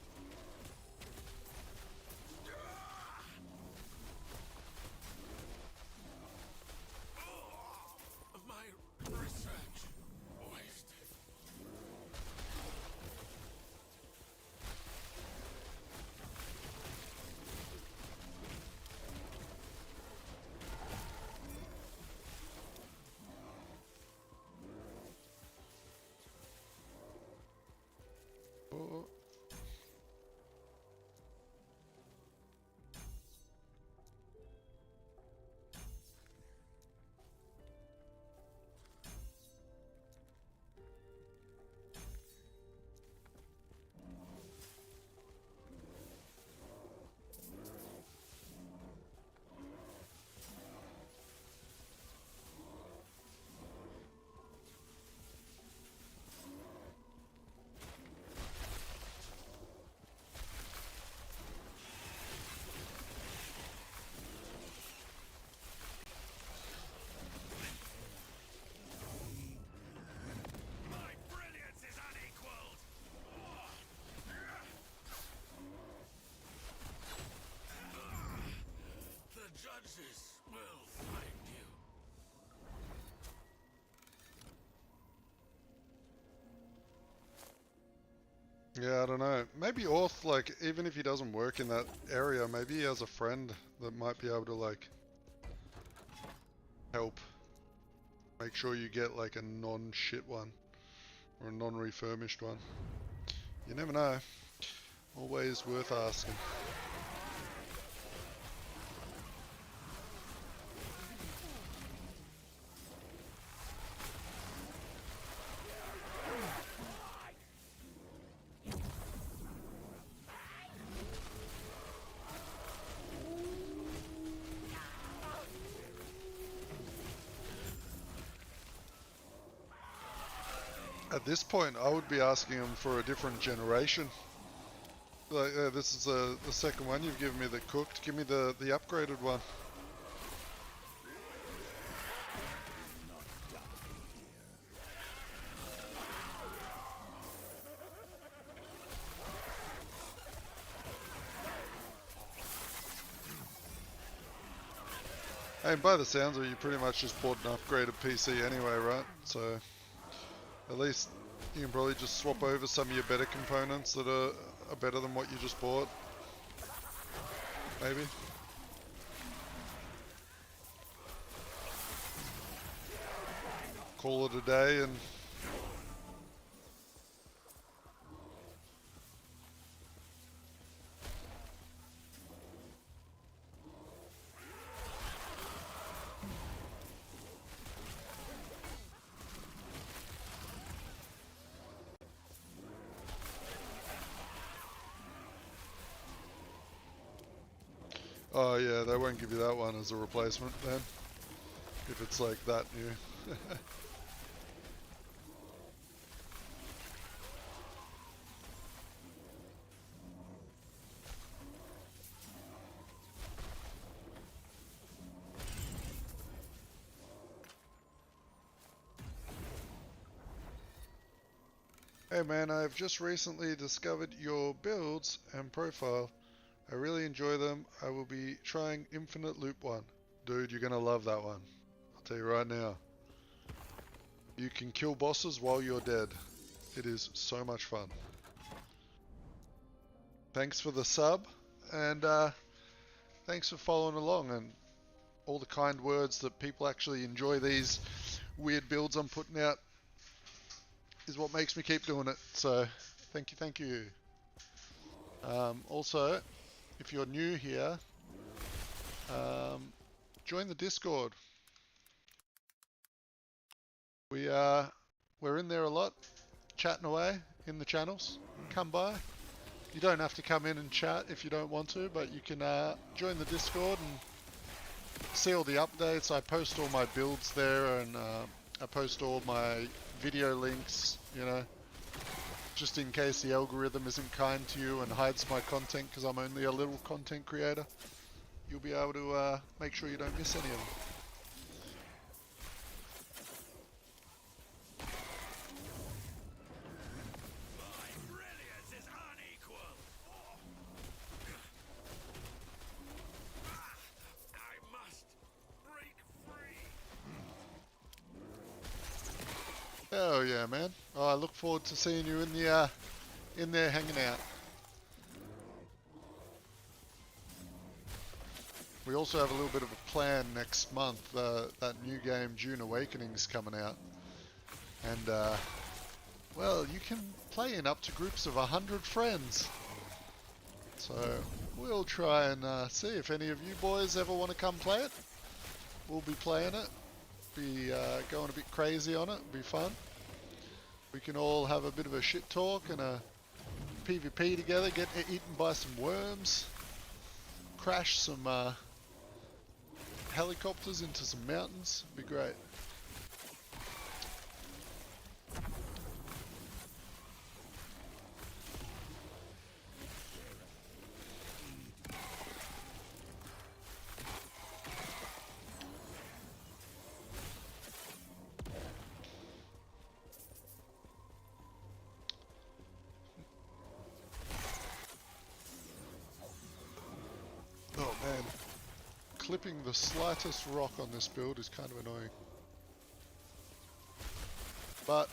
My research wasted. Oh. My brilliance is unequaled. The judges will find you. Yeah, I don't know. Maybe Orth, like, even if he doesn't work in that area, maybe he has a friend that might be able to, like, help. Make sure you get, like, a non-shit one. Or a non-refurbished one. You never know. Always worth asking. At this point, I would be asking them for a different generation. Like, this is the second one you've given me that cooked. Give me the upgraded one. And by the sounds of it, you pretty much just bought an upgraded PC anyway, right? So at least you can probably just swap over some of your better components that are better than what you just bought. Maybe. Call it a day and... Oh yeah, they won't give you that one as a replacement then, if it's like that new. Hey man, I've just recently discovered your builds and profile. I really enjoy them. I will be trying Infinite Loop 1. Dude, you're gonna love that one. I'll tell you right now. You can kill bosses while you're dead. It is so much fun. Thanks for the sub, and thanks for following along, and all the kind words that people actually enjoy these weird builds I'm putting out is what makes me keep doing it. So, thank you, thank you. Also, if you're new here, join the Discord. We're in there a lot, chatting away in the channels. Come by. You don't have to come in and chat if you don't want to, but you can join the Discord and see all the updates. I post all my builds there, and I post all my video links, you know, just in case the algorithm isn't kind to you and hides my content because I'm only a little content creator. You'll be able to make sure you don't miss any of them. Oh yeah, man. Oh, I look forward to seeing you in the in there hanging out. We also have a little bit of a plan next month. That new game, June Awakening's coming out, and well, you can play in up to groups of 100 friends. So we'll try and see if any of you boys ever want to come play it. We'll be playing it. Be going a bit crazy on it. Be fun. We can all have a bit of a shit talk and a PvP together. Get eaten by some worms. Crash some helicopters into some mountains. Be great. Oh man, clipping the slightest rock on this build is kind of annoying. But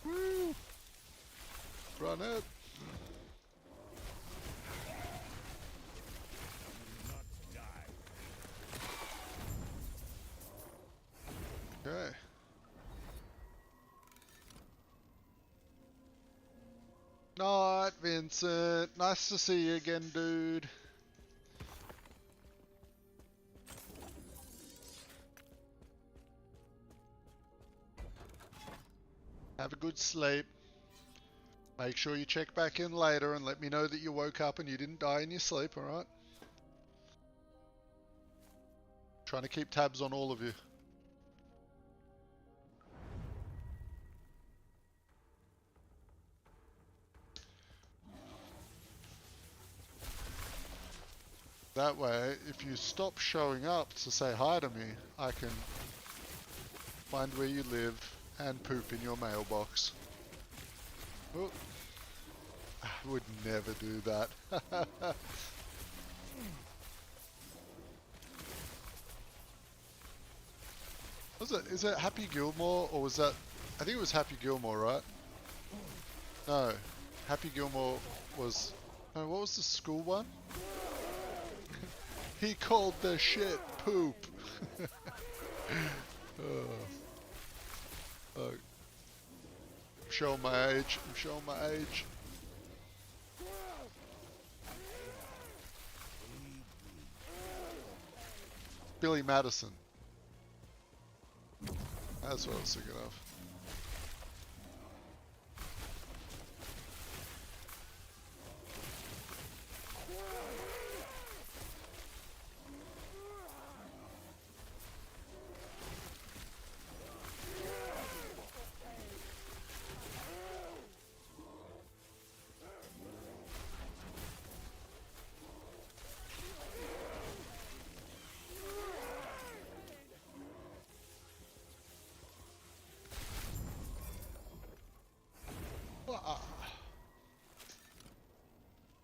woo! Run it! Okay. Night, Vincent. Nice to see you again, dude. Have a good sleep. Make sure you check back in later and let me know that you woke up and you didn't die in your sleep, alright? Trying to keep tabs on all of you. That way, if you stop showing up to say hi to me, I can find where you live and poop in your mailbox. Oh. I would never do that. Is it Happy Gilmore, or was that... I think it was Happy Gilmore, right? No. Happy Gilmore was... No, what was the school one? He called the shit poop. I'm showing my age. I'm showing my age. Billy Madison. That's what I was thinking of.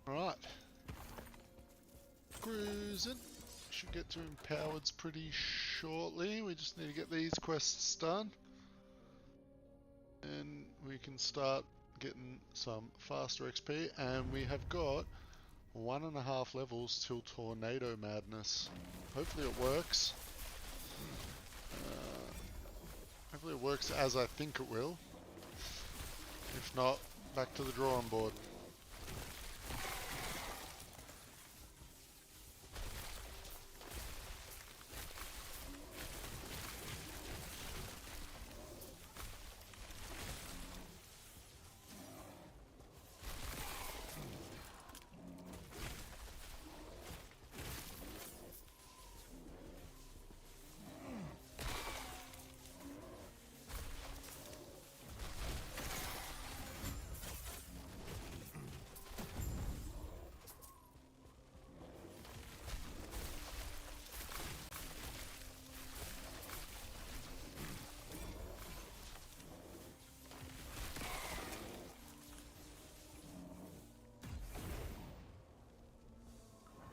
Alright. Cruising. Should get to Empowered's pretty shortly. We just need to get these quests done. And we can start getting some faster XP. And we have got 1.5 levels till Tornado Madness. Hopefully it works. Hopefully it works as I think it will. If not, back to the drawing board.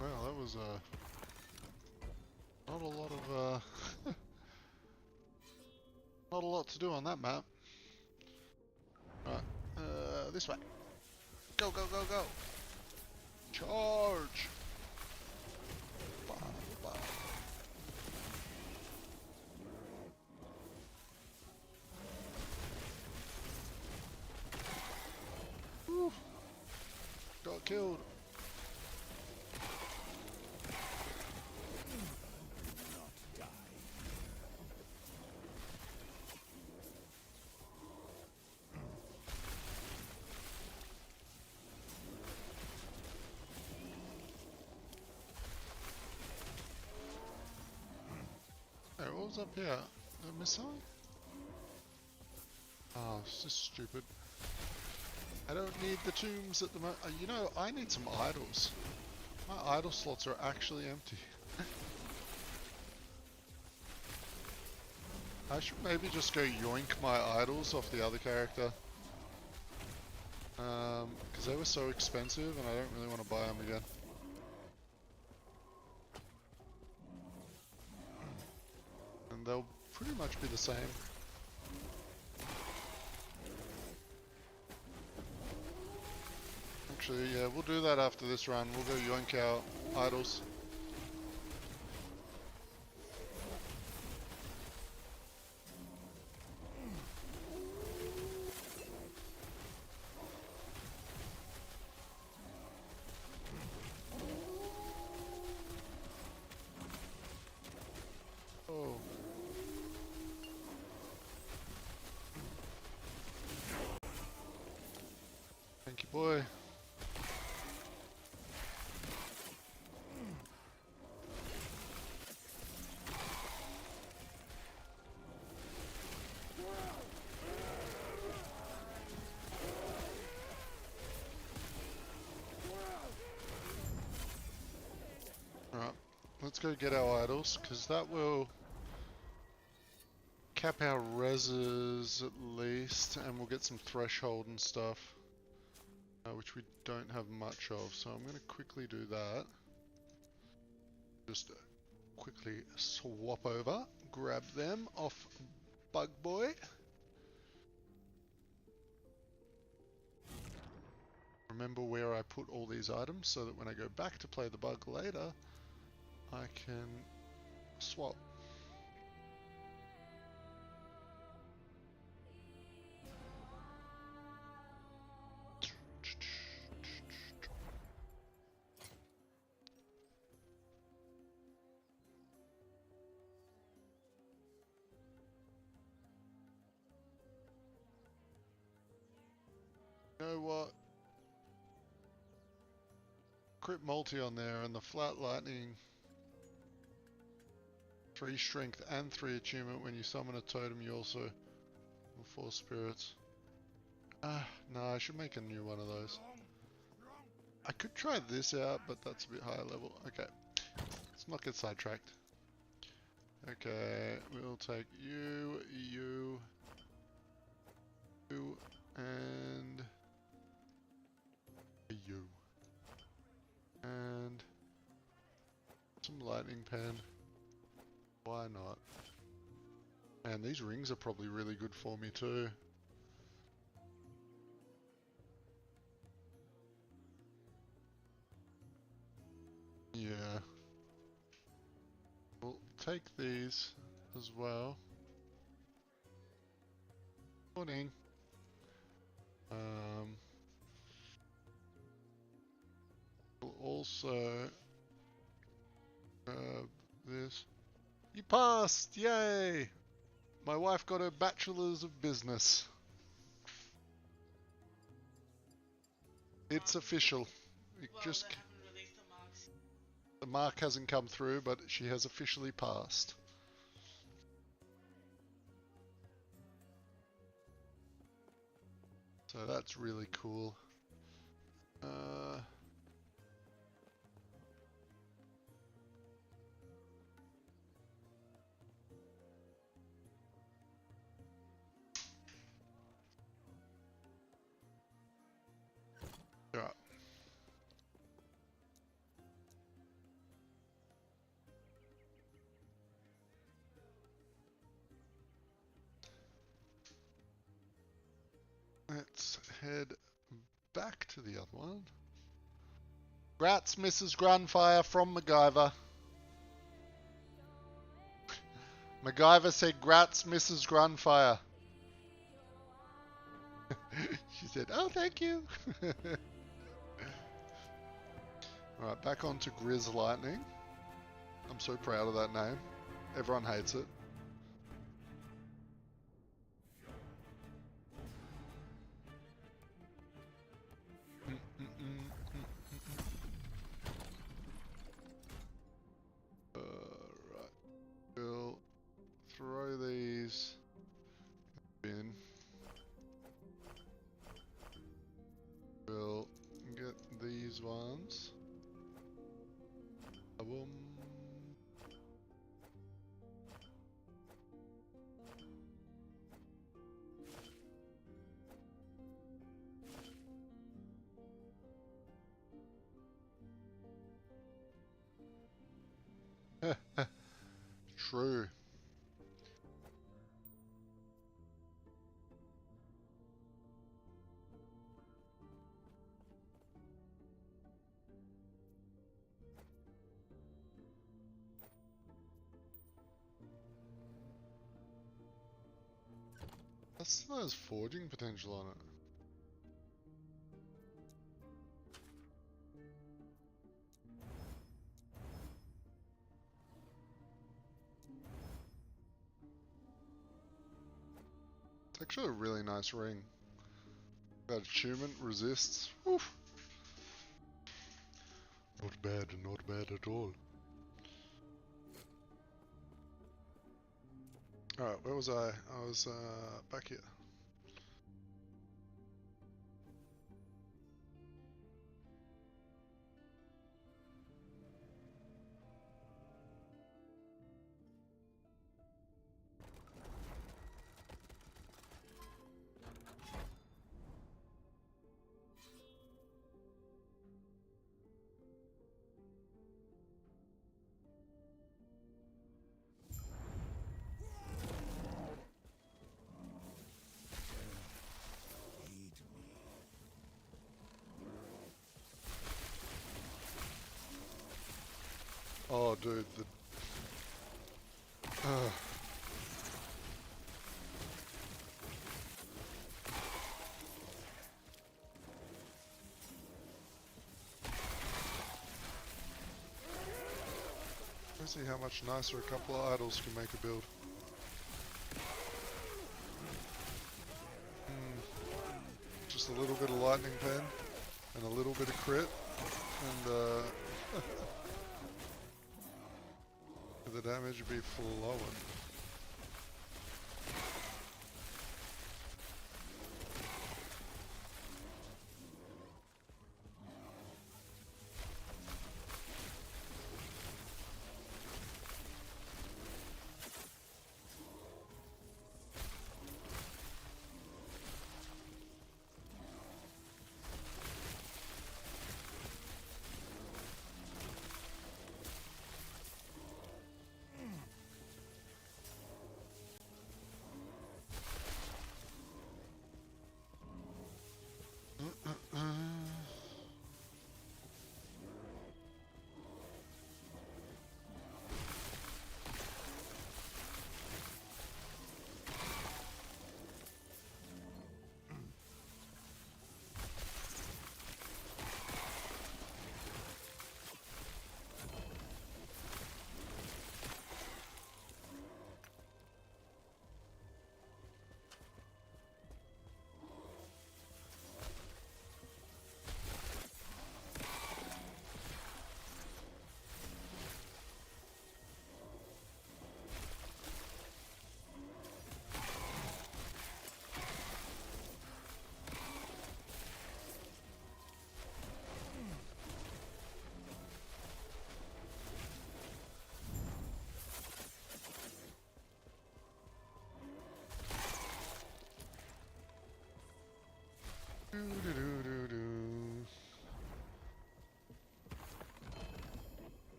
Well, that was not a lot of not a lot to do on that map. Right, this way. Go, go, go, go! Charge! Bah, bah. Woo. Got killed. Hey, what was up here? A missile? Oh, it's just stupid. I don't need the tombs at the moment. You know, I need some idols. My idol slots are actually empty. I should maybe just go yoink my idols off the other character. Because they were so expensive and I don't really want to buy them again. And they'll pretty much be the same. Actually, yeah, we'll do that after this run. We'll go yoink our idols. let's go get our idols, because that will cap our reses at least, and we'll get some threshold and stuff, which we don't have much of. So I'm going to quickly do that. Just quickly swap over, grab them off Bug Boy. Remember where I put all these items so that when I go back to play the bug later, I can swap. You know what? Crit multi on there and the flat lightning. 3 strength and 3 attunement. When you summon a totem, you also will 4 spirits. No, I should make a new one of those. I could try this out, but that's a bit higher level. Okay, let's not get sidetracked. Okay, we'll take you, and you. And some lightning pen. Why not? Man, these rings are probably really good for me too. Yeah. We'll take these as well. Morning. We'll also this. You passed! Yay! My wife got her Bachelor's of Business. It's official. It just the mark hasn't come through, but she has officially passed. So that's really cool. Yeah. Let's head back to the other one. Grats, Mrs. Grunfire from MacGyver. MacGyver said, "Grats, Mrs. Grunfire." She said, "Oh, thank you." Alright, back on to Grizz Lightning. I'm so proud of that name. Everyone hates it. Alright, we'll throw these in. We'll get these ones. Boom. True. That still has forging potential on it. It's actually a really nice ring. That attunement resists. Oof. Not bad at all. Alright, where was I? I was back here. Oh, dude, the... Let's see how much nicer a couple of idols can make a build. Just a little bit of lightning pen and a little bit of crit, and the damage would be flowing.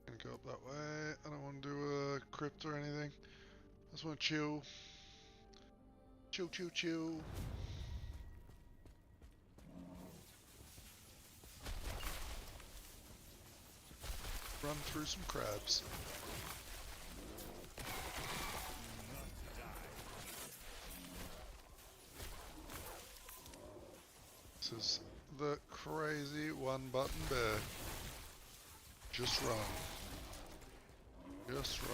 Gonna go up that way. I don't want to do a crypt or anything. I just want to chill. Chill, chill, chill. Run through some crabs. This is the crazy one button bear. Just run. Just run.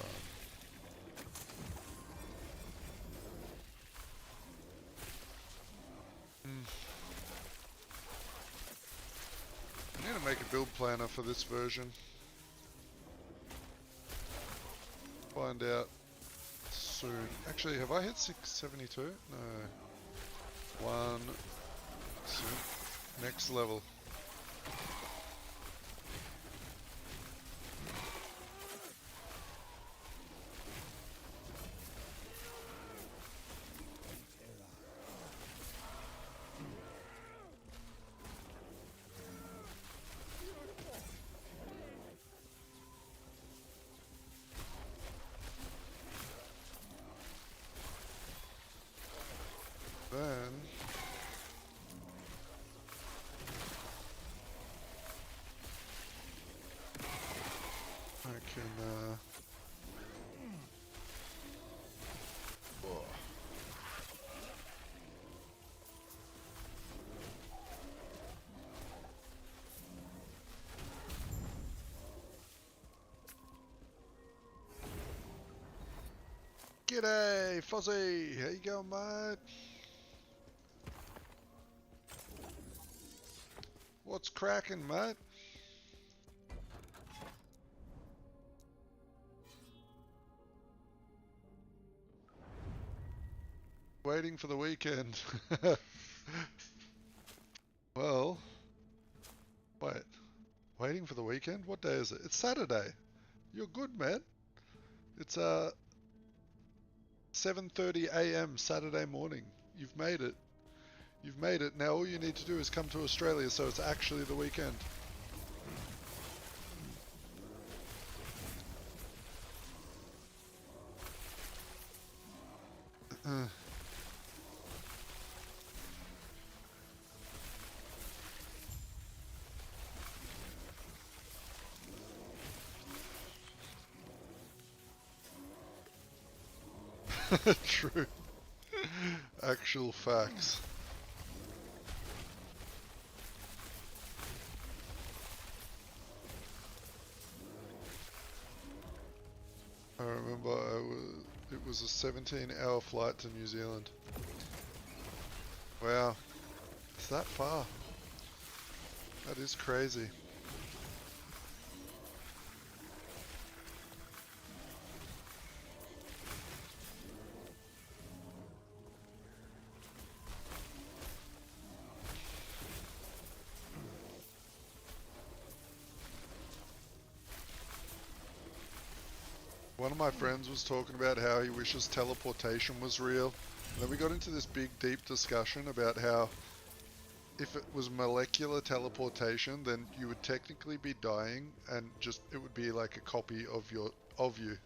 I need to make a build planner for this version. Find out soon. Actually, have I hit 672? No. One. Soon. Next level. Then I can oh. G'day, Fozzie! How you going, mate? What's cracking, mate? Waiting for the weekend. Well, wait. Waiting for the weekend? What day is it? It's Saturday. You're good, man. It's 7:30 a.m. Saturday morning. You've made it. You've made it. Now all you need to do is come to Australia so it's actually the weekend. True. Actual facts. I remember it was a 17-hour flight to New Zealand. Wow, it's that far. That is crazy. One of my friends was talking about how he wishes teleportation was real. And then we got into this big, deep discussion about how if it was molecular teleportation, then you would technically be dying, and just it would be like a copy of you.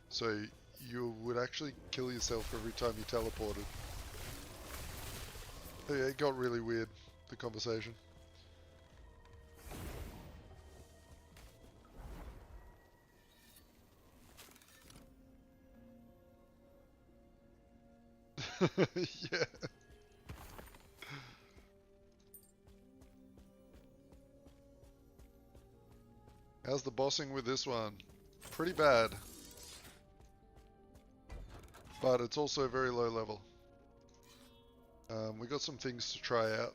So you would actually kill yourself every time you teleported. Yeah, it got really weird, the conversation. Yeah. How's the bossing with this one? Pretty bad. But it's also very low level. We got some things to try out.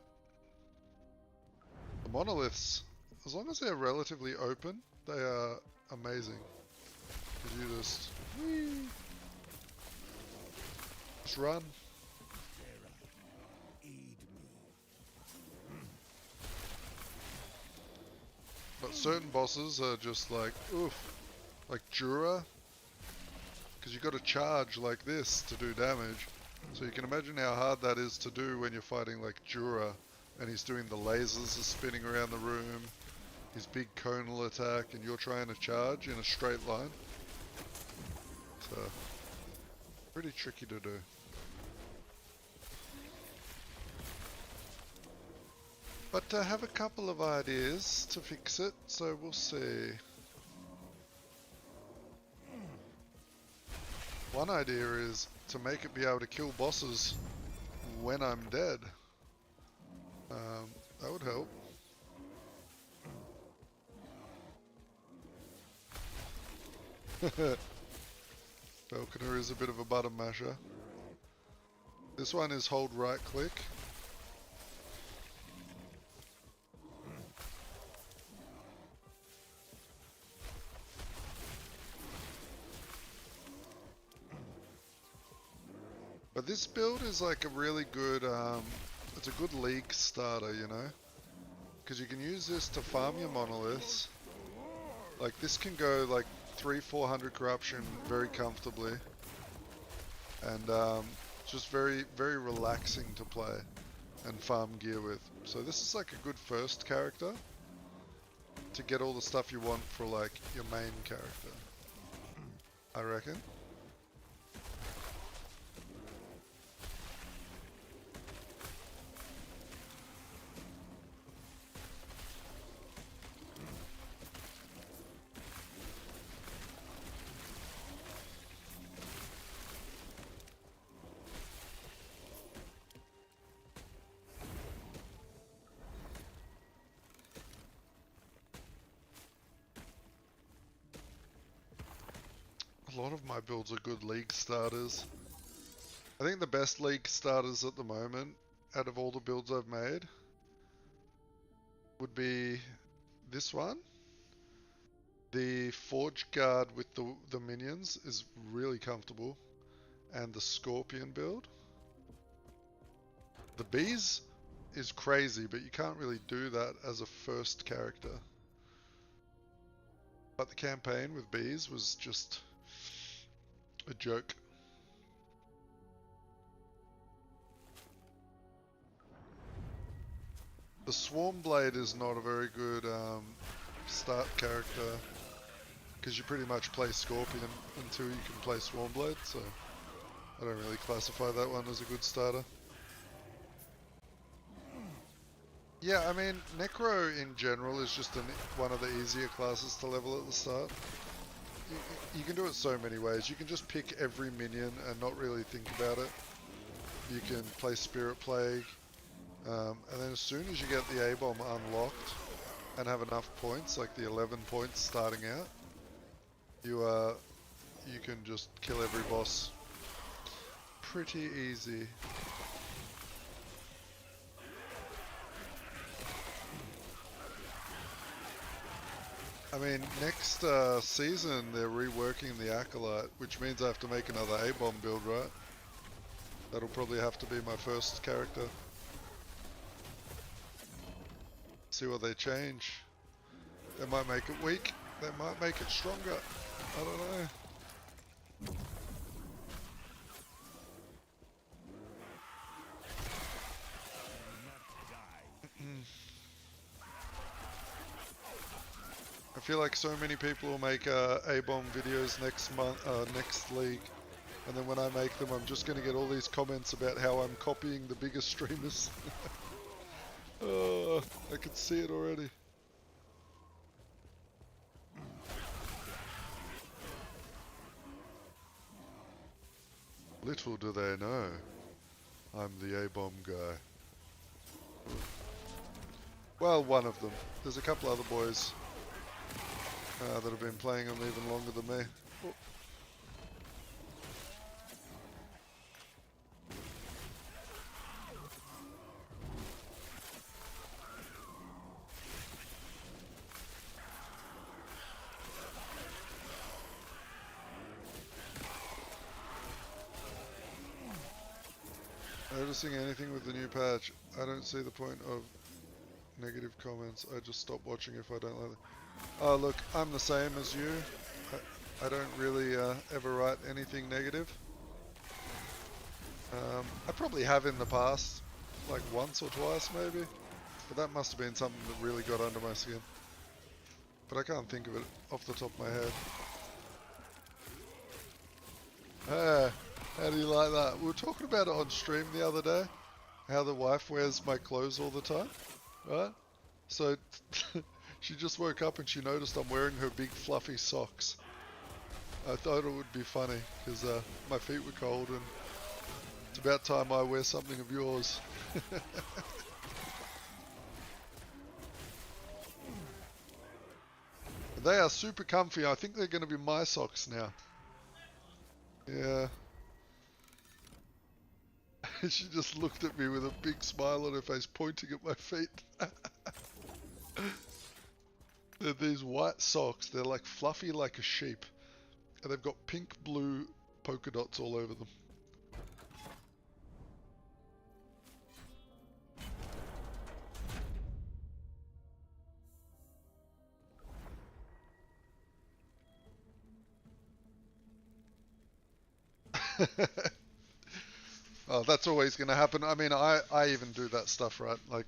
The monoliths, as long as they're relatively open, they are amazing. You just... whee, just run. But certain bosses are just like, oof. Like Jura. Because you got to charge like this to do damage. So you can imagine how hard that is to do when you're fighting like Jura. And he's doing the lasers are spinning around the room. His big conal attack, and you're trying to charge in a straight line. So, pretty tricky to do. But I have a couple of ideas to fix it, so we'll see. One idea is to make it be able to kill bosses when I'm dead. That would help. Falconer is a bit of a button masher. This one is hold right click. But this build is like a really good, it's a good league starter, you know? Because you can use this to farm your monoliths. Like this can go like 300-400 corruption very comfortably. And just very, very relaxing to play and farm gear with. So this is like a good first character to get all the stuff you want for like your main character, I reckon. A lot of my builds are good league starters. I think the best league starters at the moment, out of all the builds I've made, would be this one. The Forge Guard with the minions is really comfortable. And the Scorpion build. The Bees is crazy, but you can't really do that as a first character. But the campaign with Bees was just a joke. The Swarmblade is not a very good start character, because you pretty much play Scorpion until you can play Swarmblade, so I don't really classify that one as a good starter. Yeah, I mean, Necro in general is just one of the easier classes to level at the start. you can do it so many ways. You can just pick every minion and not really think about it. You can play Spirit Plague, and then as soon as you get the A-bomb unlocked and have enough points, like the 11 points starting out, you can just kill every boss pretty easy. I mean, next season they're reworking the Acolyte, which means I have to make another A-bomb build, right? That'll probably have to be my first character. See what they change. They might make it weak, they might make it stronger. I don't know. I feel like so many people will make A-bomb videos next month, next league, and then when I make them, I'm just going to get all these comments about how I'm copying the biggest streamers. Oh, I can see it already. Little do they know, I'm the A-bomb guy. Well, one of them. There's a couple other boys that have been playing them even longer than me. Oh. Noticing anything with the new patch? I don't see the point of negative comments. I just stop watching if I don't like it. Oh look, I'm the same as you. I don't really ever write anything negative. I probably have in the past, like once or twice maybe, but that must have been something that really got under my skin. But I can't think of it off the top of my head. How do you like that? We were talking about it on stream the other day, how the wife wears my clothes all the time, right? So she just woke up and she noticed I'm wearing her big fluffy socks. I thought it would be funny because my feet were cold and it's about time I wear something of yours. They are super comfy. I think they're going to be my socks now. Yeah. She just looked at me with a big smile on her face, pointing at my feet. They're these white socks. They're like fluffy like a sheep. And they've got pink, blue polka dots all over them. Oh, that's always going to happen. I mean, I even do that stuff, right? Like,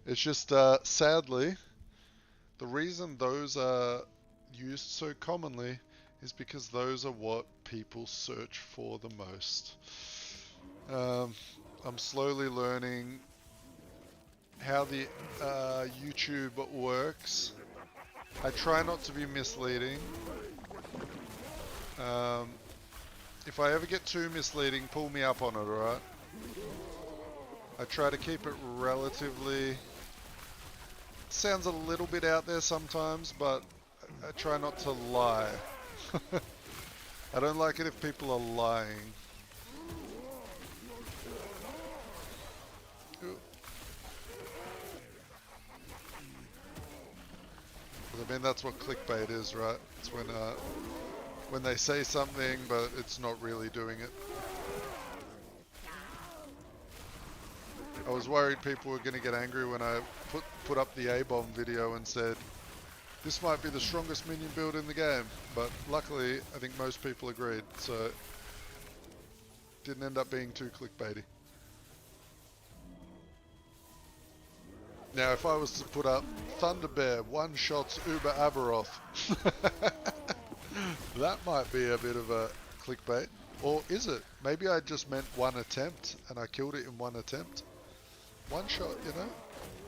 it's just, sadly, the reason those are used so commonly is because those are what people search for the most. I'm slowly learning how the YouTube works. I try not to be misleading. If I ever get too misleading, pull me up on it, alright? I try to keep it relatively... Sounds a little bit out there sometimes, but I try not to lie. I don't like it if people are lying. I mean, that's what clickbait is, right? It's when they say something, but it's not really doing it. I was worried people were going to get angry when I put up the A-bomb video and said, this might be the strongest minion build in the game, but luckily I think most people agreed, so it didn't end up being too clickbaity. Now if I was to put up Thunderbear one-shots Uber Aberoth, that might be a bit of a clickbait. Or is it? Maybe I just meant one attempt and I killed it in one attempt. One shot, you know?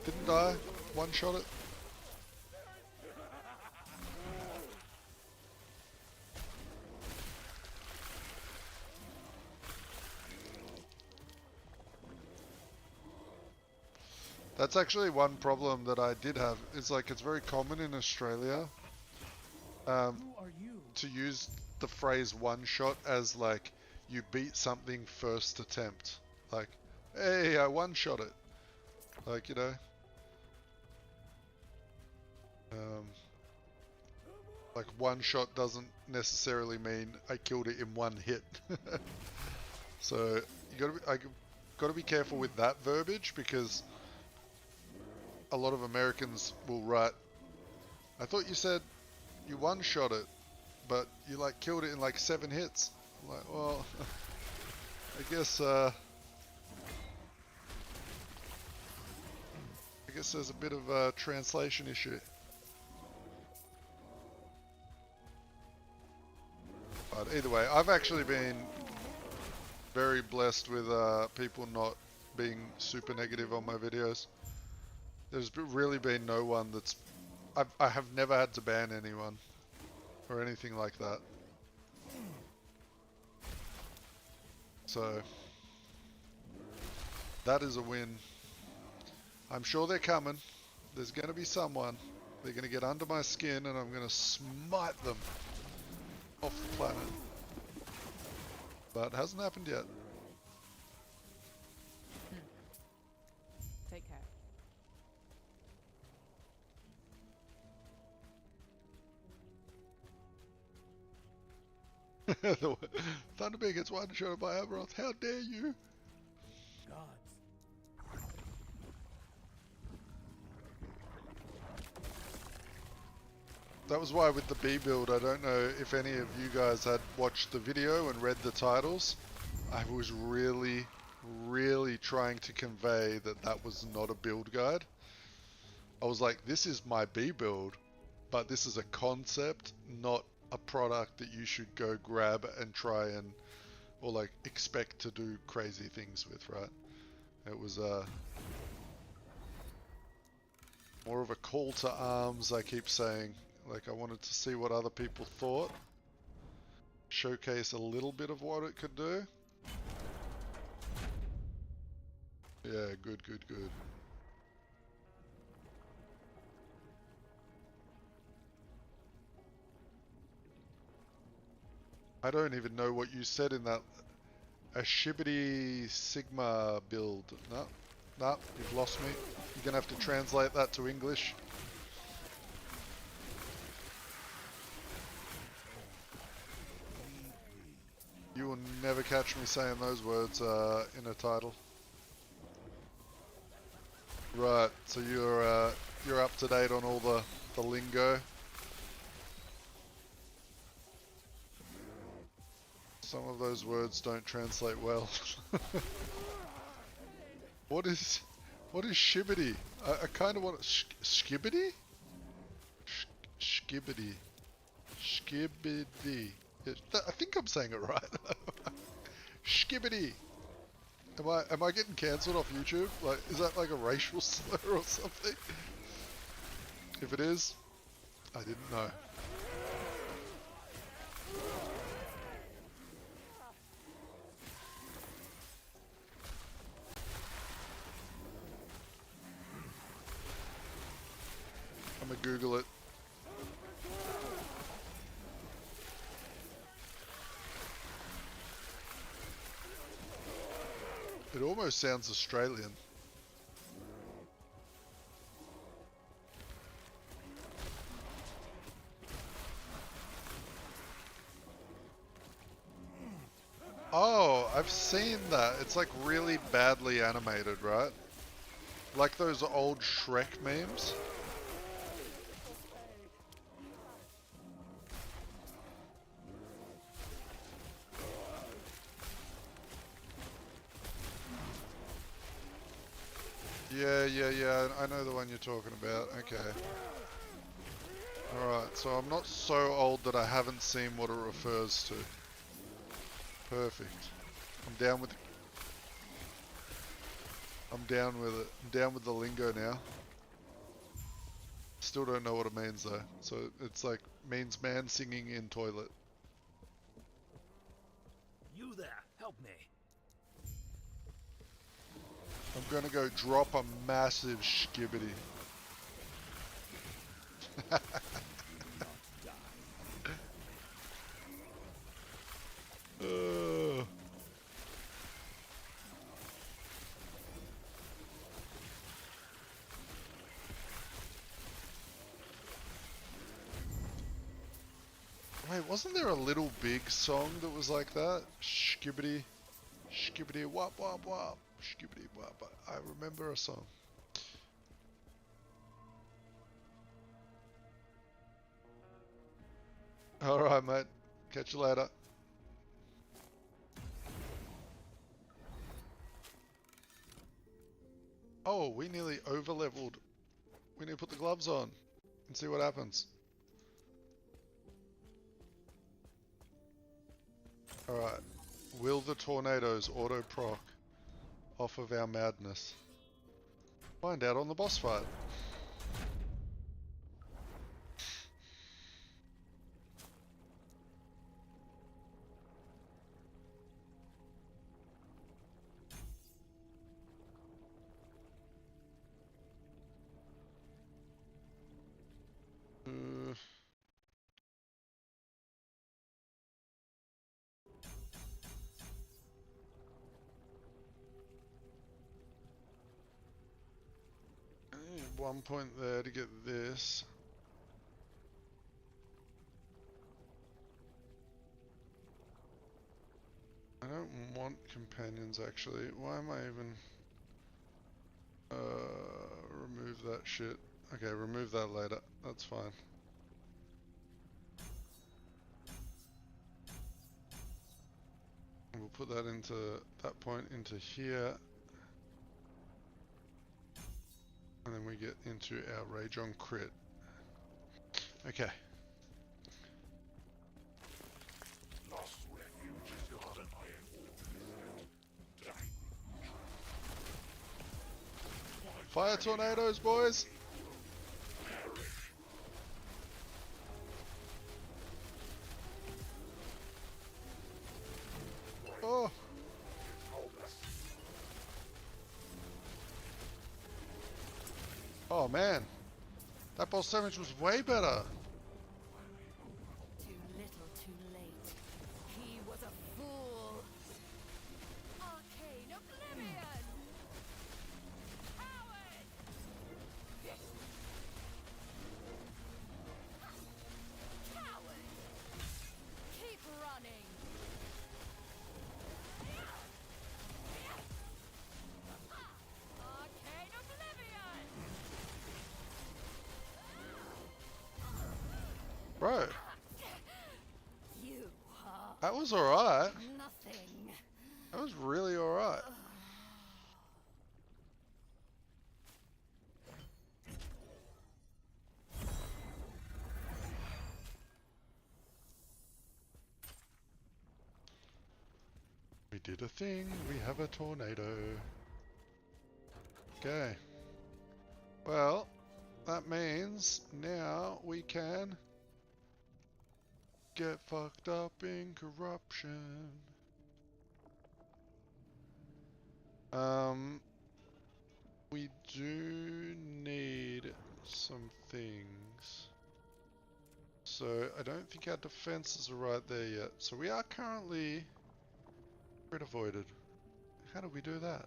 Didn't die, one shot it. That's actually one problem that I did have. Is like it's very common in Australia Who are you? to use the phrase one shot as like you beat something first attempt. Like, hey, I one shot it. Like, you know. Like one shot doesn't necessarily mean I killed it in one hit. So you gotta be careful with that verbiage, because a lot of Americans will write, I thought you said you one shot it, but you like killed it in like 7 hits. I'm like, well, I guess there's a bit of a translation issue. But either way, I've actually been very blessed with people not being super negative on my videos. There's really been no one that's... I have never had to ban anyone or anything like that. So that is a win. I'm sure they're coming. There's going to be someone. They're going to get under my skin and I'm going to smite them off the planet. But it hasn't happened yet. Take care. Thunderbear gets one shot by Aberoth. How dare you? Gods. That was why with the B build, I don't know if any of you guys had watched the video and read the titles. I was really trying to convey that that was not a build guide. I was like, this is my B build, but this is a concept, not a product that you should go grab and try and, or like expect to do crazy things with, right? It was more of a call to arms, I keep saying. Like, I wanted to see what other people thought. Showcase a little bit of what it could do. Yeah, good. I don't even know what you said in that. A Shibbity Sigma build. No, you've lost me. You're gonna have to translate that to English. You will never catch me saying those words in a title. Right, so you're up to date on all the lingo. Some of those words don't translate well. What is shibbity? I kind of want skibbity? Skibbity. Skibbity. I think I'm saying it right. Skibbity. Am I getting cancelled off YouTube? Like, is that like a racial slur or something? If it is, I didn't know. I'm gonna Google it. It almost sounds Australian. Oh, I've seen that. It's like really badly animated, right? Like those old Shrek memes. Yeah, I know the one you're talking about. Okay. Alright, so I'm not so old that I haven't seen what it refers to. Perfect. I'm down with it. I'm down with the lingo now. Still don't know what it means though. So it's like, means man singing in toilet. You there, help me. I'm gonna go drop a massive skibbity. Wait, wasn't there a Little Big song that was like that? Skibbity, skibbity, wop wop wop, skibbity wop wop. I remember a song. Alright, mate. Catch you later. Oh, we nearly over-leveled. We need to put the gloves on and see what happens. Alright. Will the tornadoes auto-proc off of our madness? Find out on the boss fight. I need 1 point there to get this. I don't want companions actually. Why am I even... remove that shit. Okay, remove that later. That's fine. We'll put that into that point into here. And then we get into our Rage on Crit. Okay. Fire tornadoes, boys! Oh! Oh man, that boss damage was way better. Too little, too late. He was a fool. Arcane oblivion. Coward. Coward. Keep running. Arcane oblivion. Bro, You are that was alright. nothing. That was really alright. We did a thing. We have a tornado. Okay. Well, that means now we can get fucked up in corruption. We do need some things. So I don't think our defenses are right there yet. So we are currently crit avoided. How do we do that?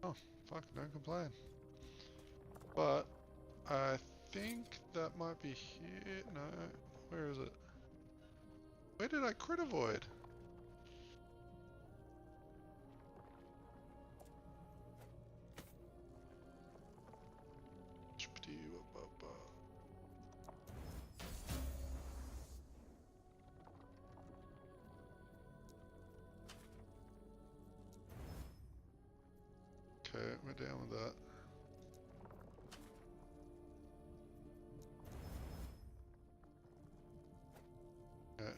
Oh, fuck, don't complain. But I think that might be here. No, where is it? Where did I crit avoid? Okay, we're down with that. Okay.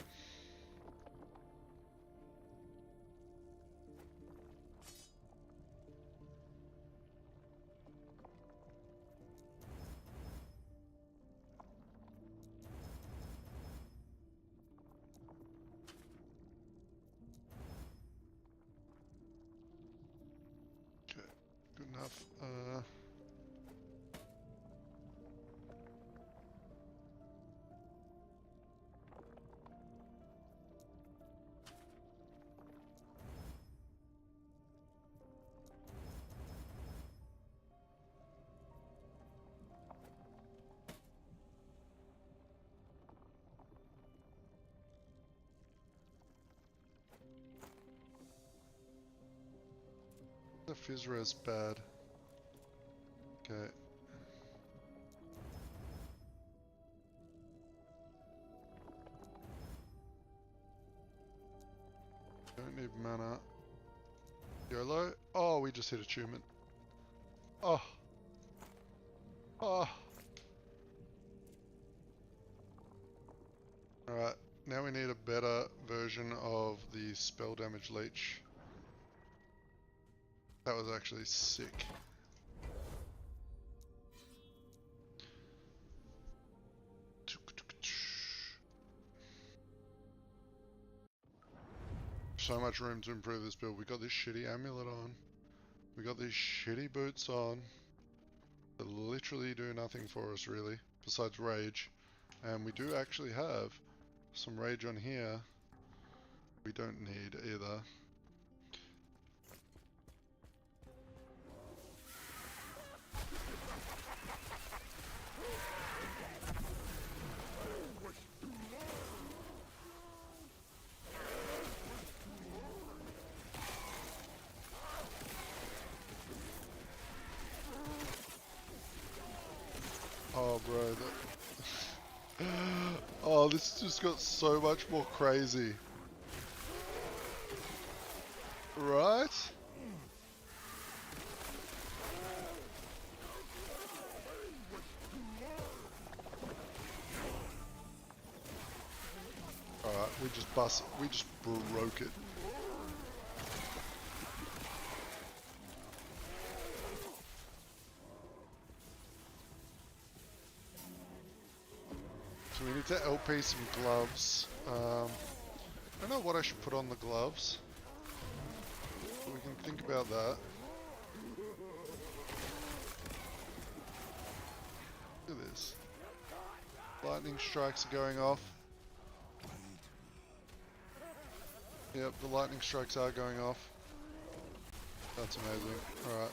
Okay. enough. The fizz res bad. Okay. Don't need mana. YOLO. Oh, we just hit achievement. Oh. Oh. Alright, now we need a better version of the spell damage leech. That was actually sick. So much room to improve this build. We got this shitty amulet on. We got these shitty boots on. That literally do nothing for us really, besides rage. And we do actually have some rage on here. We don't need either. Oh, bro. Oh, this just got so much more crazy. Right? Alright, we just broke it. So we need to LP some gloves. I don't know what I should put on the gloves. We can think about that. Look at this. Lightning strikes are going off. Yep, the lightning strikes are going off. That's amazing. Alright.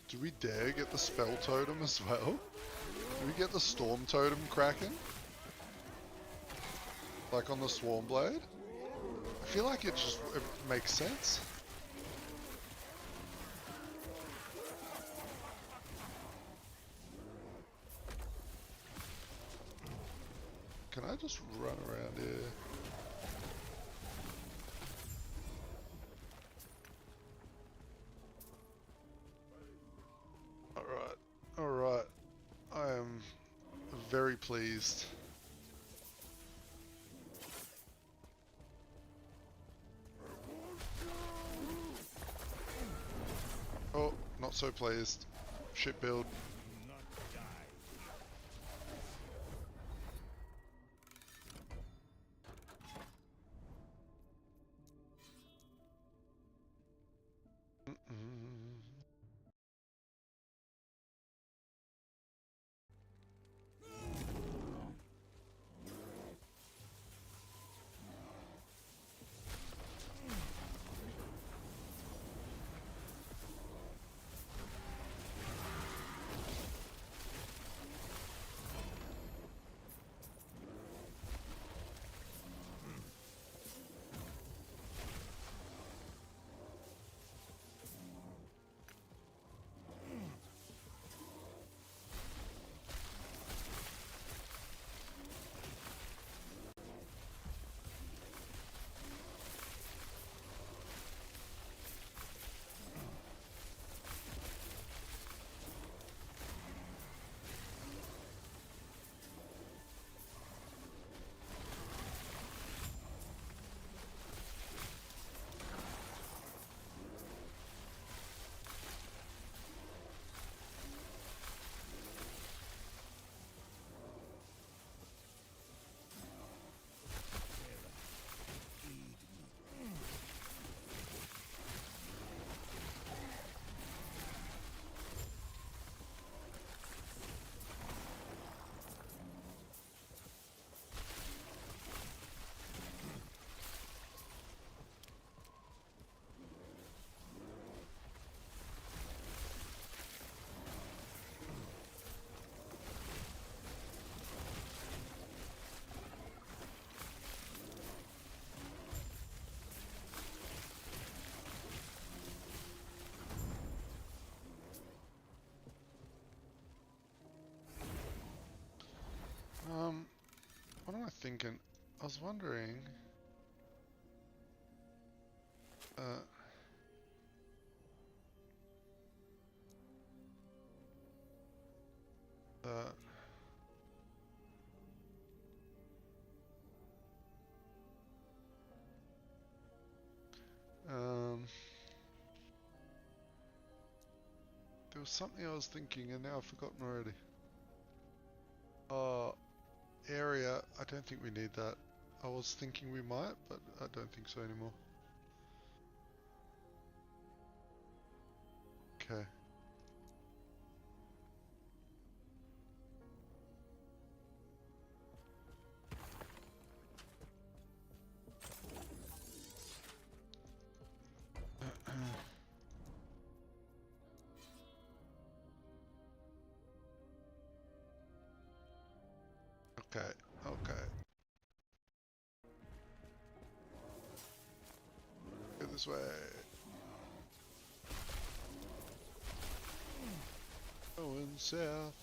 Do we dare get the spell totem as well? Do we get the storm totem cracking? Like on the swarm blade? I feel like it makes sense. Can I just run around here? Alright, I am very pleased. Oh, not so pleased. Shit build. thinking, I was wondering, there was something I was thinking and now I've forgotten already. Area, I don't think we need that. I was thinking we might, but I don't think so anymore. Okay. Okay, okay. Go this way. Going south.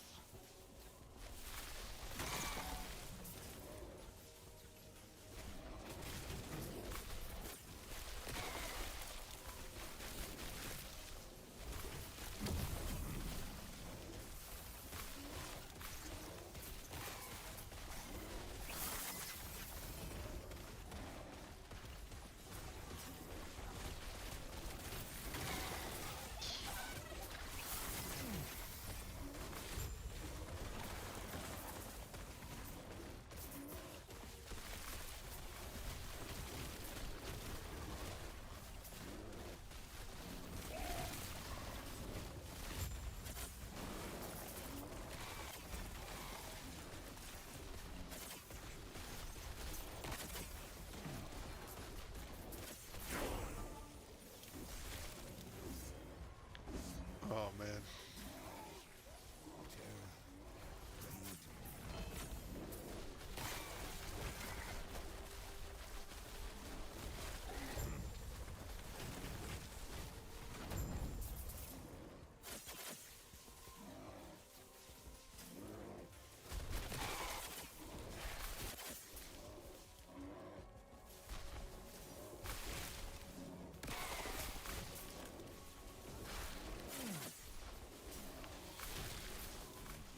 Oh man.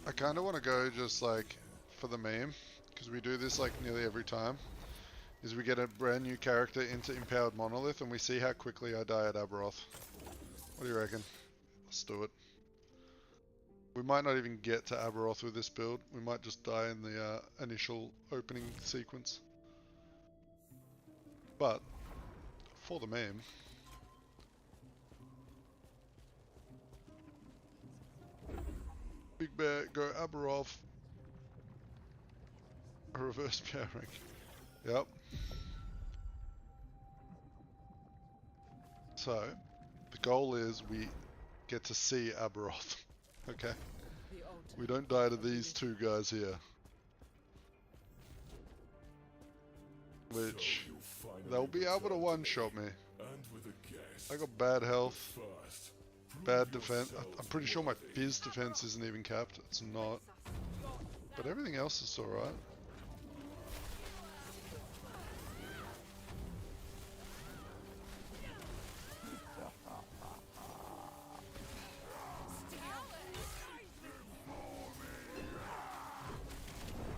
I kind of want to go just like for the meme, because we do this like nearly every time, is we get a brand new character into Empowered Monolith and we see how quickly I die at Aberoth. What do you reckon? Let's do it. We might not even get to Aberoth with this build. We might just die in the initial opening sequence. But, for the meme, Big Bear, go Aberoth. A reverse power rank. Yep. So, the goal is we get to see Aberoth. Okay? We don't die to these two guys here. Which, they'll be able to one-shot me. I got bad health. Bad defense. I'm pretty sure my fizz defense isn't even capped. It's not. But everything else is alright.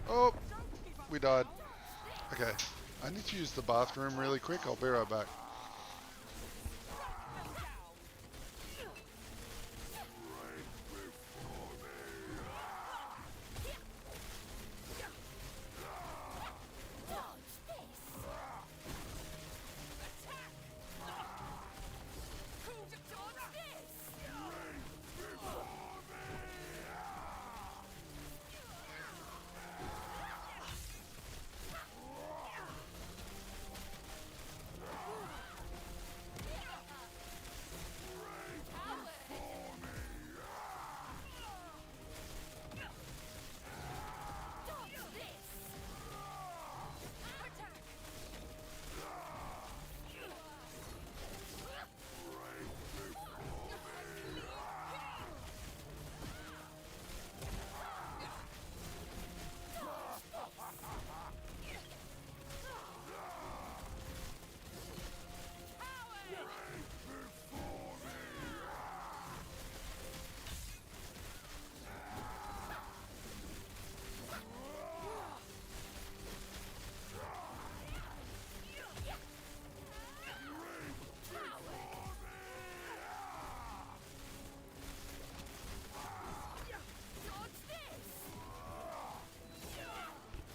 Oh! We died. Okay. I need to use the bathroom really quick. I'll be right back.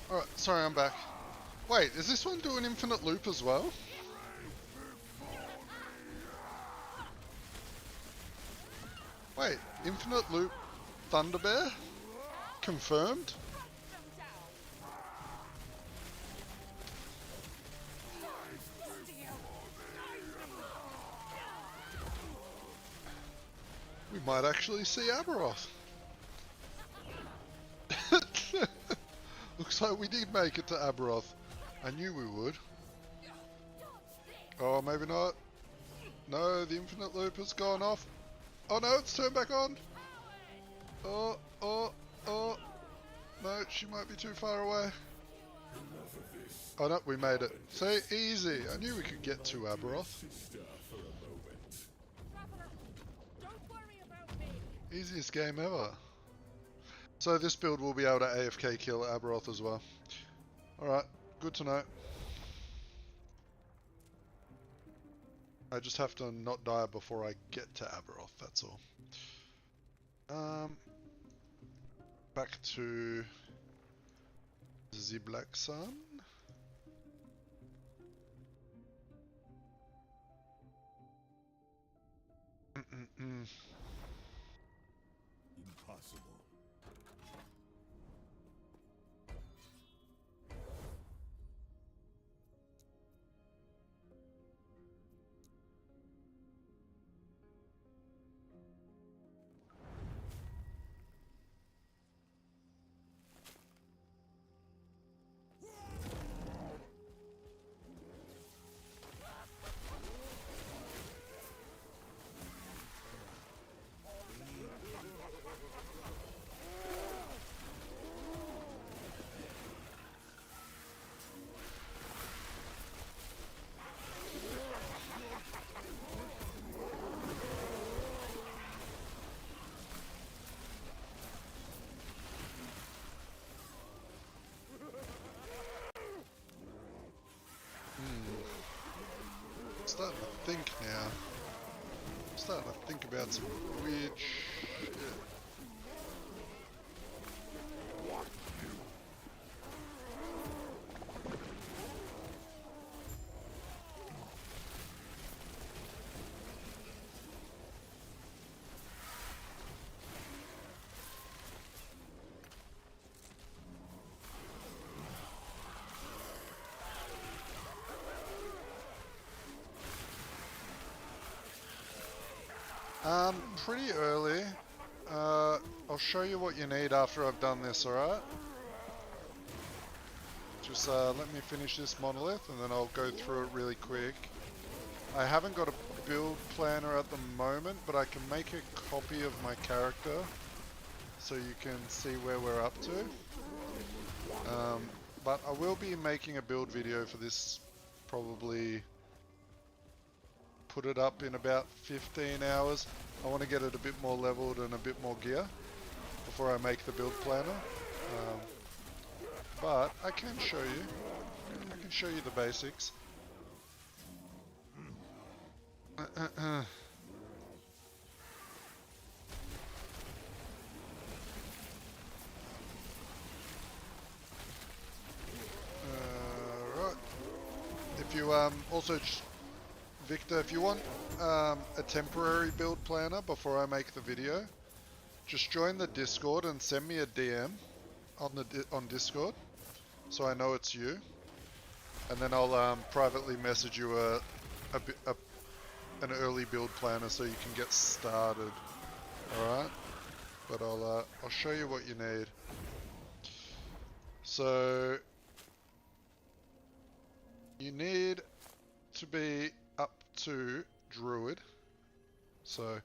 Alright, sorry, I'm back. Wait, is this one doing infinite loop as well? Wait, infinite loop Thunderbear? Confirmed? We might actually see Aberoth. Looks like we did make it to Aberoth. I knew we would. Oh, maybe not. No, the infinite loop has gone off. Oh no, it's turned back on. Oh. No, she might be too far away. Oh no, we made it. See, easy. I knew we could get to Aberoth. Easiest game ever. So this build will be able to AFK kill Aberoth as well. Alright, good to know. I just have to not die before I get to Aberoth, that's all. Back to the Black Sun. Impossible. Starting to think now. I'm starting to think about some weird shit. Pretty early. I'll show you what you need after I've done this, alright? Just let me finish this Monolith and then I'll go through it really quick. I haven't got a build planner at the moment, but I can make a copy of my character so you can see where we're up to. But I will be making a build video for this, probably put it up in about 15 hours. I want to get it a bit more leveled and a bit more gear before I make the build planner. But I can show you. I can show you the basics. Right. If you also Victor, if you want a temporary build planner before I make the video, just join the Discord and send me a DM on Discord, so I know it's you, and then I'll privately message you an early build planner so you can get started. All right, but I'll show you what you need. So you need to be up to Druid. So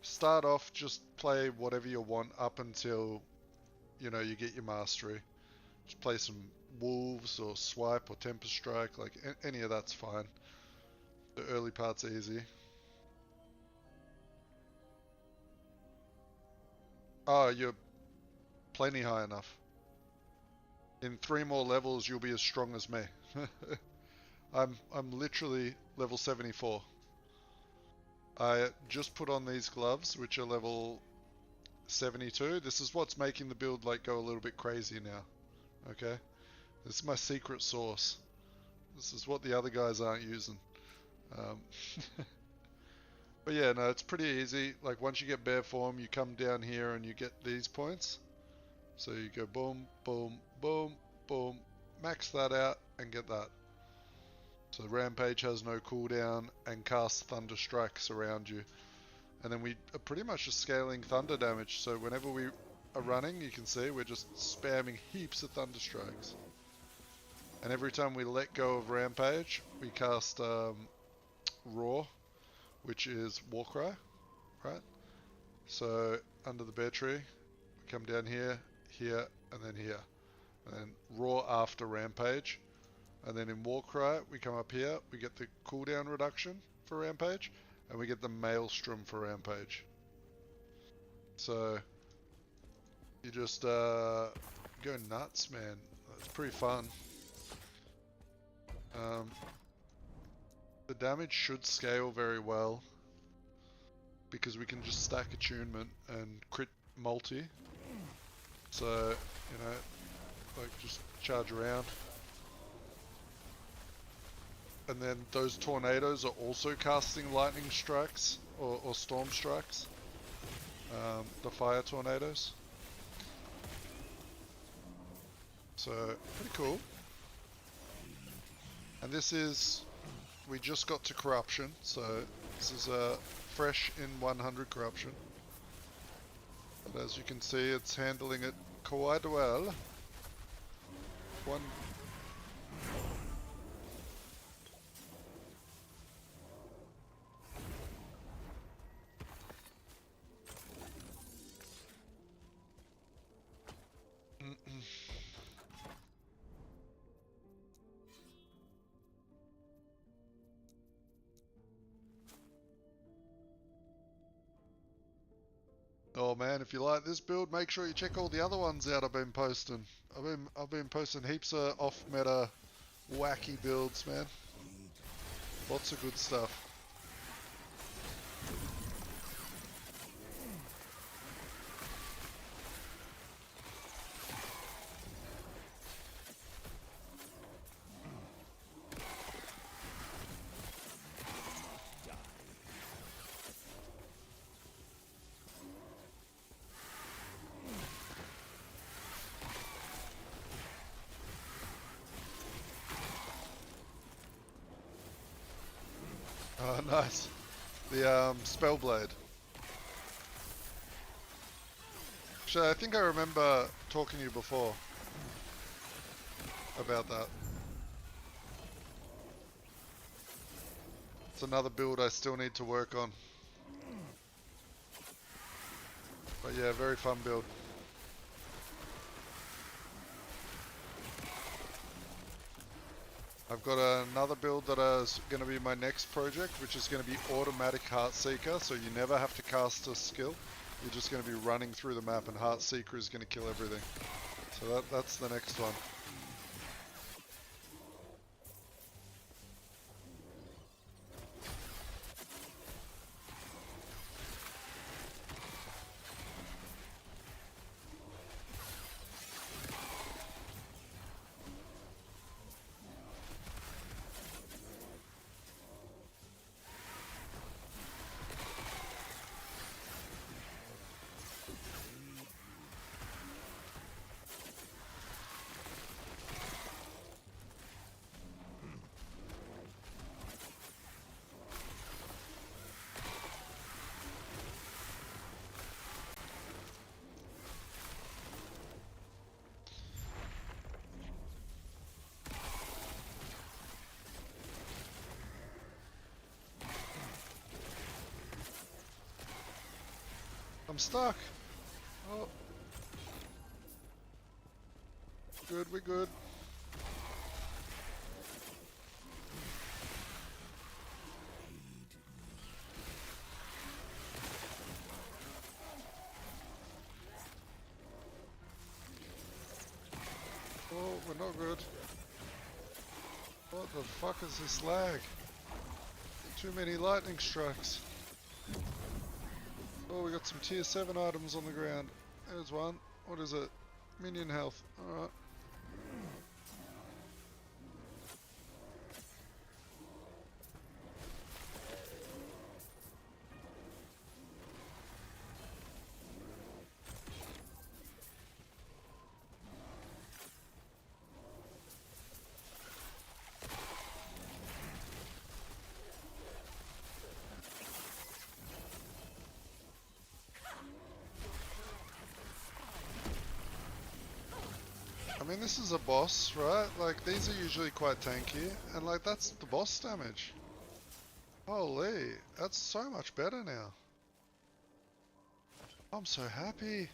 start off, just play whatever you want up until, you know, you get your mastery. Just play some Wolves or Swipe or Tempest Strike, like any of that's fine. The early part's easy. Oh, you're plenty high enough. In 3 more levels you'll be as strong as me. I'm literally level 74. I just put on these gloves, which are level 72. This is what's making the build like go a little bit crazy now. Okay, This is my secret sauce. This is what the other guys aren't using. Um, but yeah, no, it's pretty easy. Like once you get bear form, you come down here and you get these points. So you go boom, boom, boom, boom, max that out and get that. So Rampage has no cooldown and casts Thunder Strikes around you. And then we are pretty much just scaling Thunder damage. So whenever we are running, you can see we're just spamming heaps of Thunder Strikes. And every time we let go of Rampage, we cast Roar, which is Warcry, right? So under the bear tree, we come down here, here, and then here. And then Roar after Rampage. And then in Warcry, we come up here, we get the cooldown reduction for Rampage, and we get the Maelstrom for Rampage. So, you just go nuts, man. It's pretty fun. The damage should scale very well, because we can just stack attunement and crit multi. So, you know, like just charge around. And then those tornadoes are also casting lightning strikes or storm strikes. The fire tornadoes. So pretty cool. And this is, we just got to corruption, so this is a fresh in 100 corruption. But as you can see, it's handling it quite well. Oh man, if you like this build, make sure you check all the other ones out I've been posting. I've been posting heaps of off-meta wacky builds, man. Lots of good stuff. Oh, nice. The Spellblade. Actually, I think I remember talking to you before about that. It's another build I still need to work on. But yeah, very fun build. I've got another build that is going to be my next project, which is going to be automatic Heartseeker, so you never have to cast a skill. You're just going to be running through the map, and Heartseeker is going to kill everything. So that's the next one. I'm stuck. Oh. Good, we're good. Oh, we're not good. What the fuck is this lag? Too many lightning strikes. Oh, we got some tier 7 items on the ground. There's one. What is it? Minion health. Alright. I mean, this is a boss, right? Like, these are usually quite tanky, and like, that's the boss damage. Holy, that's so much better now. I'm so happy.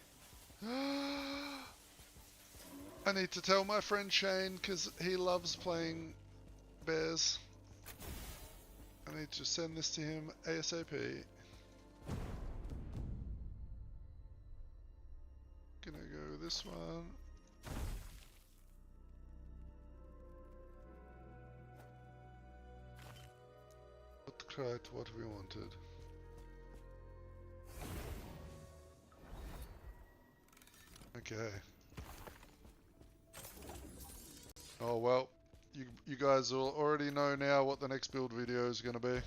I need to tell my friend Shane, because he loves playing bears. I need to send this to him ASAP. Gonna go with this one. Not quite what we wanted. Okay. Oh well, you guys will already know now what the next build video is going to be.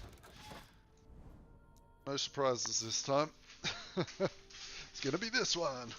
No surprises this time. It's going to be this one.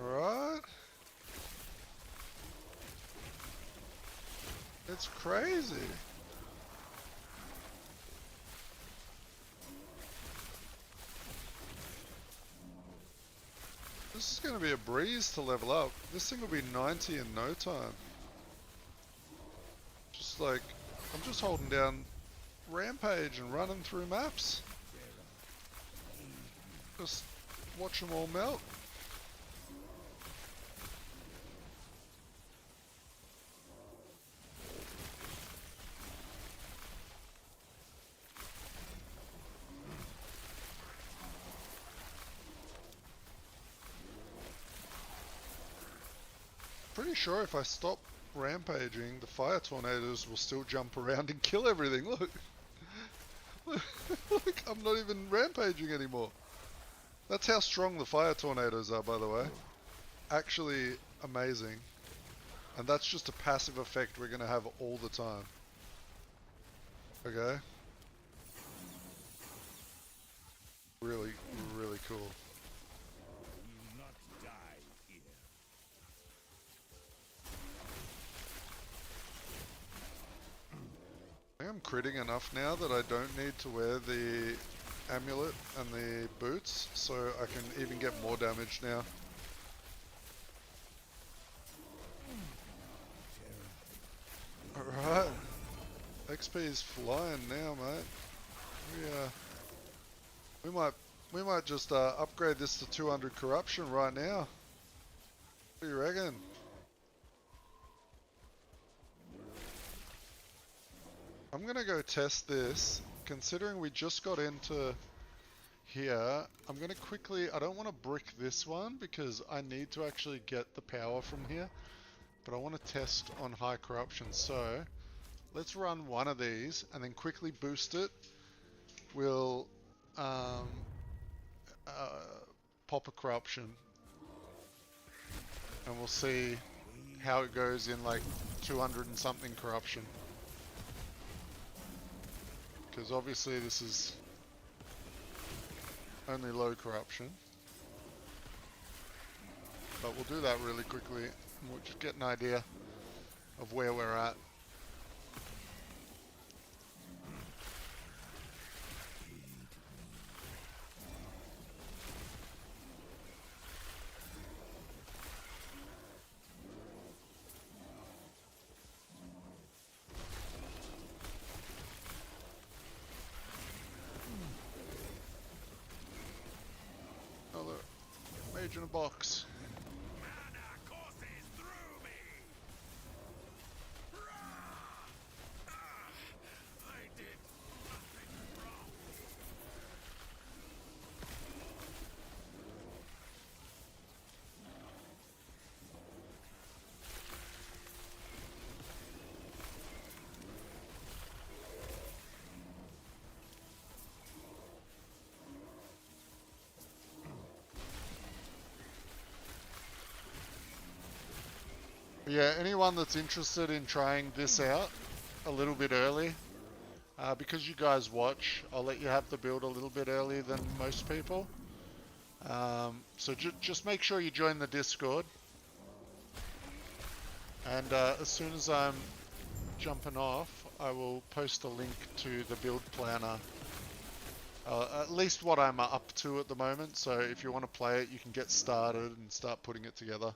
Alright. It's crazy. This is going to be a breeze to level up. This thing will be 90 in no time. Just like, I'm just holding down Rampage and running through maps. Just watch them all melt. Pretty sure if I stop rampaging, the fire tornadoes will still jump around and kill everything. Look. Look, I'm not even rampaging anymore. That's how strong the fire tornadoes are, by the way. Actually amazing. And that's just a passive effect we're going to have all the time. Okay. Really, really cool. I think I'm critting enough now that I don't need to wear the amulet and the boots, so I can even get more damage now. Alright. XP is flying now, mate. We might just upgrade this to 200 corruption right now. What do you reckon? I'm gonna go test this. Considering we just got into here, I'm gonna quickly, I don't want to brick this one because I need to actually get the power from here, but I want to test on high corruption. So let's run one of these and then quickly boost it. We'll pop a corruption and we'll see how it goes in like 200 and something corruption. Because obviously this is only low corruption. But we'll do that really quickly and we'll just get an idea of where we're at. Rampage in a box. Yeah, anyone that's interested in trying this out a little bit early, because you guys watch, I'll let you have the build a little bit earlier than most people. So just make sure you join the Discord. And as soon as I'm jumping off, I will post a link to the build planner. At least what I'm up to at the moment, so if you want to play it, you can get started and start putting it together.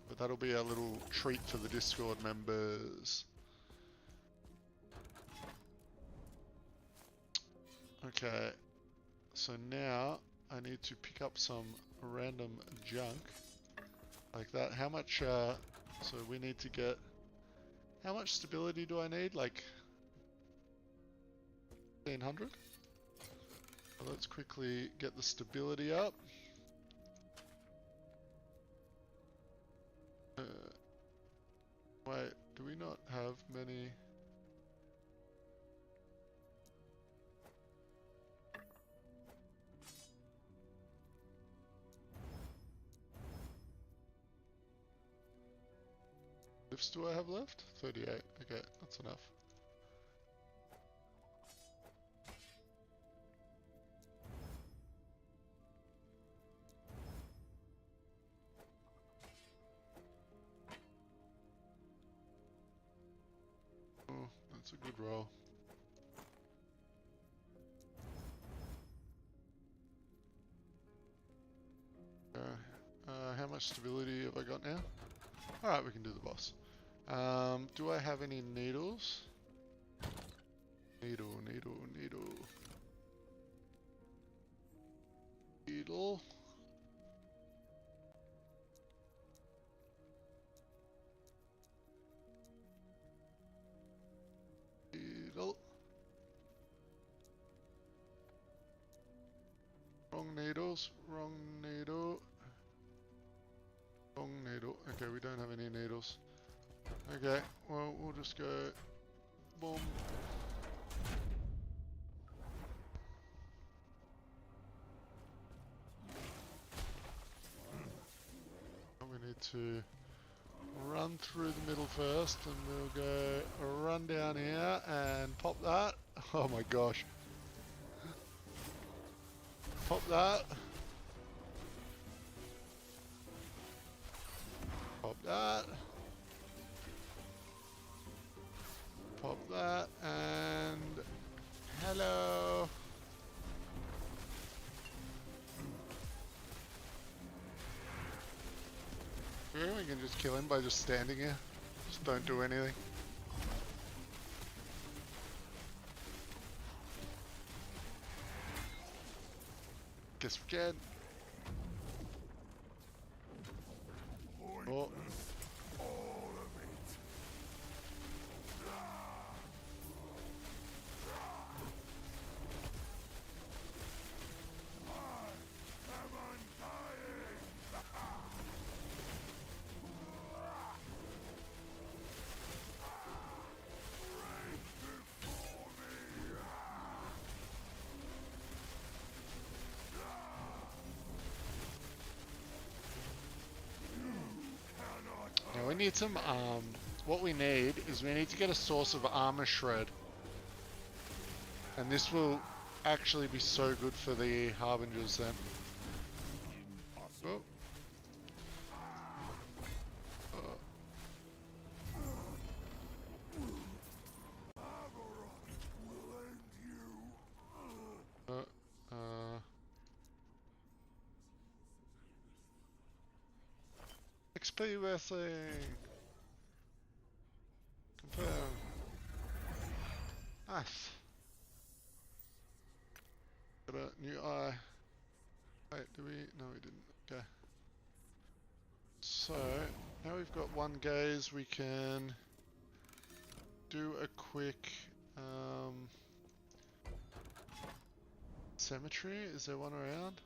But that'll be a little treat for the Discord members. Okay, so now I need to pick up some random junk like that. How much, so we need to get, how much stability do I need? Like 1500? Well, let's quickly get the stability up. Wait, do we not have many? Lifts do I have left? 38. Okay, that's enough. Oh, that's a good roll. How much stability have I got now? Alright, we can do the boss. Do I have any needles? Needle. Needle. Wrong needles, wrong needle. Wrong needle. Okay, we don't have any needles. Okay, well, we'll just go boom. We need to run through the middle first, and we'll go run down here and pop that. Oh my gosh. Pop that. Pop that. Pop that, and hello. Yeah, we can just kill him by just standing here. Just don't do anything. Guess we can. Oh. We need some, what we need is we need to get a source of armor shred. And this will actually be so good for the harbingers then. Oh. XP wrestling. Confirm. Nice. Got a new eye. Wait, do we? No, we didn't. Okay. So, now we've got one gaze, we can do a quick cemetery. Is there one around?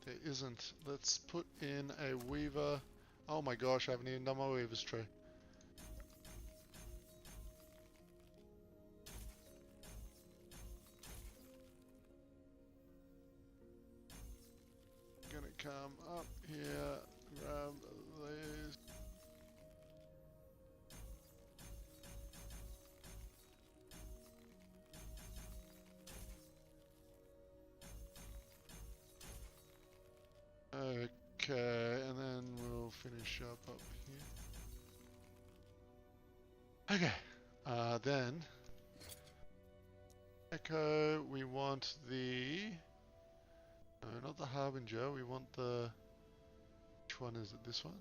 There isn't. Let's put in a weaver. Oh my gosh, I haven't even done my weaver's tree. Gonna come up here, grab these. Okay, and then we'll finish up here. Okay, then Echo, we want the, no, not the Harbinger, we want the, which one is it, this one?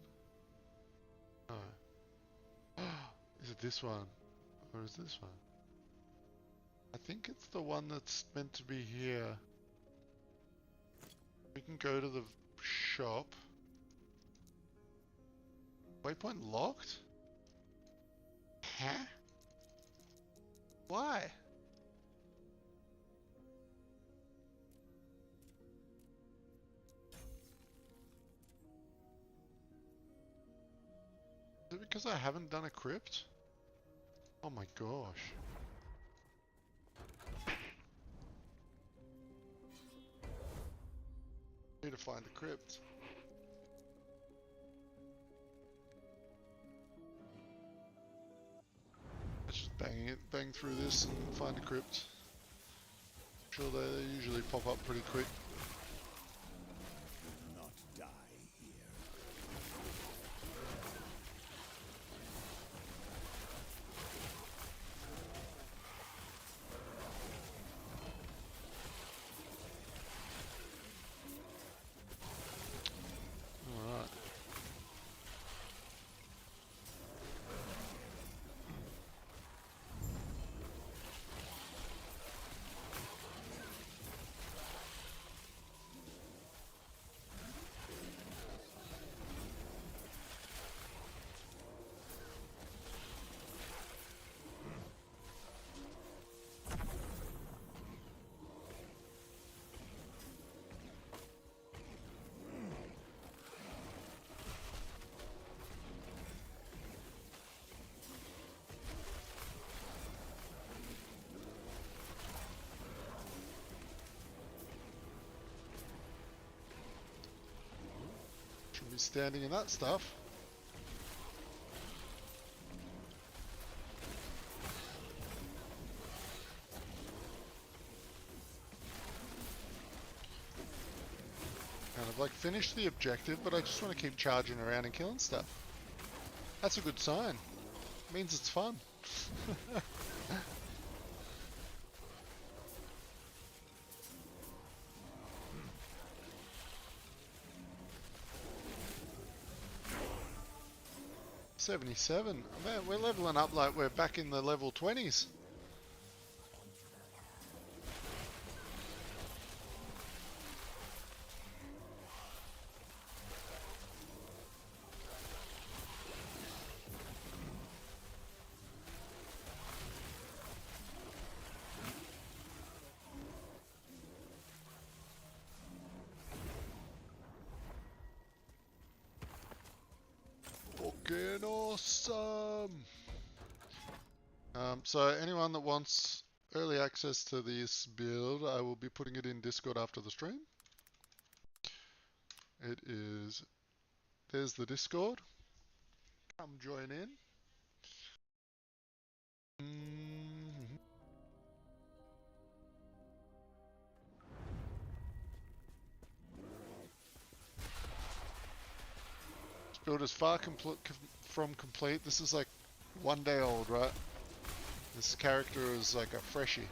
No. Is it this one? Or is this one? I think it's the one that's meant to be here. We can go to the shop. Waypoint locked? Huh? Why? Is it because I haven't done a crypt? Oh my gosh. Need to find the crypt. Let's just bang through this and find the crypt. I'm sure they usually pop up pretty quick. Not die here. Alright. Should be standing in that stuff. And I've like finished the objective, but I just want to keep charging around and killing stuff. That's a good sign. Means it's fun. $77. Man, we're leveling up like we're back in the level 20s. Fucking awesome! So anyone that wants early access to this build, I will be putting it in Discord after the stream. It is, there's the Discord. Come join in. This build is far from complete. This is like 1 day old, right? This character is like a freshie.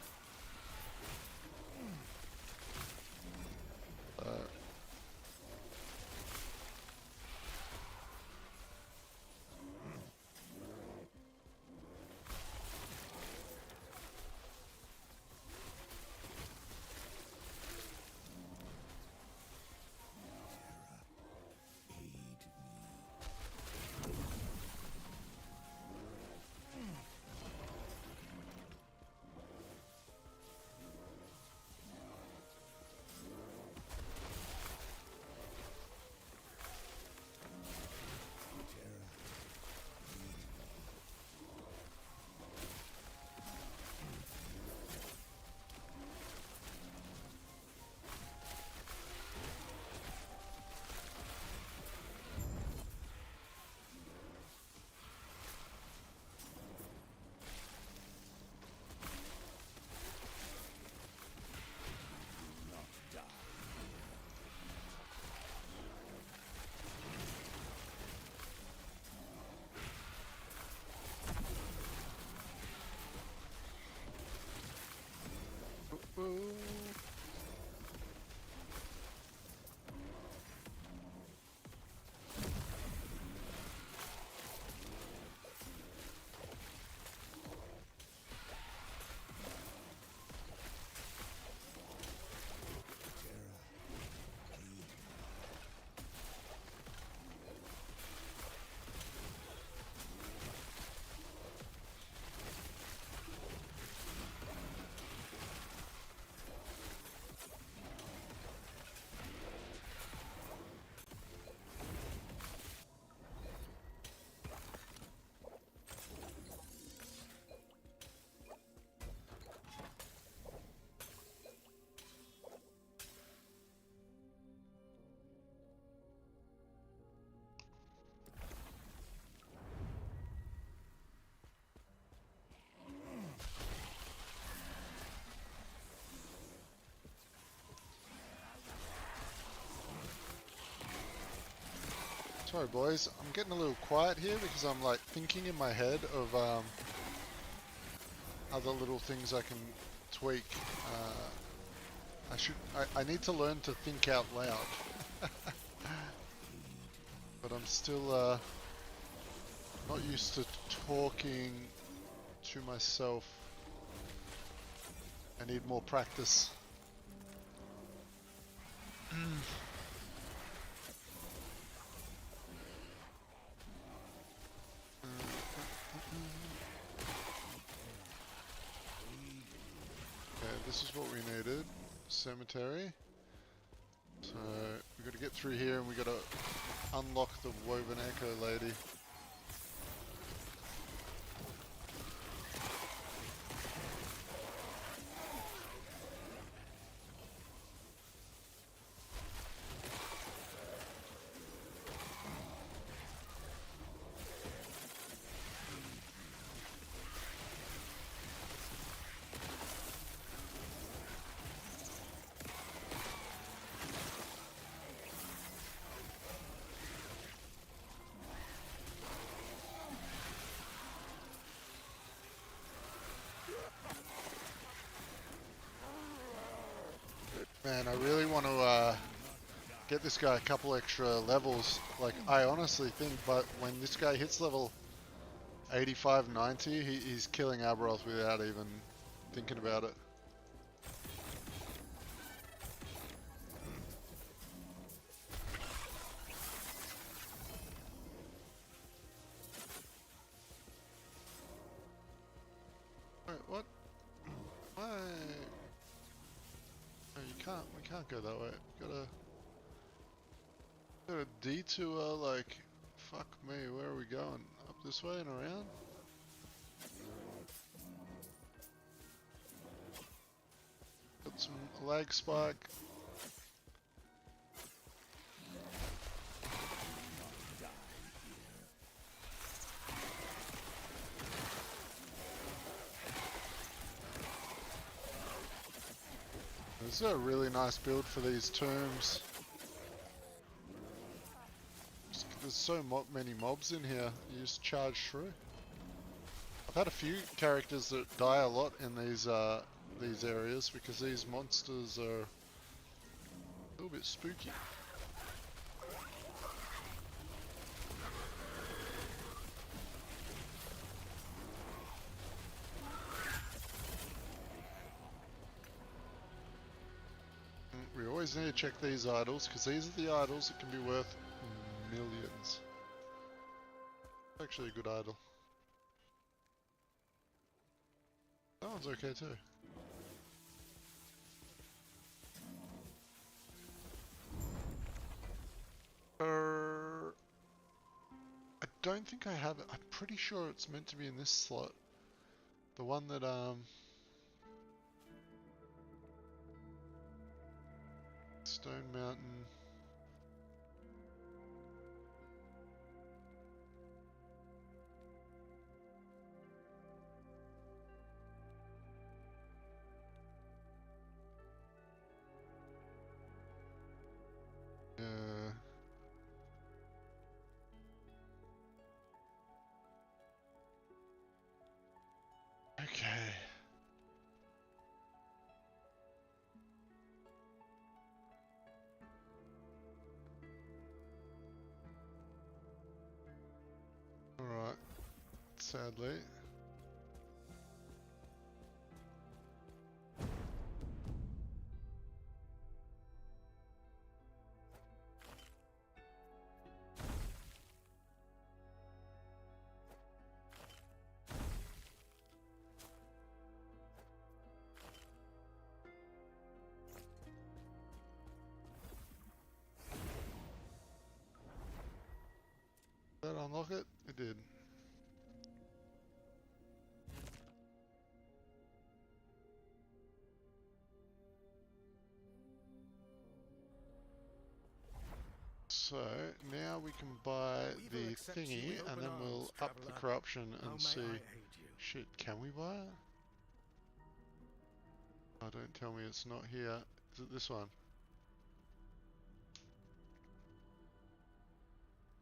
Sorry boys, I'm getting a little quiet here because I'm like thinking in my head of other little things I can tweak. I need to learn to think out loud. But I'm still not used to talking to myself. I need more practice. Okay, this is what we needed. Cemetery. So we got to get through here and we got to unlock the Woven Echo lady. Man, I really want to get this guy a couple extra levels. Like, I honestly think, but when this guy hits level 85, 90, he's killing Aberoth without even thinking about it. Wait, what? Why? No, you can't. We can't go that way. Got a detour. Like, fuck me. Where are we going? Up this way and around? Got some lag spike. This is a really nice build for these tombs. There's so many mobs in here, you just charge through. I've had a few characters that die a lot in these areas because these monsters are a little bit spooky. We always need to check these idols because these are the idols that can be worth millions. Actually a good idol. That one's okay too. I don't think I have it. I'm pretty sure it's meant to be in this slot. The one that Stone Mountain. Okay. Alright. Sadly. Did that unlock it? It did. So now we can buy the thingy and then we'll up the corruption and see. Shit, can we buy it? Oh, don't tell me it's not here. Is it this one?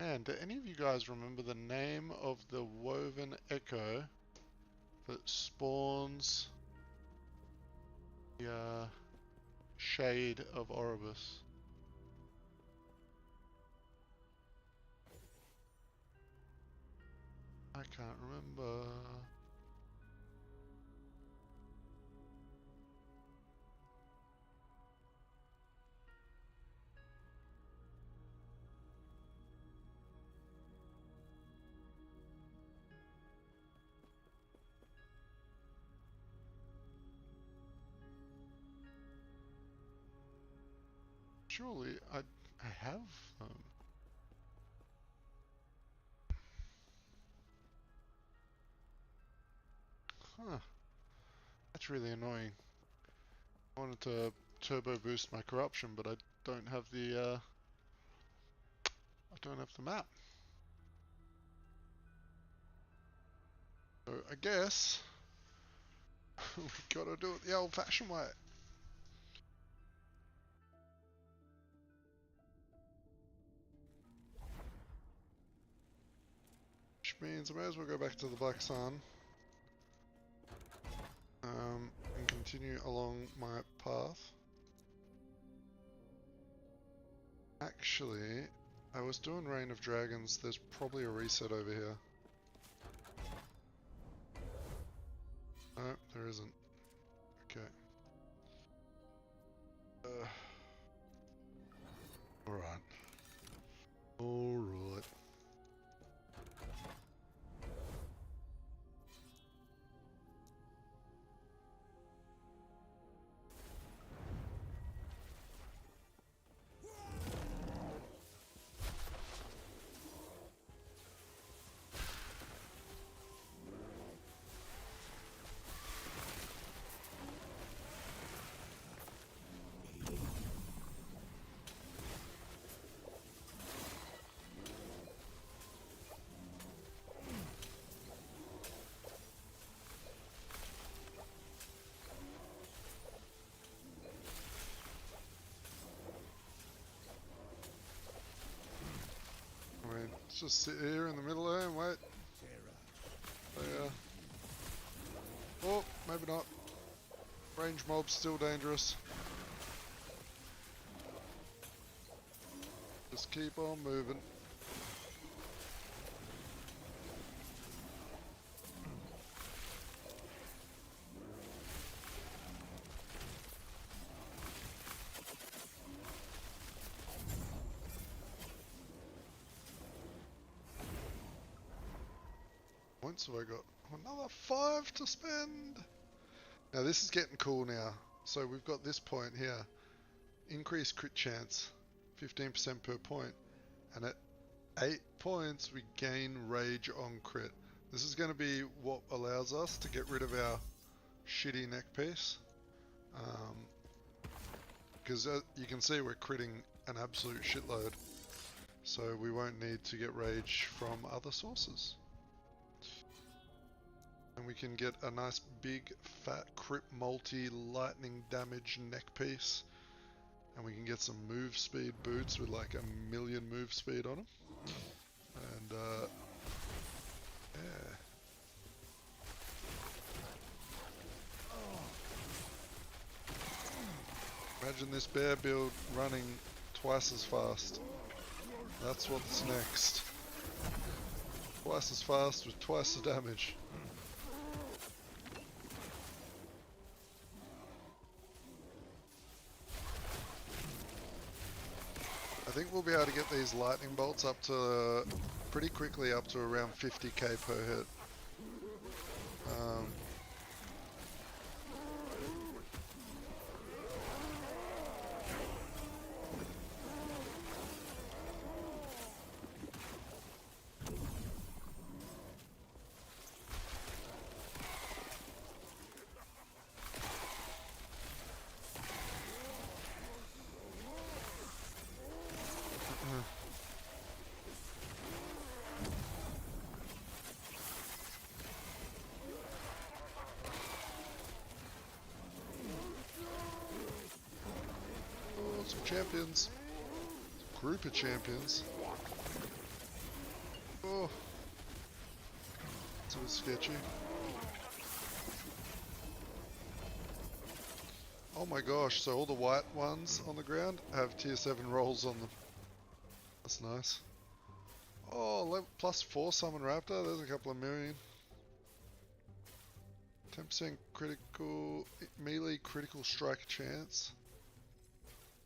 And do any of you guys remember the name of the woven echo that spawns the shade of Oribus? I can't remember. Surely I have them. Huh. That's really annoying. I wanted to turbo boost my corruption, but I don't have the map. So I guess we gotta do it the old-fashioned way. Which means I may as well go back to the Black Sun. And continue along my path. Actually, I was doing Reign of Dragons. There's probably a reset over here. No, there isn't. Okay. Alright. Alright. Let's just sit here in the middle there and wait. Oh, maybe not. Range mob's still dangerous. Just keep on moving. Points have I got? Another 5 to spend. Now this is getting cool now. So we've got this point here. Increased crit chance, 15% per point. And at 8 points we gain rage on crit. This is going to be what allows us to get rid of our shitty neck piece. Because you can see we're critting an absolute shitload. So we won't need to get rage from other sources. And we can get a nice big fat crit multi lightning damage neck piece. And we can get some move speed boots with like 1,000,000 move speed on them. And yeah. Imagine this bear build running twice as fast. That's what's next. Twice as fast with twice the damage. I think we'll be able to get these lightning bolts up to pretty quickly, up to around 50k per hit. Some champions. Group of champions. Oh. It's a bit sketchy. Oh my gosh, so all the white ones on the ground have tier 7 rolls on them. That's nice. Oh, +4 summon raptor, there's a couple of million. 10% critical, melee critical strike chance.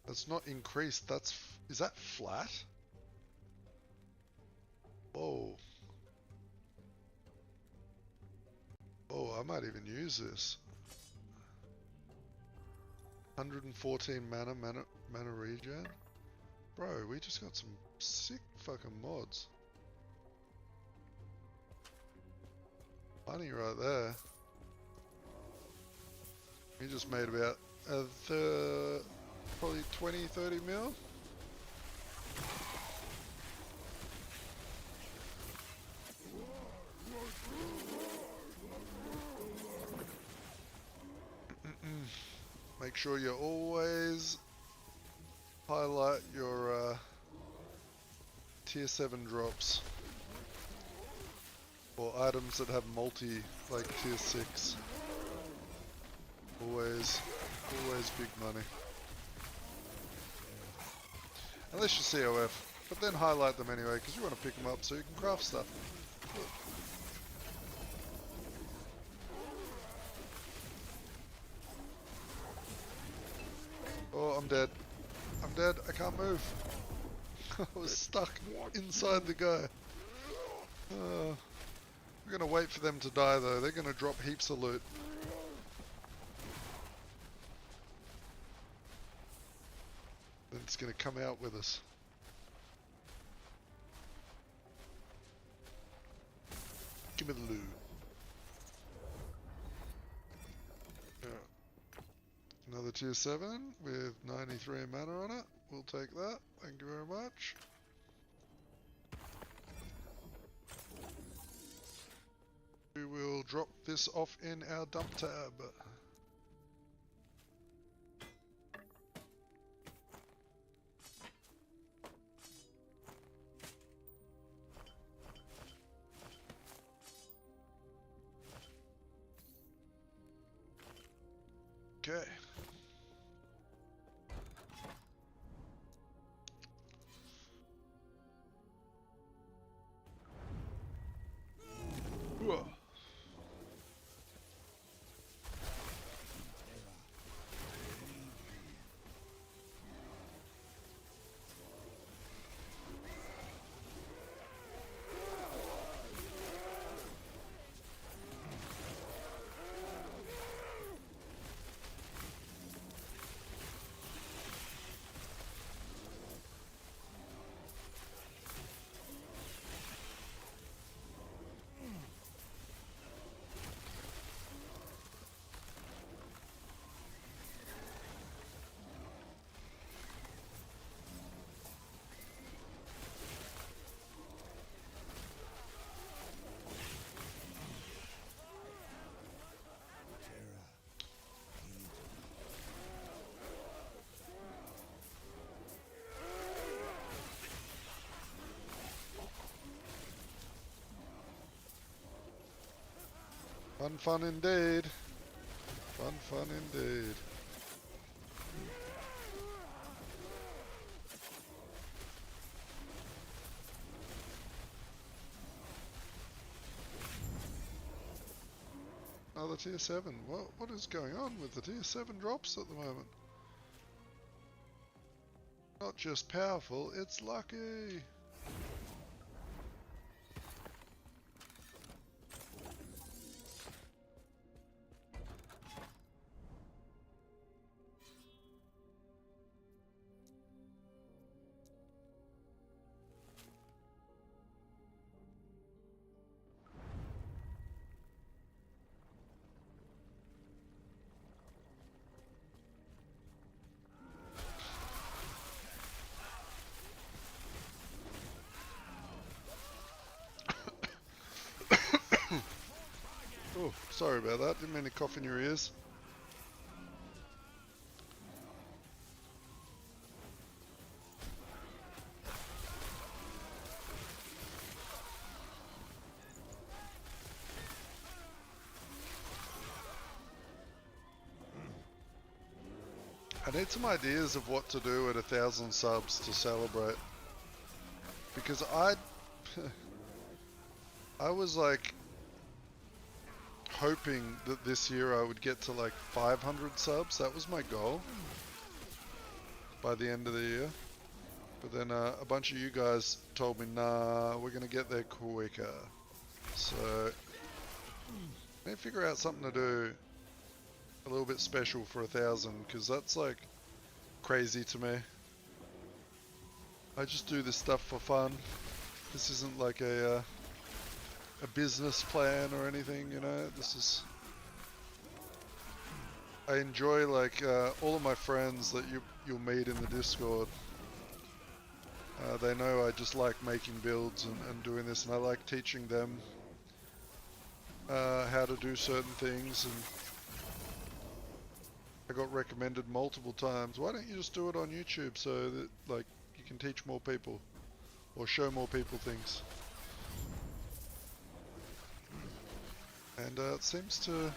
That's not increased, is that flat? Whoa. Oh, I might even use this. 114 mana regen. Bro, we just got some sick fucking mods. Money right there. We just made about probably 20-30 mil. Make sure you always highlight your tier 7 drops or items that have multi, like tier 6. Always big money. Unless you're COF, but then highlight them anyway because you want to pick them up so you can craft stuff. Oh, I'm dead. I'm dead. I can't move. I was stuck inside the guy. We're gonna wait for them to die though. They're gonna drop heaps of loot. Then it's gonna come out with us. Give me the loot. Another tier 7 with 93 mana on it. We'll take that. Thank you very much. We will drop this off in our dump tab. Okay. Whoa. Fun indeed. Fun indeed. Another tier 7. What is going on with the tier 7 drops at the moment? Not just powerful, it's lucky. Oh, sorry about that. Didn't mean to cough in your ears. I need some ideas of what to do at 1,000 subs to celebrate. Because I was like hoping that this year I would get to like 500 subs. That was my goal by the end of the year. But then a bunch of you guys told me, nah, we're gonna get there quicker. So I need to figure out something to do a little bit special for 1,000, because that's like crazy to me. I just do this stuff for fun. This isn't like a business plan or anything, you know. This is, I enjoy like all of my friends that you'll meet in the Discord. They know I just like making builds and doing this, and I like teaching them how to do certain things. And I got recommended multiple times, why don't you just do it on YouTube so that like you can teach more people or show more people things. And it seems to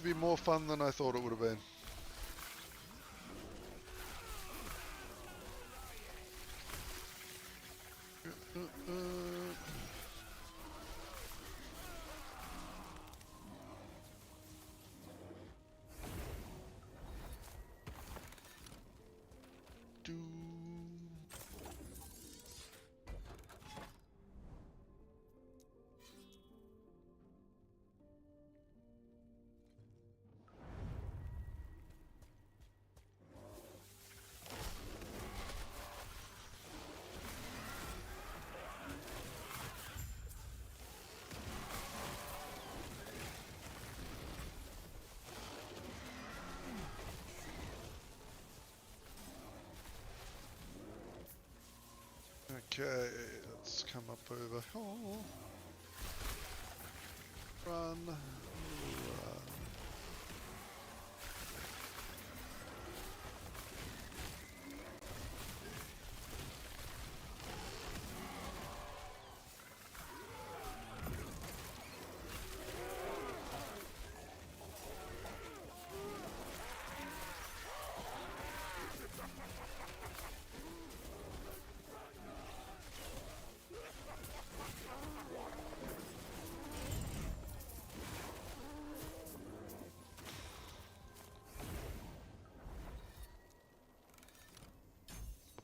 be more fun than I thought it would have been. Okay, let's come up over. Oh. Run. Run.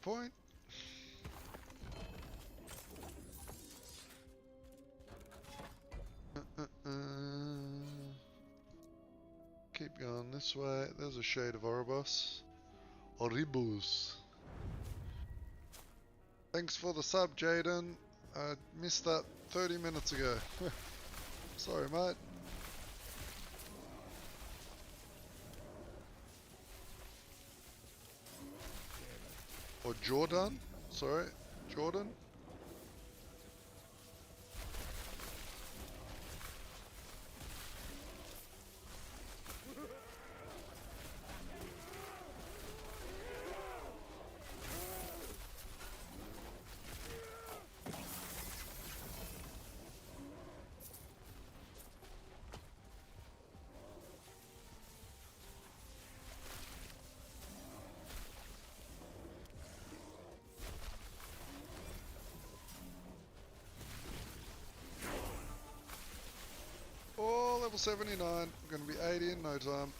Point. Keep going this way. There's a shade of Oribos. Oribus. Thanks for the sub, Jaden. I missed that 30 minutes ago. Sorry, mate. Or Jordan, sorry, Jordan. Level 79, I'm going to be 80 in no time.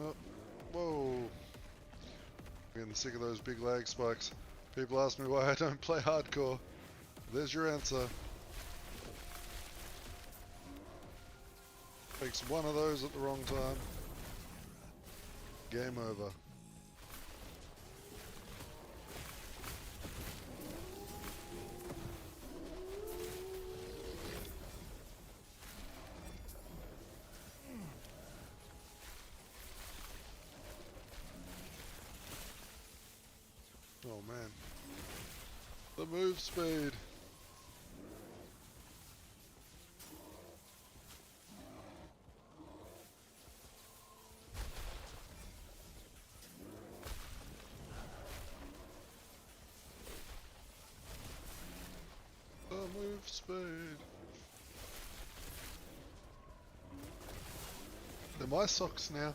Oh, whoa. I'm getting sick of those big lag spikes. People ask me why I don't play hardcore. There's your answer. Takes one of those at the wrong time. Game over. Oh man. The move speed. The move speed. They're my socks now.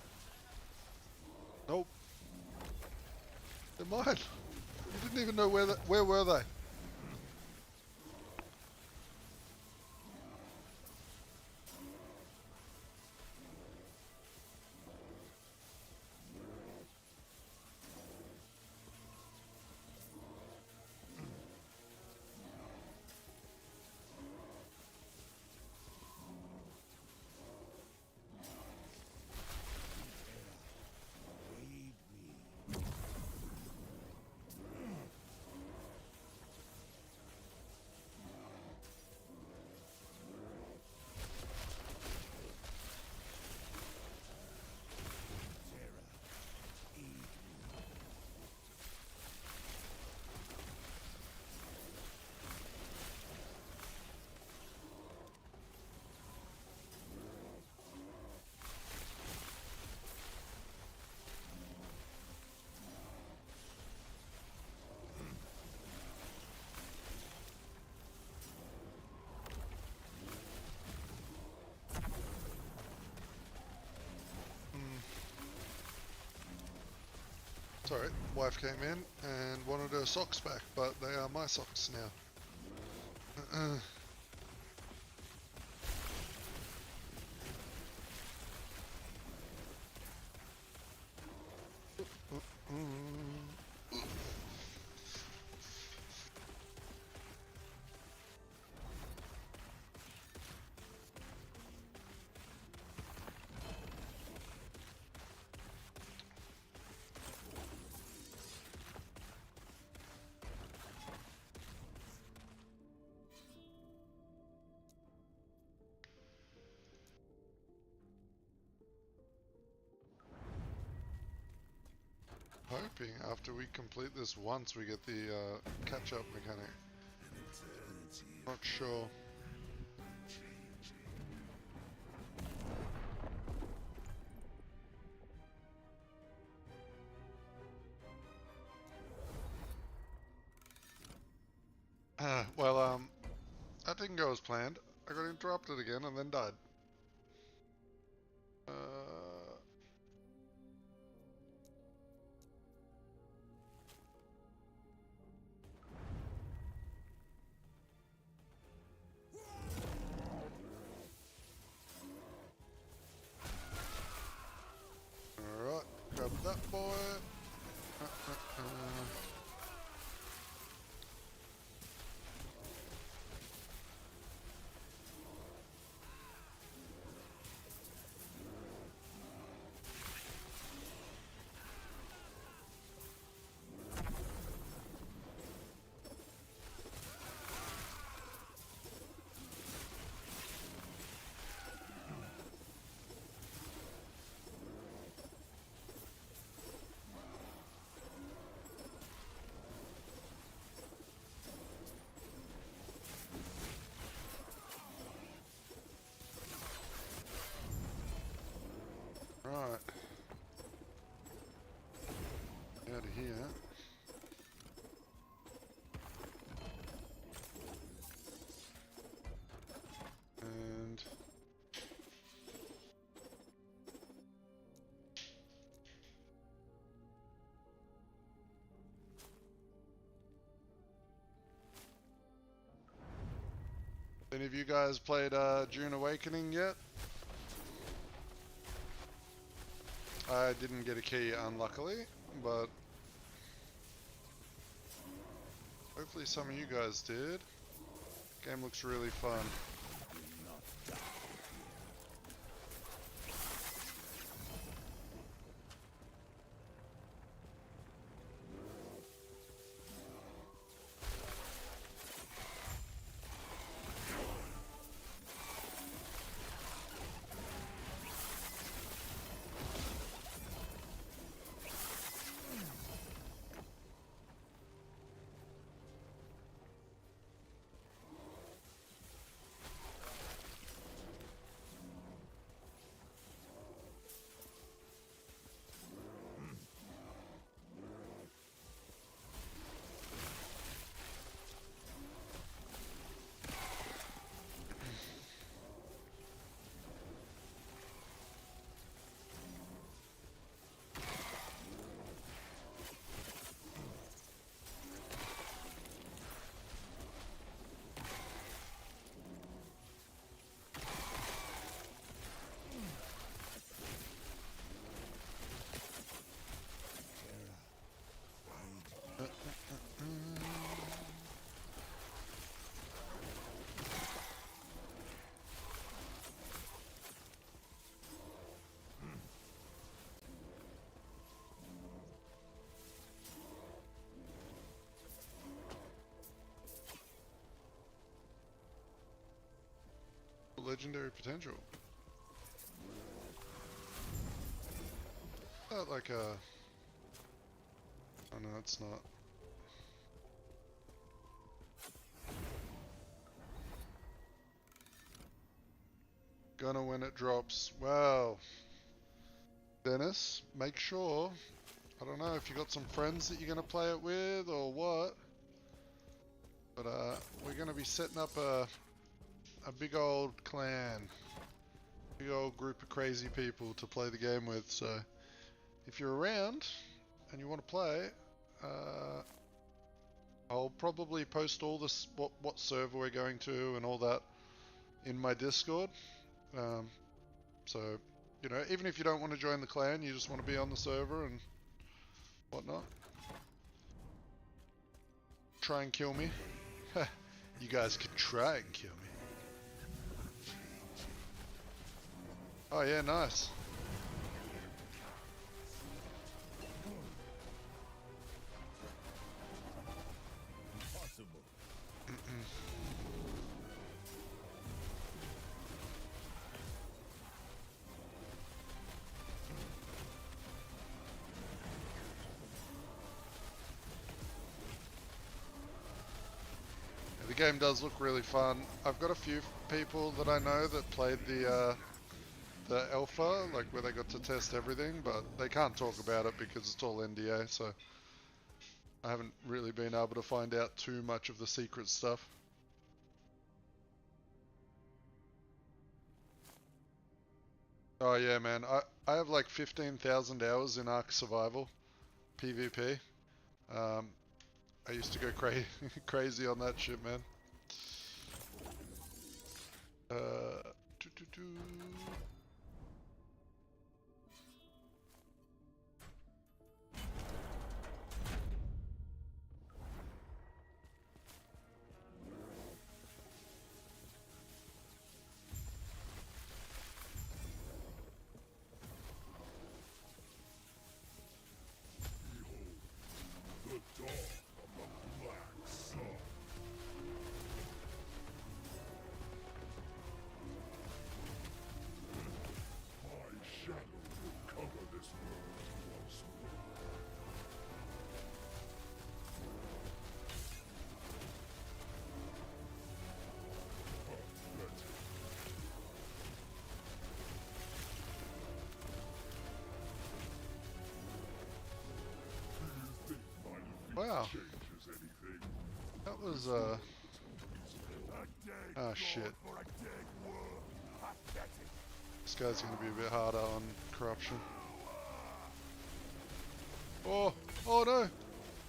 Nope. They're mine. You didn't even know where were they? Sorry, wife came in and wanted her socks back, but they are my socks now. Hoping after we complete this once we get the catch-up mechanic. Not sure. Well, that didn't go as planned. I got interrupted again and then died. Alright, grab that boy. Right. Out of here. And any of you guys played Dune Awakening yet? I didn't get a key, unluckily, but hopefully some of you guys did. Game looks really fun. legendary potential. That like a... Oh no, it's not. Gonna when it drops. Wow. Dennis, make sure, I don't know if you got some friends that you're gonna play it with or what, but we're gonna be setting up a big old clan, big old group of crazy people to play the game with. So if you're around and you want to play, I'll probably post all this, what server we're going to and all that in my Discord. So, you know, even if you don't want to join the clan, you just want to be on the server and whatnot. Try and kill me. You guys can try and kill me. Oh yeah, nice. Impossible. The game does look really fun. I've got a few people that I know that played the alpha, like where they got to test everything, but they can't talk about it because it's all NDA, so I haven't really been able to find out too much of the secret stuff. Oh yeah, man, I have like 15,000 hours in Ark Survival PvP. I used to go crazy on that shit, man. Wow. That was, oh shit. This guy's gonna be a bit harder on corruption. Oh! Oh no!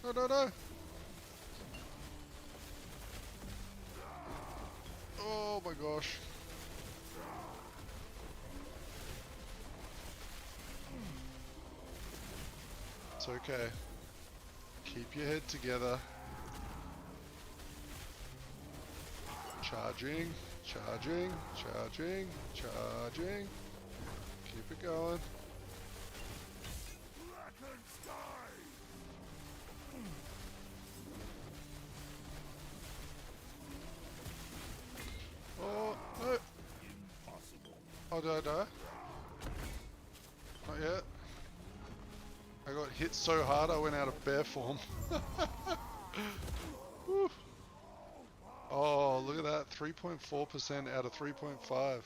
No, no, no! Oh my gosh. It's okay. Keep your head together. Charging, charging, charging, charging. Keep it going. Oh, no. Oh, did I die? Not yet. I got hit so hard I went out of bear form. Woo. Oh, look at that. 3.4% out of 3.5.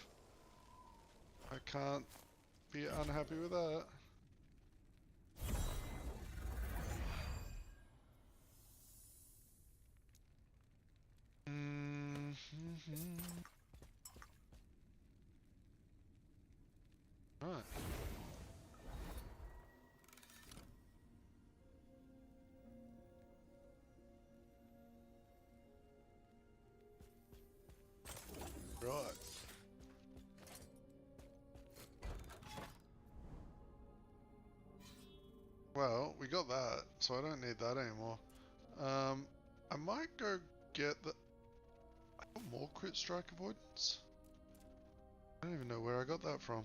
I can't be unhappy with that. Right. Right. Well, we got that, so I don't need that anymore. I might go get the... I got more crit strike avoidance? I don't even know where I got that from.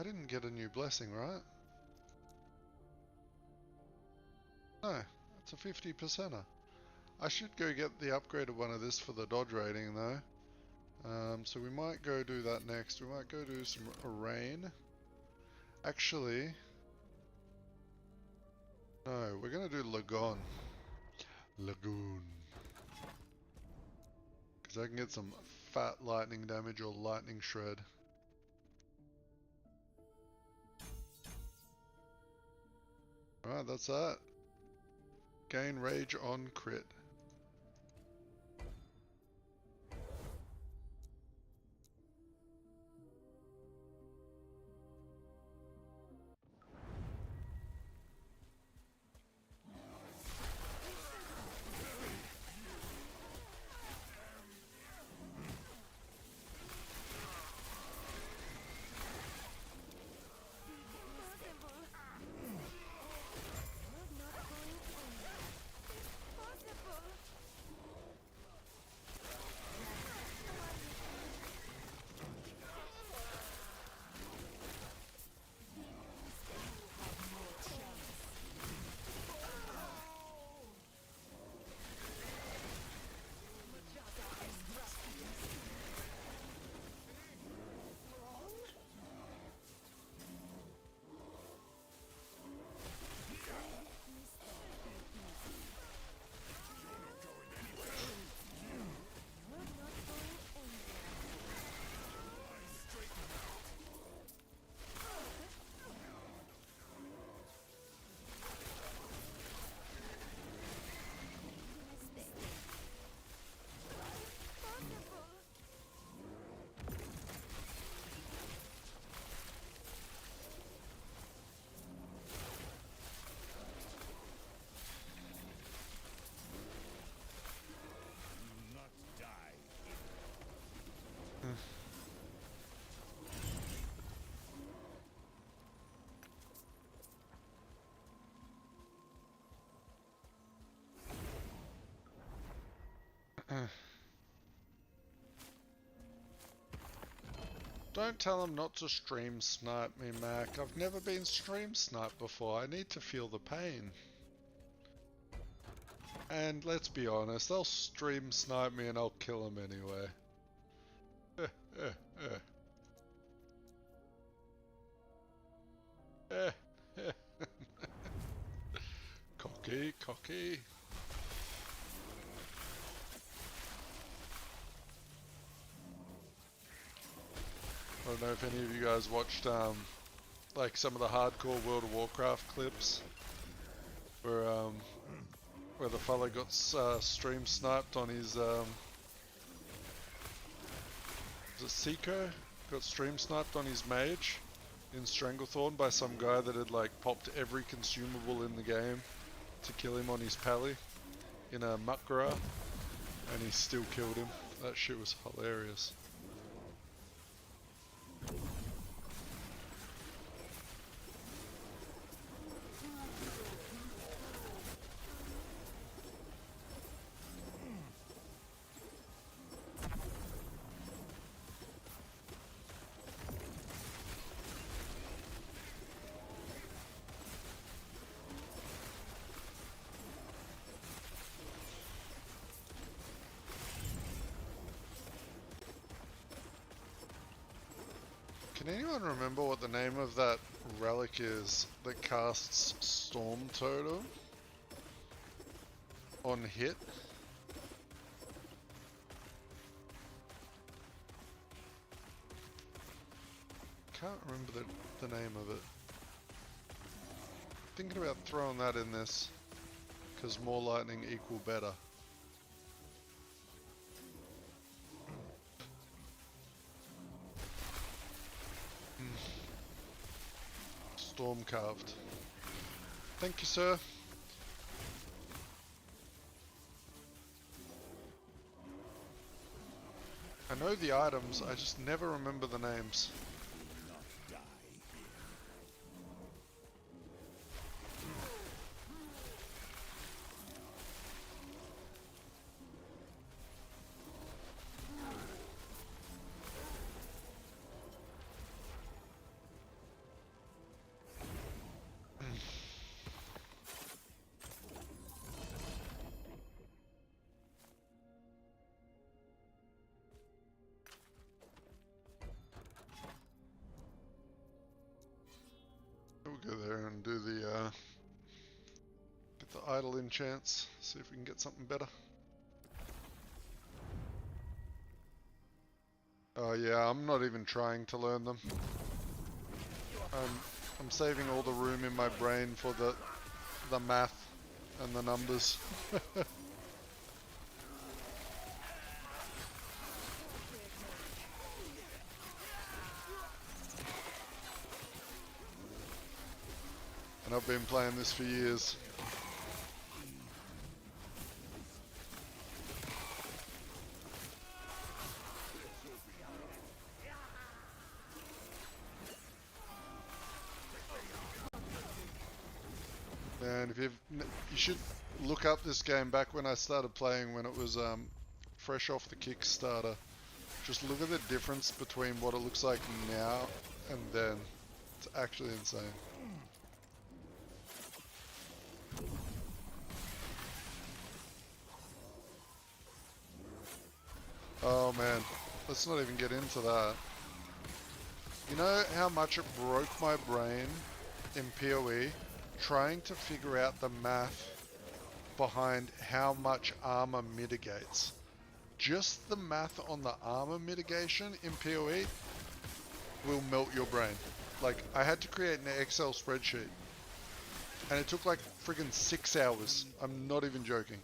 I didn't get a new blessing, right? No, it's a 50%er. I should go get the upgraded one of this for the dodge rating though. So we might go do that next. We might go do some rain. Actually, no, we're gonna do Lagoon. Lagoon. Because I can get some fat lightning damage or lightning shred. Alright, that's that. Gain rage on crit. Don't tell him not to stream snipe me, Mac. I've never been stream sniped before. I need to feel the pain. And let's be honest, they'll stream snipe me and I'll kill him anyway. Cocky, cocky. I don't know if any of you guys watched like some of the hardcore World of Warcraft clips where the fella got stream sniped on his was it Seeker? Got stream sniped on his mage in Stranglethorn by some guy that had like popped every consumable in the game to kill him on his pally in a Mukra, and he still killed him. That shit was hilarious. Can anyone remember what the name of that relic is that casts Storm Totem on hit? Can't remember the name of it. Thinking about throwing that in this, because more lightning equal better. Storm carved. Thank you, sir. I know the items, I just never remember the names. do the get the idle enchants, see if we can get something better. Oh yeah, I'm not even trying to learn them. I'm saving all the room in my brain for the math and the numbers. And I've been playing this for years. And if you should look up this game back when I started playing, when it was fresh off the Kickstarter. Just look at the difference between what it looks like now and then. It's actually insane. Oh man, let's not even get into that. You know how much it broke my brain in PoE trying to figure out the math behind how much armor mitigates. Just the math on the armor mitigation in PoE will melt your brain. Like, I had to create an Excel spreadsheet and it took like friggin' 6 hours. I'm not even joking.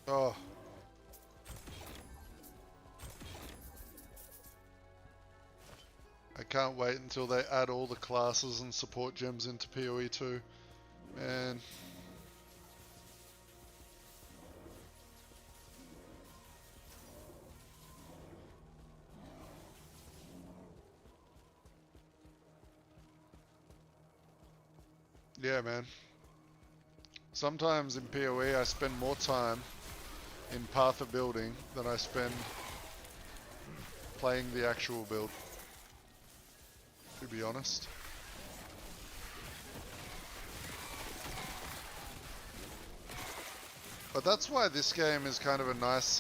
Oh. I can't wait until they add all the classes and support gems into PoE 2. Man. Yeah, man. Sometimes in PoE I spend more time in Path of Building than I spend playing the actual build, to be honest. But that's why this game is kind of a nice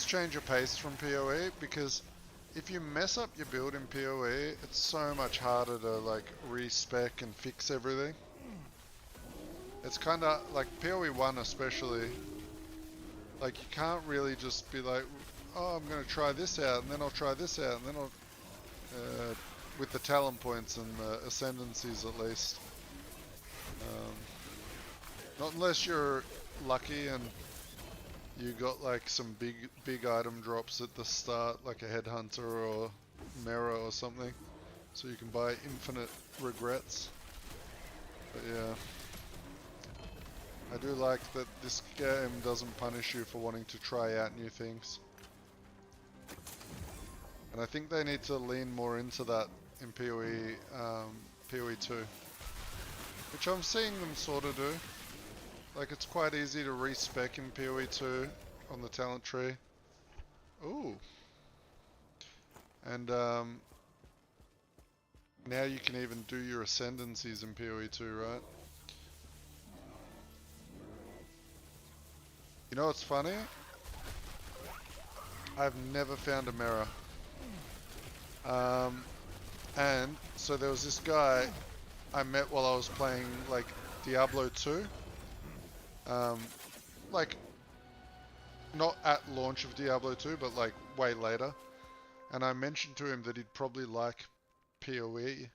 change of pace from PoE, because if you mess up your build in PoE, it's so much harder to like respec and fix everything. It's kind of like PoE 1 especially, like you can't really just be like, oh, I'm going to try this out and then I'll try this out and then I'll, with the talent points and the ascendancies at least. Not unless you're lucky and you got like some big item drops at the start, like a headhunter or mirror or something, so you can buy infinite regrets. But yeah, I do like that this game doesn't punish you for wanting to try out new things. And I think they need to lean more into that in PoE 2, which I'm seeing them sort of do. Like, it's quite easy to respec in PoE 2 on the talent tree. Ooh. And now you can even do your ascendancies in PoE 2, right? You know what's funny? I've never found a mirror. And so there was this guy I met while I was playing like Diablo 2. Like not at launch of Diablo 2, but like way later. And I mentioned to him that he'd probably like PoE,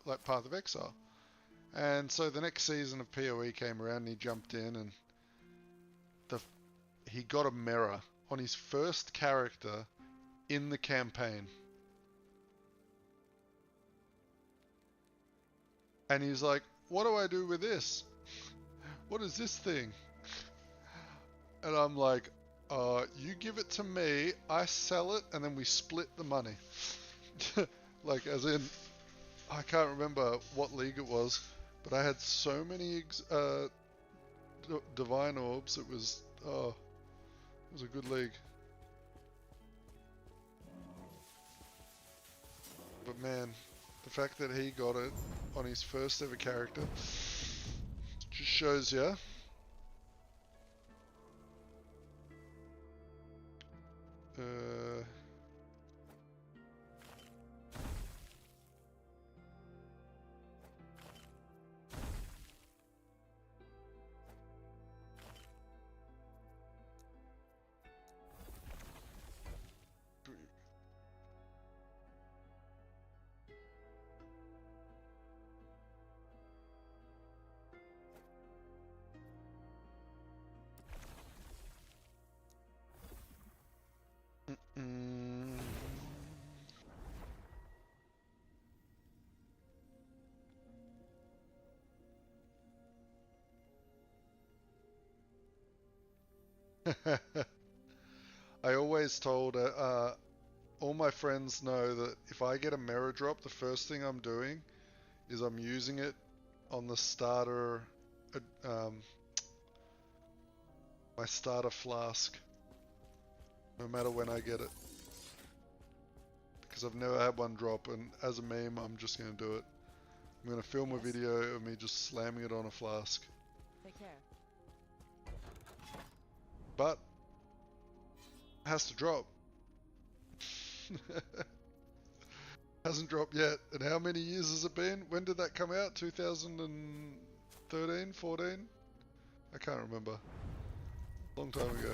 like Path of Exile. And so the next season of PoE came around and he jumped in and he got a mirror on his first character in the campaign. And he's like, what do I do with this? What is this thing? And I'm like, you give it to me, I sell it, and then we split the money. Like, as in, I can't remember what league it was, but I had so many divine orbs, it was a good league. But man, the fact that he got it on his first ever character just shows you Uh, mm. I always told all my friends know that if I get a mirror drop, the first thing I'm doing is I'm using it on the starter, my starter flask, no matter when I get it. Because I've never had one drop, and as a meme, I'm just going to do it. I'm going to film a video of me just slamming it on a flask. Take care. But it has to drop. Hasn't dropped yet. And how many years has it been? When did that come out? 2013, 14? I can't remember. Long time ago.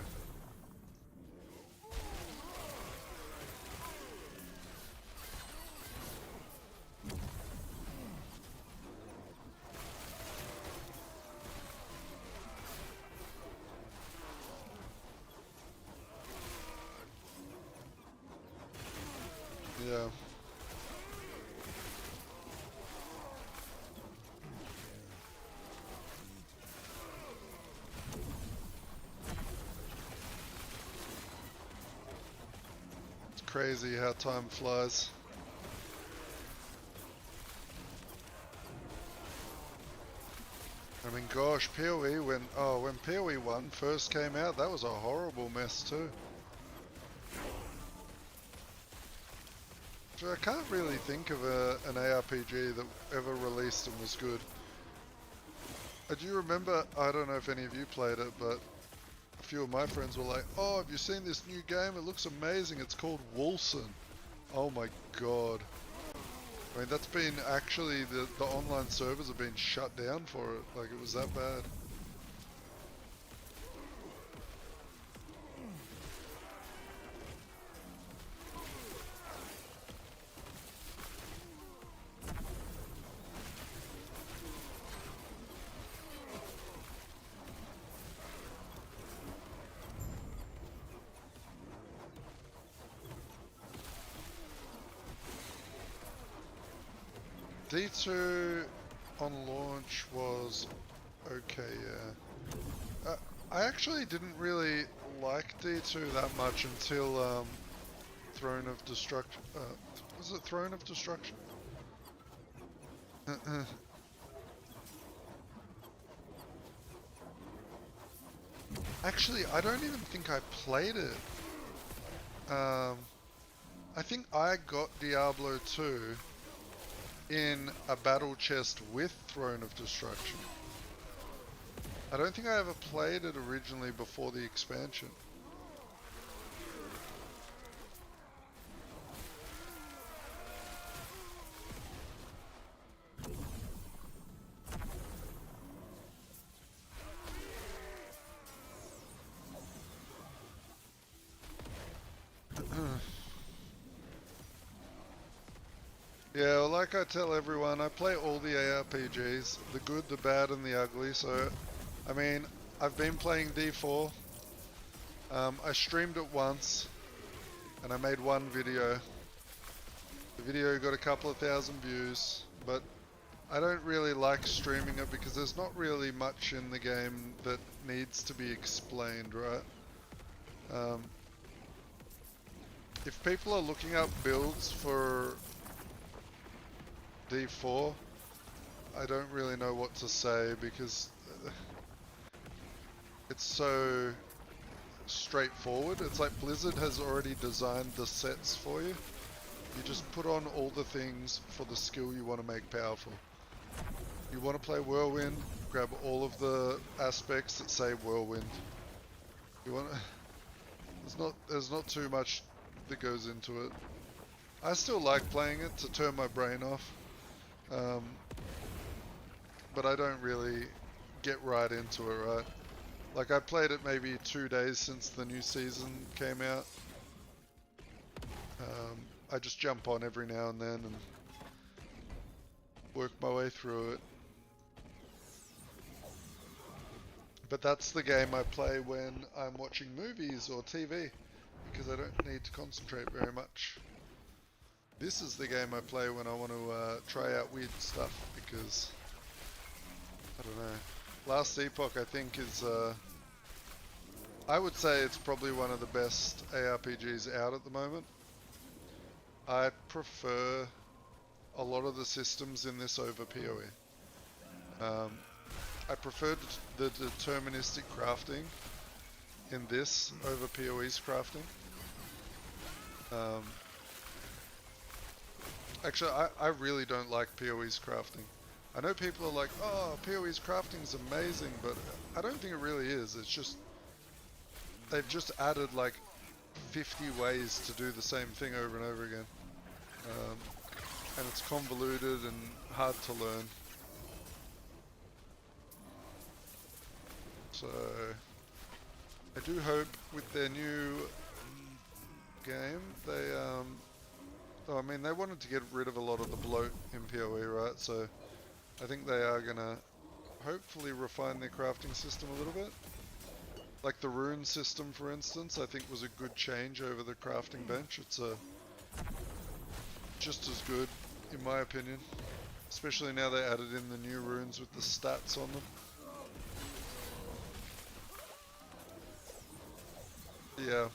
Yeah. It's crazy how time flies. I mean, gosh, PoE when PoE 1 first came out, that was a horrible mess too. So I can't really think of an ARPG that ever released and was good. I do remember, I don't know if any of you played it, but a few of my friends were like, oh, have you seen this new game? It looks amazing. It's called Wolcen. Oh my god. I mean, that's been actually, the online servers have been shut down for it. Like, it was that bad. D2 on launch was okay, yeah. I actually didn't really like D2 that much until Throne of Destruction. Was it Throne of Destruction? Actually, I don't even think I played it. I think I got Diablo 2 in a battle chest with Throne of Destruction. I don't think I ever played it originally before the expansion. Yeah, well, like I tell everyone, I play all the ARPGs, the good, the bad, and the ugly, so, I mean, I've been playing D4, I streamed it once, and I made one video. The video got a couple of thousand views, but I don't really like streaming it because there's not really much in the game that needs to be explained, right? If people are looking up builds for D4, I don't really know what to say because it's so straightforward. It's like Blizzard has already designed the sets for you. You just put on all the things for the skill you want to make powerful. You want to play Whirlwind, grab all of the aspects that say Whirlwind. You want There's not too much that goes into it. I still like playing it to turn my brain off, but I don't really get right into it, right? Like I played it maybe 2 days since the new season came out. I just jump on every now and then and work my way through it. But that's the game I play when I'm watching movies or TV, because I don't need to concentrate very much. This is the game I play when I want to try out weird stuff, because, I don't know. Last Epoch I think is, I would say it's probably one of the best ARPGs out at the moment. I prefer a lot of the systems in this over PoE. I preferred the deterministic crafting in this over PoE's crafting. Actually, I really don't like PoE's crafting. I know people are like, oh, PoE's crafting's amazing, but I don't think it really is. It's just, they've just added like 50 ways to do the same thing over and over again. And it's convoluted and hard to learn. So, I do hope with their new game, they, I mean, they wanted to get rid of a lot of the bloat in PoE, right? So, I think they are gonna hopefully refine their crafting system a little bit. Like the rune system, for instance, I think was a good change over the crafting bench. It's just as good, in my opinion. Especially now they added in the new runes with the stats on them. Yeah,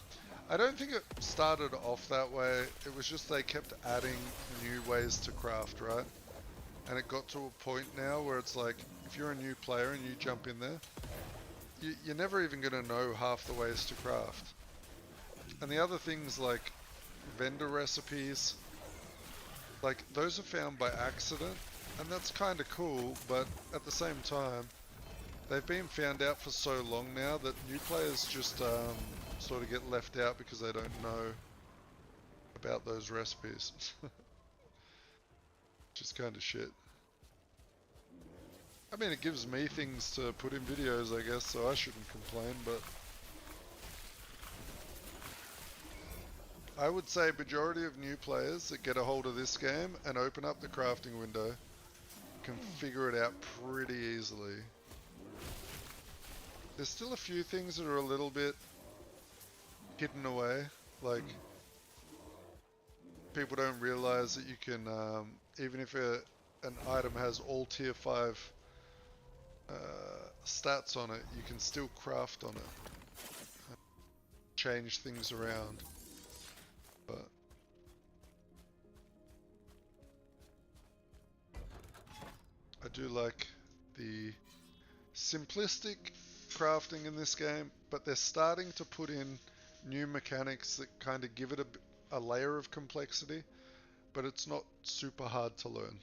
I don't think it started off that way. It was just they kept adding new ways to craft, right? And it got to a point now where it's like, if you're a new player and you jump in there, you're never even going to know half the ways to craft. And the other things like vendor recipes, like those are found by accident, and that's kind of cool, but at the same time, they've been found out for so long now that new players just sort of get left out because they don't know about those recipes. Which is kind of shit. I mean, it gives me things to put in videos, I guess, so I shouldn't complain, but I would say majority of new players that get a hold of this game and open up the crafting window can figure it out pretty easily. There's still a few things that are a little bit hidden away, like people don't realize that you can, even if an item has all tier 5 stats on it, you can still craft on it, change things around. But I do like the simplistic crafting in this game, but they're starting to put in new mechanics that kind of give it a layer of complexity, but it's not super hard to learn.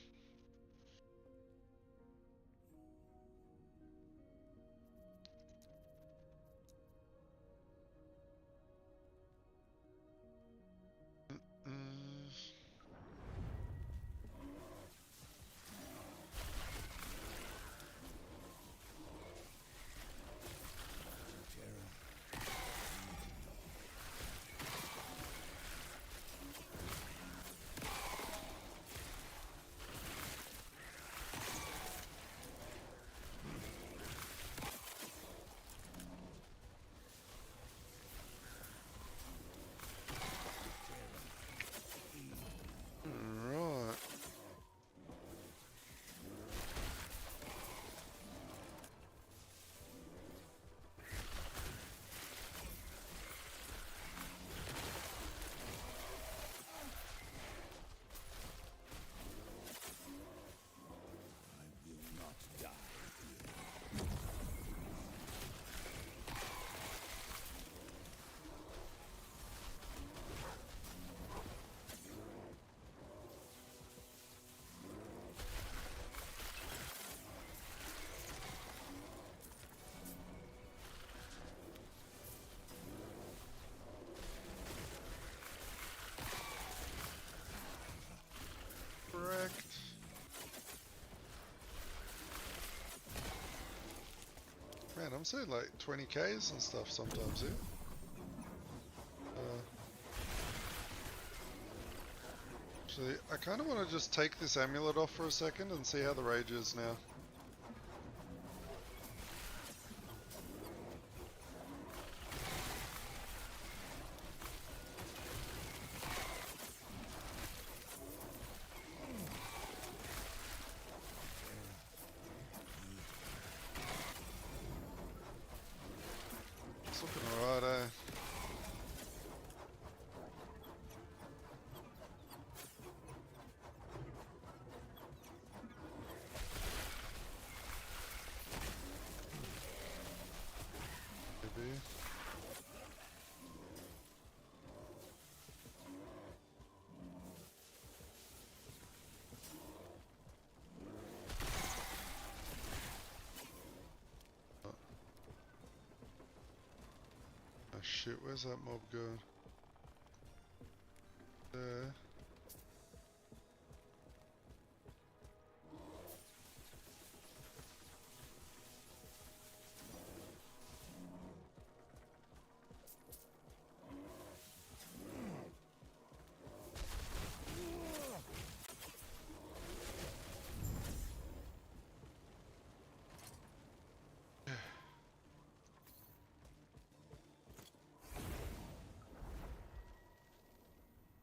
Man, I'm seeing like 20Ks and stuff sometimes here. Actually, I kind of want to just take this amulet off for a second and see how the rage is now. It's looking alright, eh? Maybe. Oh shit, where's that mob going? There.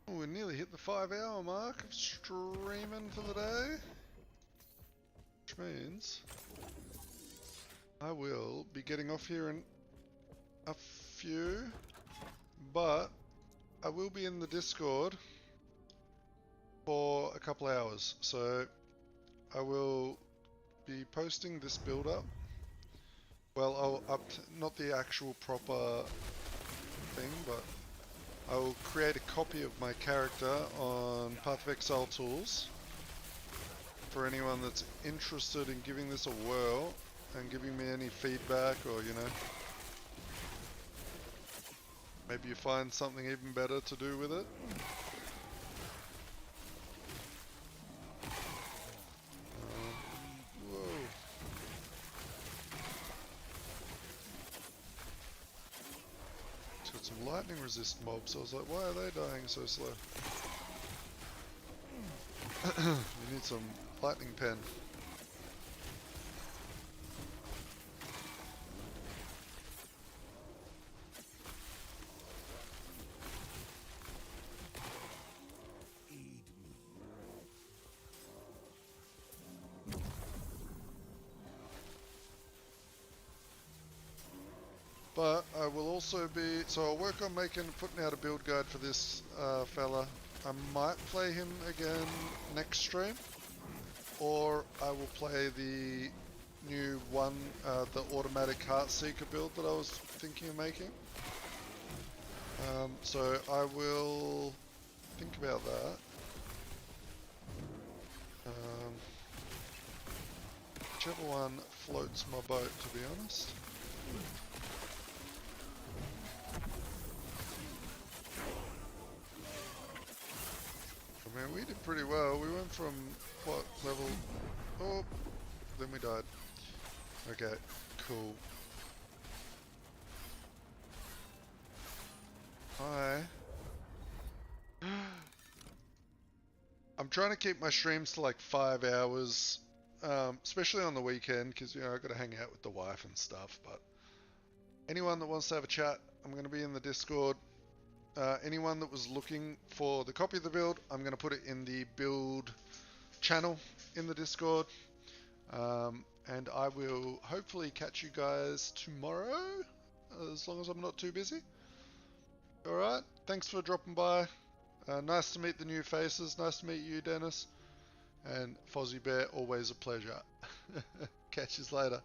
Oh, we nearly hit the 5-hour mark of streaming for the day. Which means I will be getting off here in a few, but I will be in the Discord for a couple hours. So I will be posting this build up. Well, not the actual proper thing, but I will create a copy of my character on Path of Exile Tools for anyone that's interested in giving this a whirl and giving me any feedback, or you know, maybe you find something even better to do with it. Whoa. It's got some lightning resist mobs, so I was like, why are they dying so slow? You need some lightning pen. But I will also be, so I'll work on putting out a build guide for this fella. I might play him again next stream, or I will play the new one, the automatic Heartseeker build that I was thinking of making. So I will think about that. Whichever one floats my boat, to be honest. I mean, we did pretty well. We went from, what, level... Oh, then we died. Okay, cool. Hi. I'm trying to keep my streams to like 5 hours, especially on the weekend, because, you know, I've got to hang out with the wife and stuff, but anyone that wants to have a chat, I'm going to be in the Discord. Anyone that was looking for the copy of the build, I'm going to put it in the build channel in the Discord. And I will hopefully catch you guys tomorrow, as long as I'm not too busy. Alright, thanks for dropping by. Nice to meet the new faces. Nice to meet you, Dennis. And Fozzie Bear, always a pleasure. Catch you later.